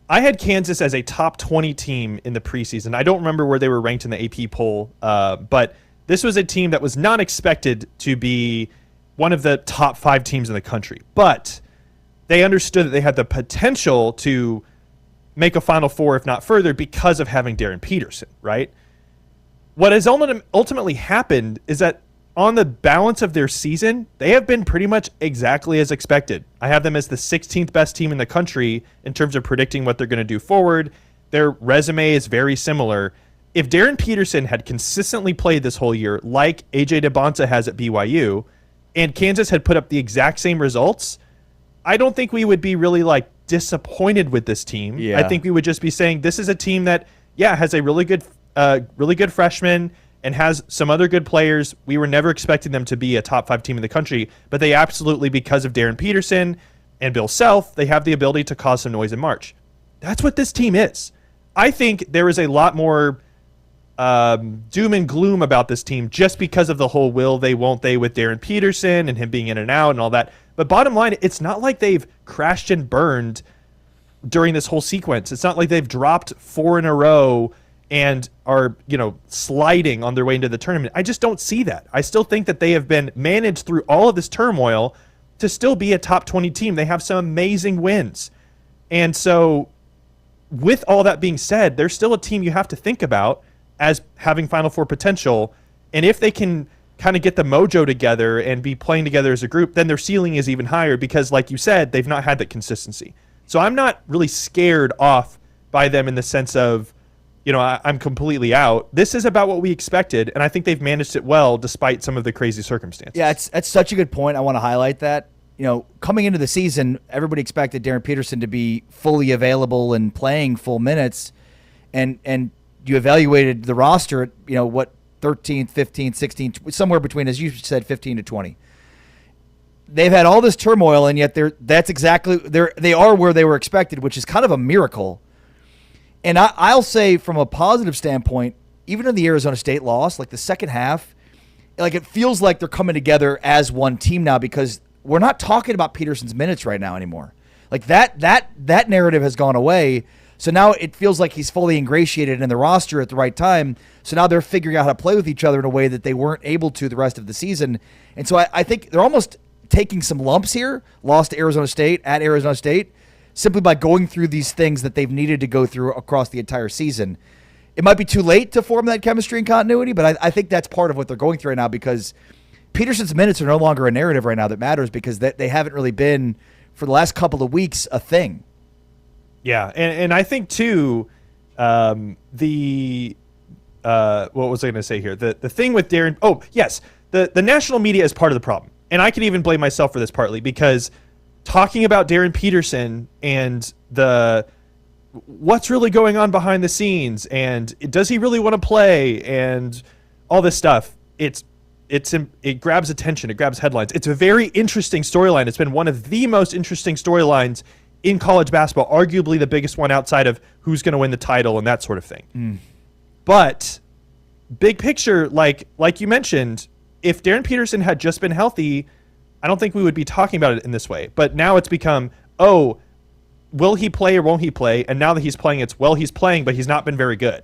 I had Kansas as a top 20 team in the preseason. I don't remember where they were ranked in the AP poll, but this was a team that was not expected to be one of the top 5 teams in the country. But they understood that they had the potential to make a Final Four, if not further, because of having Darren Peterson, right? What has ultimately happened is that on the balance of their season, they have been pretty much exactly as expected. I have them as the 16th best team in the country in terms of predicting what they're going to do forward. Their resume is very similar. If Darren Peterson had consistently played this whole year like A.J. DeBonta has at BYU, and Kansas had put up the exact same results, I don't think we would be really disappointed with this team. Yeah. I think we would just be saying this is a team that, has a really good freshman and has some other good players. We were never expecting them to be a top 5 team in the country, but they absolutely, because of Darren Peterson and Bill Self, they have the ability to cause some noise in March. That's what this team is. I think there is a lot more doom and gloom about this team just because of the whole will they, won't they with Darren Peterson and him being in and out and all that. But bottom line, it's not like they've crashed and burned during this whole sequence. It's not like they've dropped 4 in a row and are, sliding on their way into the tournament. I just don't see that. I still think that they have been managed through all of this turmoil to still be a top 20 team. They have some amazing wins. And so with all that being said, they're still a team you have to think about as having Final Four potential. And if they can kind of get the mojo together and be playing together as a group, then their ceiling is even higher because, like you said, they've not had that consistency. So I'm not really scared off by them in the sense of, I'm completely out. This is about what we expected, and I think they've managed it well despite some of the crazy circumstances. Yeah, that's such a good point. I want to highlight that. Coming into the season, everybody expected Darren Peterson to be fully available and playing full minutes, and you evaluated the roster at, 13th, 15th, 16th, somewhere between, as you said, 15 to 20. They've had all this turmoil, and yet they are where they were expected, which is kind of a miracle. And I'll say from a positive standpoint, even in the Arizona State loss, the second half, it feels like they're coming together as one team now because we're not talking about Peterson's minutes right now anymore. That narrative has gone away. So now it feels like he's fully ingratiated in the roster at the right time. So now they're figuring out how to play with each other in a way that they weren't able to the rest of the season. And so I think they're almost taking some lumps here, lost to Arizona State at Arizona State, simply by going through these things that they've needed to go through across the entire season. It might be too late to form that chemistry and continuity, but I think that's part of what they're going through right now, because Peterson's minutes are no longer a narrative right now that matters, because they haven't really been, for the last couple of weeks, a thing. Yeah, and I think, too, what was I going to say here? The thing with Darren – oh, yes, the national media is part of the problem. And I can even blame myself for this partly, because talking about Darren Peterson and what's really going on behind the scenes, and does he really want to play, and all this stuff, it grabs attention, it grabs headlines. It's a very interesting storyline. It's been one of the most interesting storylines in college basketball, arguably the biggest one outside of who's going to win the title and that sort of thing. But big picture, like you mentioned, if Darren Peterson had just been healthy, I don't think we would be talking about it in this way. But now it's become, oh, will he play or won't he play? And now that he's playing, it's, well, he's playing, but he's not been very good.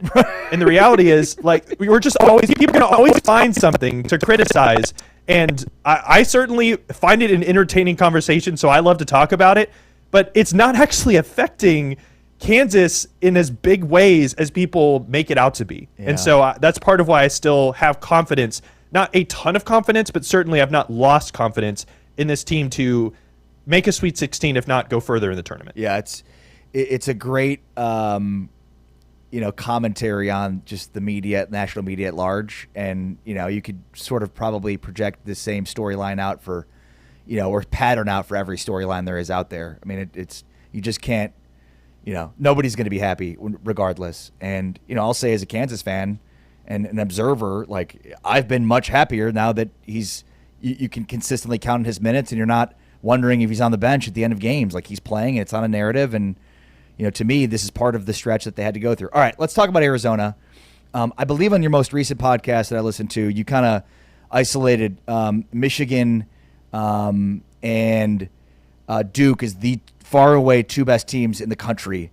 And the reality is, like, people are going to always find something to criticize. And I certainly find it an entertaining conversation, so I love to talk about it. But it's not actually affecting Kansas in as big ways as people make it out to be. Yeah. And so that's part of why I still have confidence. Not a ton of confidence, but certainly I've not lost confidence in this team to make a Sweet 16, if not go further in the tournament. Yeah, it's a great commentary on just the media, national media at large, and you could sort of probably project the same storyline out for, or pattern out for every storyline there is out there. I mean, it's you just can't, nobody's going to be happy regardless. And I'll say as a Kansas fan and an observer, like, I've been much happier now that you can consistently count his minutes, and you're not wondering if he's on the bench at the end of games. Like, he's playing, and it's on a narrative, and to me, this is part of the stretch that they had to go through. All right, let's talk about Arizona. I believe on your most recent podcast that I listened to, you kind of isolated Michigan and Duke as the far away two best teams in the country.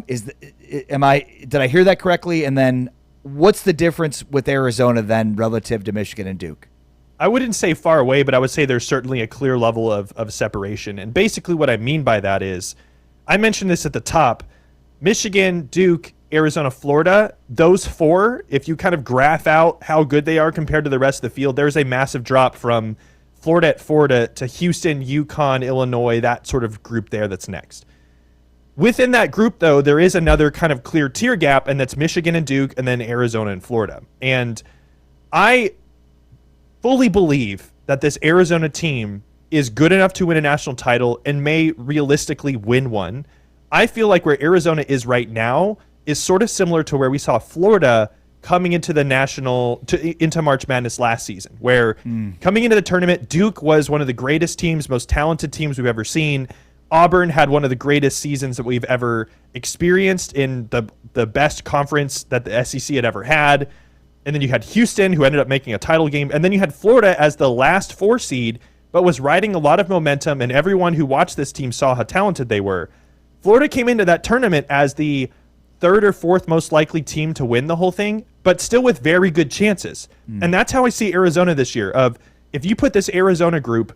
Did I hear that correctly? And then what's the difference with Arizona then relative to Michigan and Duke? I wouldn't say far away, but I would say there's certainly a clear level of separation. And basically what I mean by that is, I mentioned this at the top, Michigan, Duke, Arizona, Florida, those four, if you kind of graph out how good they are compared to the rest of the field, there's a massive drop from Florida at 4 to Houston, UConn, Illinois, that sort of group there that's next. Within that group, though, there is another kind of clear tier gap, and that's Michigan and Duke, and then Arizona and Florida. And I fully believe that this Arizona team is good enough to win a national title and may realistically win one. I feel like where Arizona is right now is sort of similar to where we saw Florida coming into the into March Madness last season, where coming into the tournament, Duke was one of the greatest teams, most talented teams we've ever seen. Auburn had one of the greatest seasons that we've ever experienced in the best conference that the SEC had ever had. And then you had Houston, who ended up making a title game. And then you had Florida as the last 4 seed, but was riding a lot of momentum, and everyone who watched this team saw how talented they were. Florida came into that tournament as the 3rd or 4th most likely team to win the whole thing, but still with very good chances. And that's how I see Arizona this year. If you put this Arizona group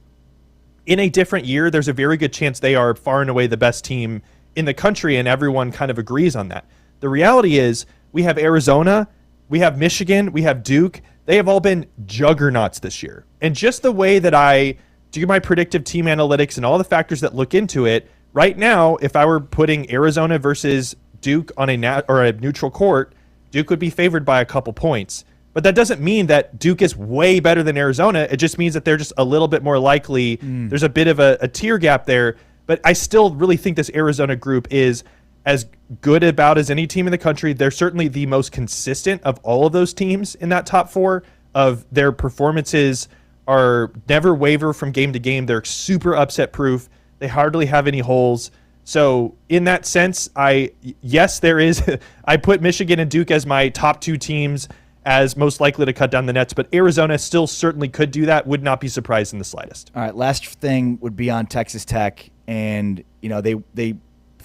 in a different year, there's a very good chance they are far and away the best team in the country, and everyone kind of agrees on that. The reality is we have Arizona, we have Michigan, we have Duke. They have all been juggernauts this year. And just the way that I do my predictive team analytics and all the factors that look into it, right now, if I were putting Arizona versus Duke on a neutral court, Duke would be favored by a couple points. But that doesn't mean that Duke is way better than Arizona. It just means that they're just a little bit more likely. There's a bit of a tier gap there. But I still really think this Arizona group is as good about as any team in the country. They're certainly the most consistent of all of those teams in that top 4. Of their performances are never waver from game to game. They're super upset proof. They hardly have any holes. So in that sense, there is. I put Michigan and Duke as my top 2 teams as most likely to cut down the nets, but Arizona still certainly could do that. Would not be surprised in the slightest. All right, last thing would be on Texas Tech, and they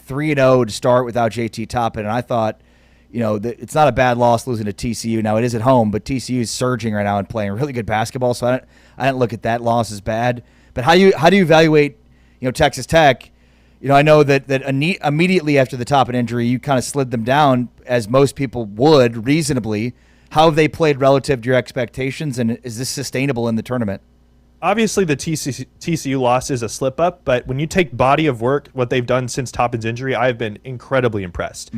3-0 to start without JT Toppin, and I thought, it's not a bad loss losing to TCU. Now, it is at home, but TCU is surging right now and playing really good basketball, so I didn't look at that loss as bad. But how do you evaluate, Texas Tech? I know that immediately after the Toppin injury, you kind of slid them down, as most people would reasonably. How have they played relative to your expectations, and is this sustainable in the tournament? Obviously, the TCU loss is a slip-up, but when you take body of work, what they've done since Toppin's injury, I've been incredibly impressed.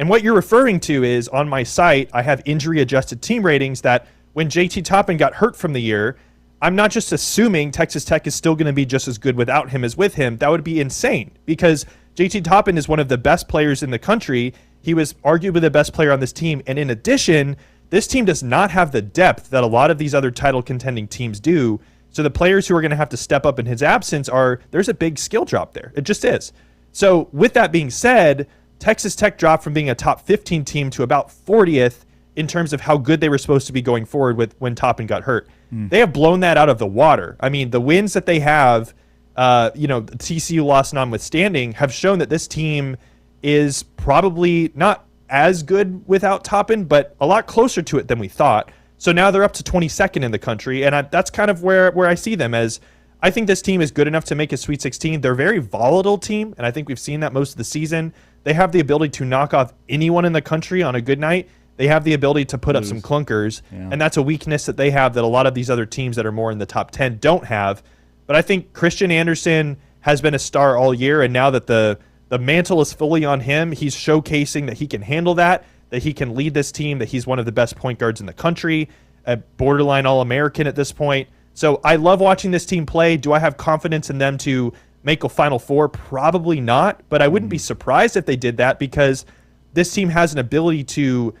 And what you're referring to is, on my site, I have injury-adjusted team ratings that when JT Toppin got hurt from the year, I'm not just assuming Texas Tech is still going to be just as good without him as with him. That would be insane, because JT Toppin is one of the best players in the country. He was arguably the best player on this team, and in addition, this team does not have the depth that a lot of these other title-contending teams do. So the players who are going to have to step up in his absence there's a big skill drop there. It just is. So with that being said, Texas Tech dropped from being a top 15 team to about 40th in terms of how good they were supposed to be going forward when Toppin got hurt. They have blown that out of the water. I mean, the wins that they have, the TCU loss notwithstanding, have shown that this team is probably not as good without Toppin, but a lot closer to it than we thought. So now they're up to 22nd in the country, and that's kind of where I see them as. I think this team is good enough to make a Sweet 16. They're a very volatile team, and I think we've seen that most of the season. They have the ability to knock off anyone in the country on a good night. They have the ability to put up some clunkers, and that's a weakness that they have that a lot of these other teams that are more in the top 10 don't have. But I think Christian Anderson has been a star all year, and now that the mantle is fully on him, he's showcasing that he can handle that he can lead this team, that he's one of the best point guards in the country, a borderline All-American at this point. So I love watching this team play. Do I have confidence in them to make a Final Four? Probably not, but I wouldn't be surprised if they did that, because this team has an ability to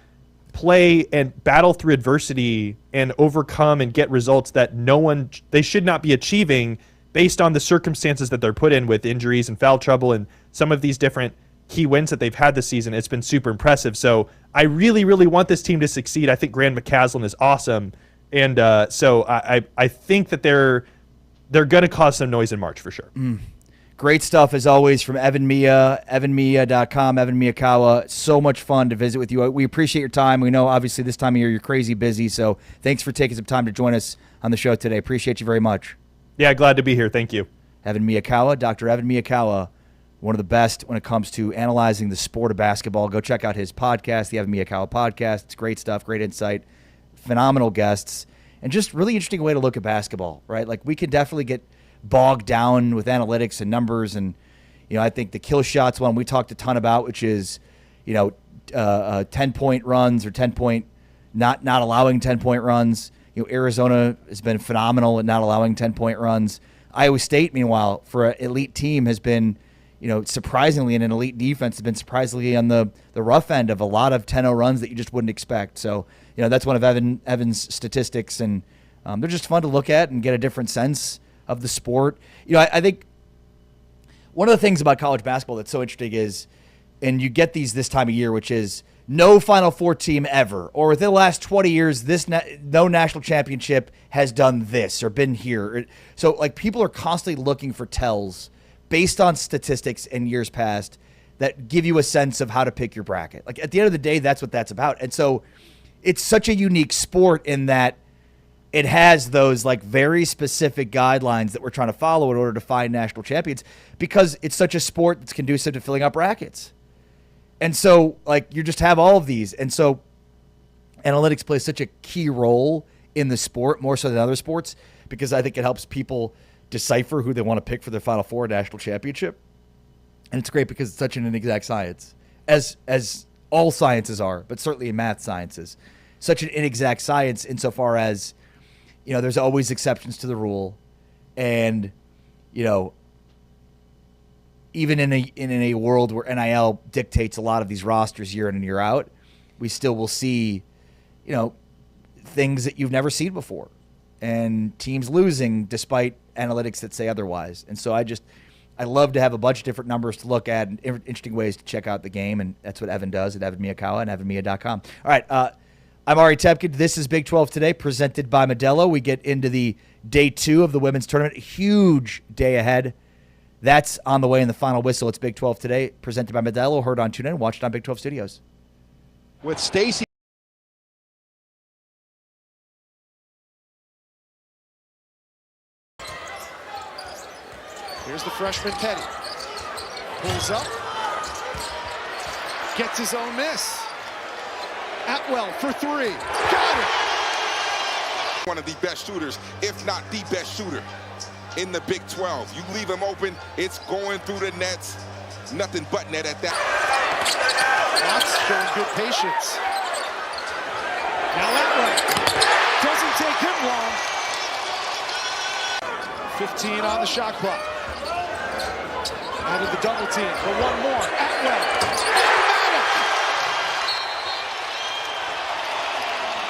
play and battle through adversity and overcome and get results that they should not be achieving based on the circumstances that they're put in with injuries and foul trouble and some of these different key wins that they've had this season. It's been super impressive. So I really, really want this team to succeed. I think Grant McCaslin is awesome. And so I think that they're going to cause some noise in March for sure. Great stuff, as always, from Evan Miya, evanmiya.com, Evan Miyakawa. So much fun to visit with you. We appreciate your time. We know, obviously, this time of year you're crazy busy, so thanks for taking some time to join us on the show today. Appreciate you very much. Yeah, glad to be here. Thank you. Evan Miyakawa, Dr. Evan Miyakawa, one of the best when it comes to analyzing the sport of basketball. Go check out his podcast, the Evan Miyakawa Podcast. It's great stuff, great insight, phenomenal guests, and just really interesting way to look at basketball, right? Like, we can definitely get bogged down with analytics and numbers, and I think the kill shots one we talked a ton about, which is 10-point runs or 10-point not allowing 10-point runs. Arizona has been phenomenal at not allowing 10-point runs. Iowa State, meanwhile, for an elite team, has been surprisingly, in an elite defense, has been surprisingly on the rough end of a lot of 10-0 runs that you just wouldn't expect. So that's one of Evan's statistics, and they're just fun to look at and get a different sense of the sport. I think one of the things about college basketball that's so interesting is, and you get these this time of year, which is no Final Four team ever, or within the last 20 years, no national championship has done this or been here. So, like, people are constantly looking for tells based on statistics in years past that give you a sense of how to pick your bracket. Like, at the end of the day, that's what that's about. And so it's such a unique sport in that it has those like very specific guidelines that we're trying to follow in order to find national champions, because it's such a sport that's conducive to filling up brackets. And so, like, you just have all of these. And so analytics plays such a key role in the sport, more so than other sports, because I think it helps people decipher who they want to pick for their Final Four national championship. And it's great because it's such an inexact science, as all sciences are, but certainly in math sciences. Such an inexact science insofar as, there's always exceptions to the rule. And, even in a world where NIL dictates a lot of these rosters year in and year out, we still will see, things that you've never seen before, and teams losing despite analytics that say otherwise. And so I love to have a bunch of different numbers to look at and interesting ways to check out the game, and that's what Evan does at Evan Miyakawa and evanmiya.com. All right, I'm Ari Tepkin. This is Big 12 Today, presented by Modelo. We get into the day 2 of the women's tournament. Huge day ahead. That's on the way in the final whistle. It's Big 12 Today, presented by Modelo, heard on TuneIn, watched on Big 12 Studios. With Stacy. Here's the freshman Petty. Pulls up. Gets his own miss. Atwell for three. Got it! One of the best shooters, if not the best shooter in the Big 12. You leave him open, it's going through the nets. Nothing but net at that. Watts showing good patience. Now Atwell. Doesn't take him long. 15 on the shot clock. Out of the double team for one more. Atwell.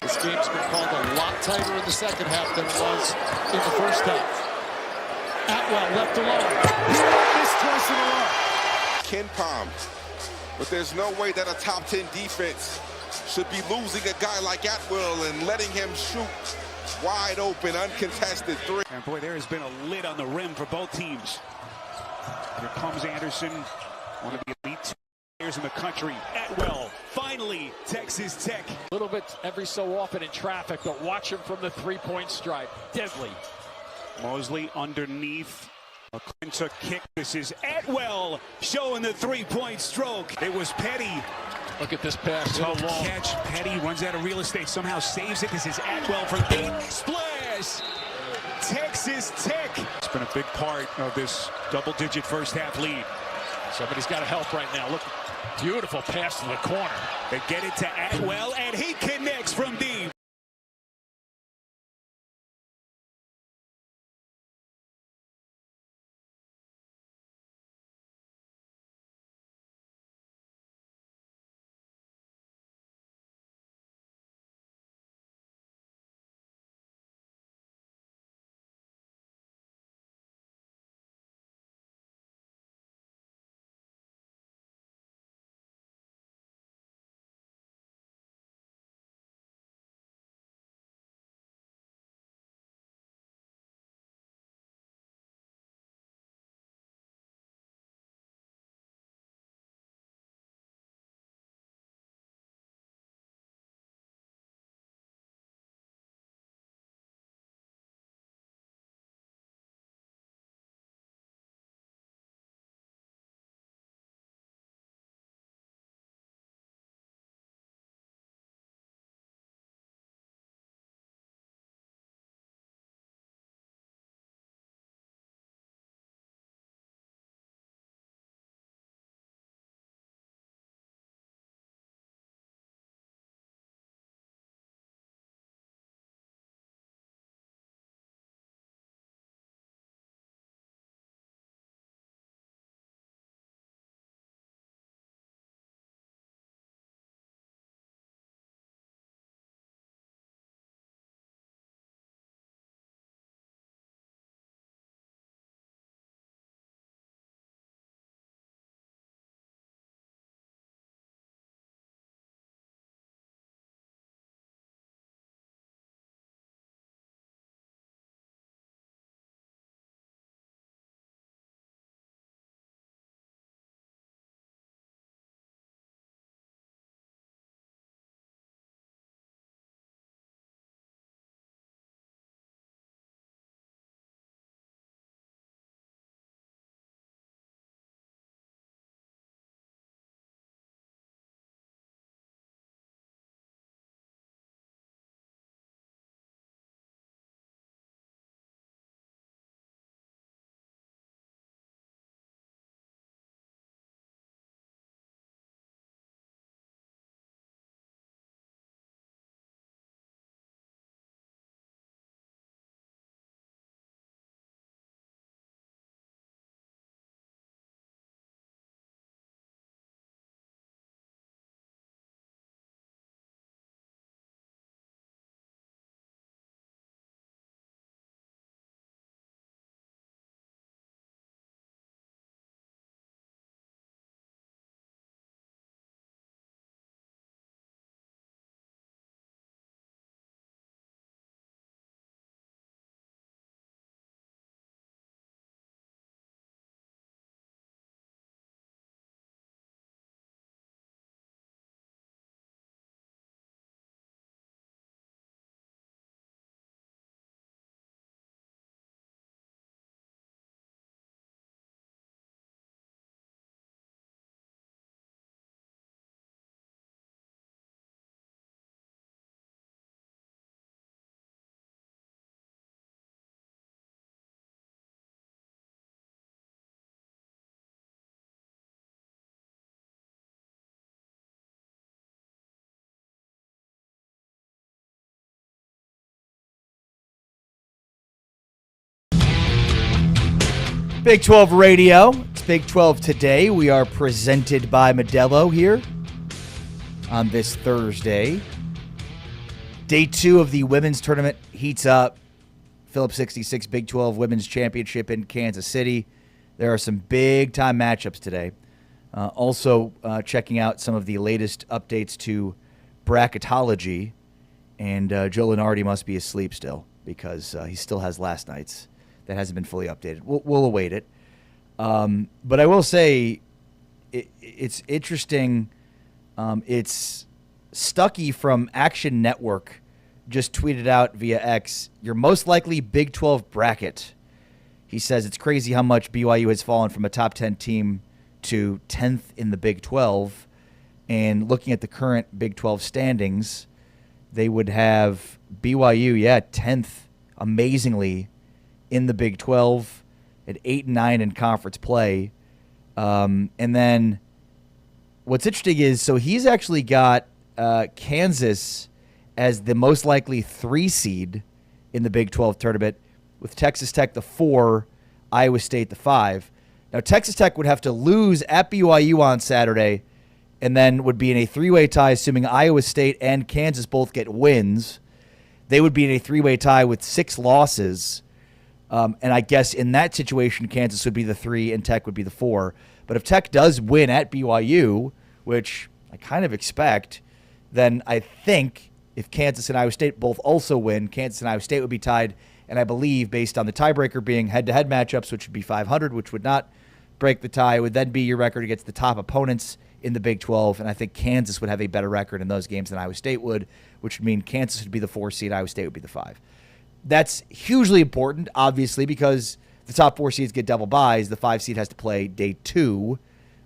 This game's been called a lot tighter in the second half than it was in the first half. Atwell left alone. He won this twice in a row. Ken Palm. But there's no way that a top 10 defense should be losing a guy like Atwell and letting him shoot wide open, uncontested three. And boy, there has been a lid on the rim for both teams. Here comes Anderson, one of the elite players in the country. Atwell, finally, Texas Tech. A little bit every so often in traffic, but watch him from the three-point stripe. Deadly. Mosley underneath. A Quinta kick. This is Atwell showing the three-point stroke. It was Petty. Look at this pass. Tough catch. Petty runs out of real estate, somehow saves it. This is Atwell from 8. Splash! Texas Tech. It's been a big part of this double-digit first-half lead. Somebody's got to help right now. Look, beautiful pass to the corner. They get it to Atwell, and he connects from deep. Big 12 Radio. It's Big 12 today. We are presented by Modelo here on this Thursday. Day 2 of the women's tournament heats up. Phillips 66 Big 12 Women's Championship in Kansas City. There are some big-time matchups today. Also checking out some of the latest updates to bracketology. And Joe Lenardi must be asleep still because he still has last night's. That hasn't been fully updated. We'll await it. But I will say it's interesting. It's Stuckey from Action Network just tweeted out via X, your most likely Big 12 bracket. He says it's crazy how much BYU has fallen from a top 10 team to 10th in the Big 12. And looking at the current Big 12 standings, they would have BYU, 10th, amazingly, in the Big 12 at 8 and 9 in conference play. And then what's interesting is, so he's actually got Kansas as the most likely 3 seed in the Big 12 tournament, with Texas Tech the 4, Iowa State the 5. Now, Texas Tech would have to lose at BYU on Saturday and then would be in a 3-way tie, assuming Iowa State and Kansas both get wins. They would be in a 3-way tie with 6 losses. And I guess in that situation, Kansas would be the 3 and Tech would be the 4. But if Tech does win at BYU, which I kind of expect, then I think if Kansas and Iowa State both also win, Kansas and Iowa State would be tied. And I believe, based on the tiebreaker being head-to-head matchups, which would be 500, which would not break the tie, it would then be your record against the top opponents in the Big 12. And I think Kansas would have a better record in those games than Iowa State would, which would mean Kansas would be the 4 seed, Iowa State would be the 5. That's hugely important, obviously, because the top 4 seeds get double byes. The 5 seed has to play day 2,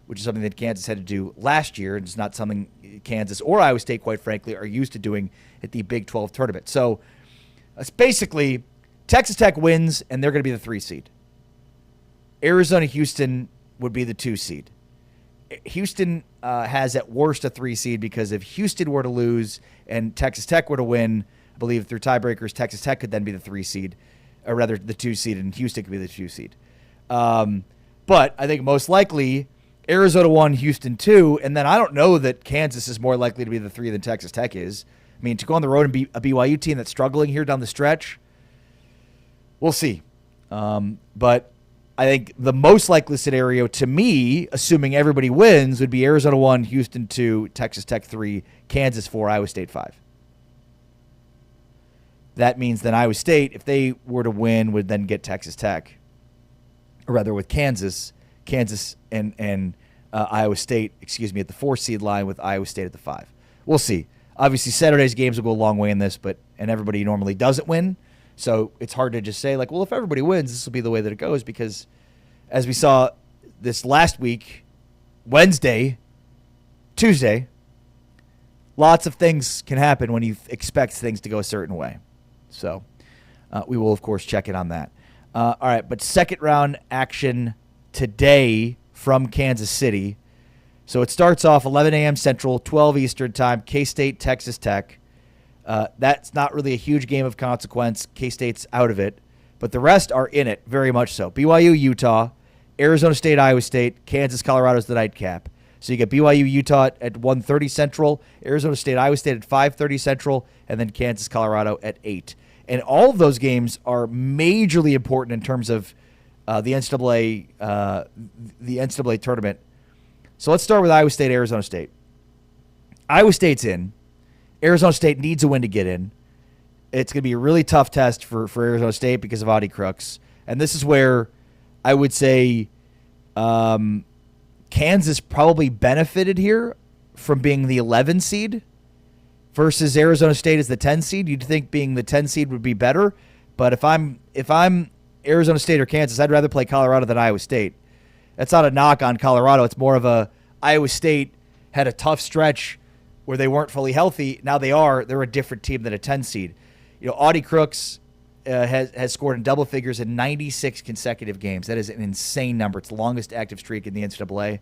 which is something that Kansas had to do last year. And it's not something Kansas or Iowa State, quite frankly, are used to doing at the Big 12 tournament. So it's basically Texas Tech wins, and they're going to be the 3 seed. Arizona, Houston would be the 2 seed. Houston has at worst a 3 seed because if Houston were to lose and Texas Tech were to win, I believe through tiebreakers, Texas Tech could then be the 3 seed, or rather the 2 seed, and Houston could be the 2 seed. But I think most likely Arizona 1, Houston 2, and then I don't know that Kansas is more likely to be the 3 than Texas Tech is. I mean, to go on the road and be a BYU team that's struggling here down the stretch, we'll see. But I think the most likely scenario to me, assuming everybody wins, would be Arizona 1, Houston 2, Texas Tech 3, Kansas 4, Iowa State 5. That means that Iowa State, if they were to win, would then get Texas Tech, or rather with Kansas and Iowa State, at the 4 seed line with Iowa State at the 5. We'll see. Obviously, Saturday's games will go a long way in this, and everybody normally doesn't win, so it's hard to just say, like, well, if everybody wins, this will be the way that it goes, because as we saw this last week, Wednesday, Tuesday, lots of things can happen when you expect things to go a certain way. So we will, of course, check in on that. All right, but second round action today from Kansas City. So it starts off 11 a.m. Central, 12 Eastern time, K-State, Texas Tech. That's not really a huge game of consequence. K-State's out of it. But the rest are in it, very much so. BYU, Utah, Arizona State, Iowa State, Kansas, Colorado's the nightcap. So you get BYU, Utah at 1:30 Central, Arizona State, Iowa State at 5:30 Central, and then Kansas, Colorado at 8. And all of those games are majorly important in terms of the NCAA tournament. So let's start with Iowa State, Arizona State. Iowa State's in. Arizona State needs a win to get in. It's going to be a really tough test for Arizona State because of Audie Crooks. And this is where I would say Kansas probably benefited here from being the 11 seed versus Arizona State as the 10 seed. You'd think being the 10 seed would be better. But if I'm Arizona State or Kansas, I'd rather play Colorado than Iowa State. That's not a knock on Colorado. It's more of a Iowa State had a tough stretch where they weren't fully healthy. Now they are. They're a different team than a 10 seed. You know, Audie Crooks has scored in double figures in 96 consecutive games. That is an insane number. It's the longest active streak in the NCAA.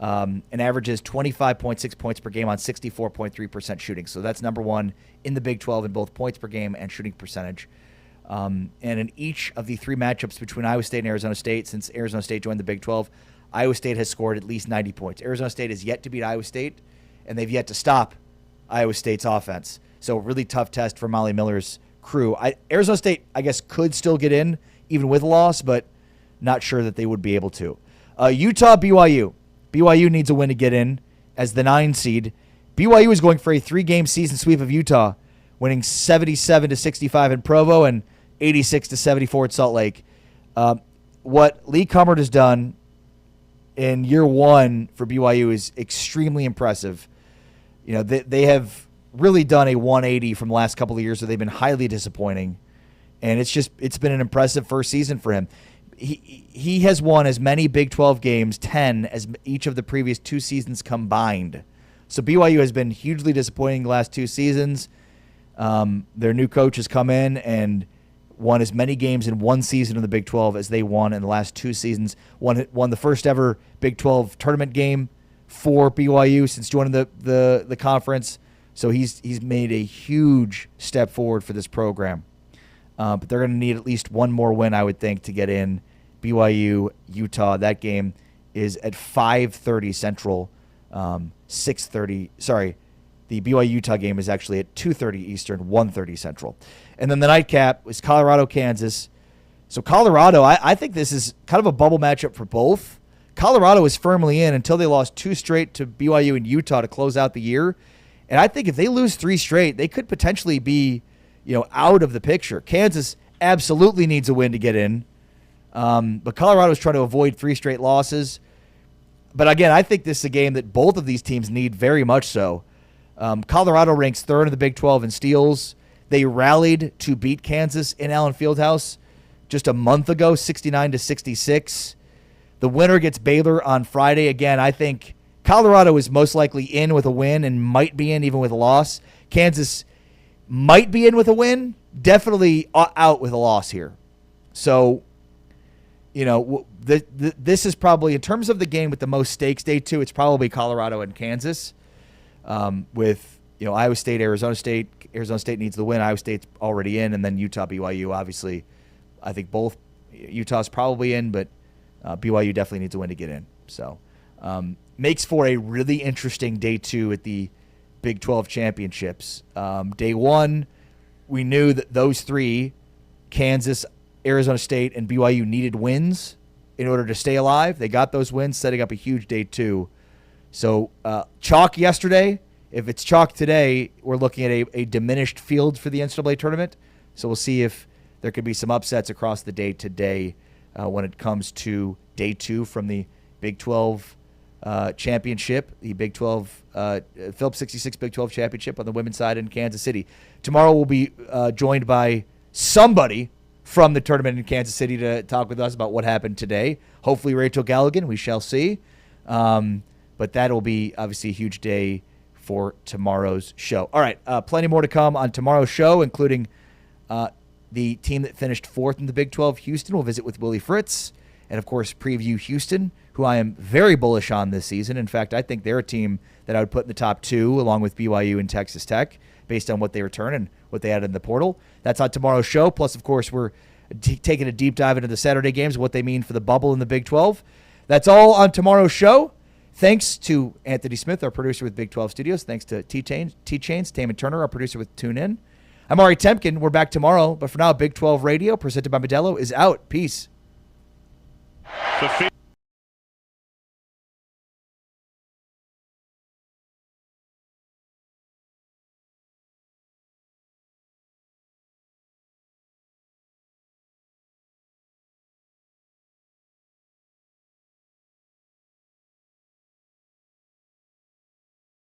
And averages 25.6 points per game on 64.3% shooting. So that's number one in the Big 12 in both points per game and shooting percentage. And in each of the 3 matchups between Iowa State and Arizona State, since Arizona State joined the Big 12, Iowa State has scored at least 90 points. Arizona State has yet to beat Iowa State, and they've yet to stop Iowa State's offense. So a really tough test for Molly Miller's crew. Arizona State, I guess, could still get in, even with a loss, but not sure that they would be able to. Utah, BYU. BYU needs a win to get in as the 9 seed. BYU is going for a 3-game season sweep of Utah, winning 77-65 in Provo and 86-74 at Salt Lake. What Lee Cummert has done in year 1 for BYU is extremely impressive. You know, they have really done a 180 from the last couple of years, so they've been highly disappointing. And it's been an impressive first season for him. He has won as many Big 12 games, 10, as each of the previous 2 seasons combined. So BYU has been hugely disappointing the last 2 seasons. Their new coach has come in and won as many games in 1 season in the Big 12 as they won in the last 2 seasons. Won the first ever Big 12 tournament game for BYU since joining the conference. So he's made a huge step forward for this program. But they're going to need at least one more win, I would think, to get in. BYU, Utah, that game is at 5:30 Central, 6:30. Sorry, the BYU-Utah game is actually at 2:30 Eastern, 1:30 Central. And then the nightcap is Colorado, Kansas. So Colorado, I think this is kind of a bubble matchup for both. Colorado is firmly in until they lost 2 straight to BYU and Utah to close out the year. And I think if they lose 3 straight, they could potentially be, out of the picture. Kansas absolutely needs a win to get in. But Colorado is trying to avoid 3 straight losses. But again, I think this is a game that both of these teams need very much so. Colorado ranks 3rd in the Big 12 in steals. They rallied to beat Kansas in Allen Fieldhouse just a month ago, 69-66. The winner gets Baylor on Friday. Again, I think Colorado is most likely in with a win and might be in even with a loss. Kansas might be in with a win, definitely out with a loss here. So, this is probably, in terms of the game with the most stakes, day 2, it's probably Colorado and Kansas. With Iowa State, Arizona State. Arizona State needs the win. Iowa State's already in, and then Utah, BYU. Obviously, I think both. Utah's probably in, but BYU definitely needs a win to get in. So, makes for a really interesting day 2 at the Big 12 championships. Day 1, we knew that those 3, Kansas, Arizona State, and BYU, needed wins in order to stay alive. They got those wins, setting up a huge day 2. So chalk yesterday. If it's chalk today, we're looking at a diminished field for the NCAA tournament. So we'll see if there could be some upsets across the day today when it comes to day 2 from the Big 12 championship, the Big 12 Phillips 66 Big 12 championship on the women's side in Kansas City. Tomorrow we'll be joined by somebody from the tournament in Kansas City to talk with us about what happened today. Hopefully Rachel Galligan, we shall see. But that'll be obviously a huge day for tomorrow's show. All right, plenty more to come on tomorrow's show, including the team that finished 4th in the Big 12, Houston. We'll visit with Willie Fritz and, of course, preview Houston, who I am very bullish on this season. In fact, I think they're a team that I would put in the top 2 along with BYU and Texas Tech based on what they return and what they added in the portal. That's on tomorrow's show. Plus, of course, we're taking a deep dive into the Saturday games and what they mean for the bubble in the Big 12. That's all on tomorrow's show. Thanks to Anthony Smith, our producer with Big 12 Studios. Thanks to T-Chains, Tamon Turner, our producer with TuneIn. I'm Ari Temkin. We're back tomorrow. But for now, Big 12 Radio, presented by Modelo, is out. Peace.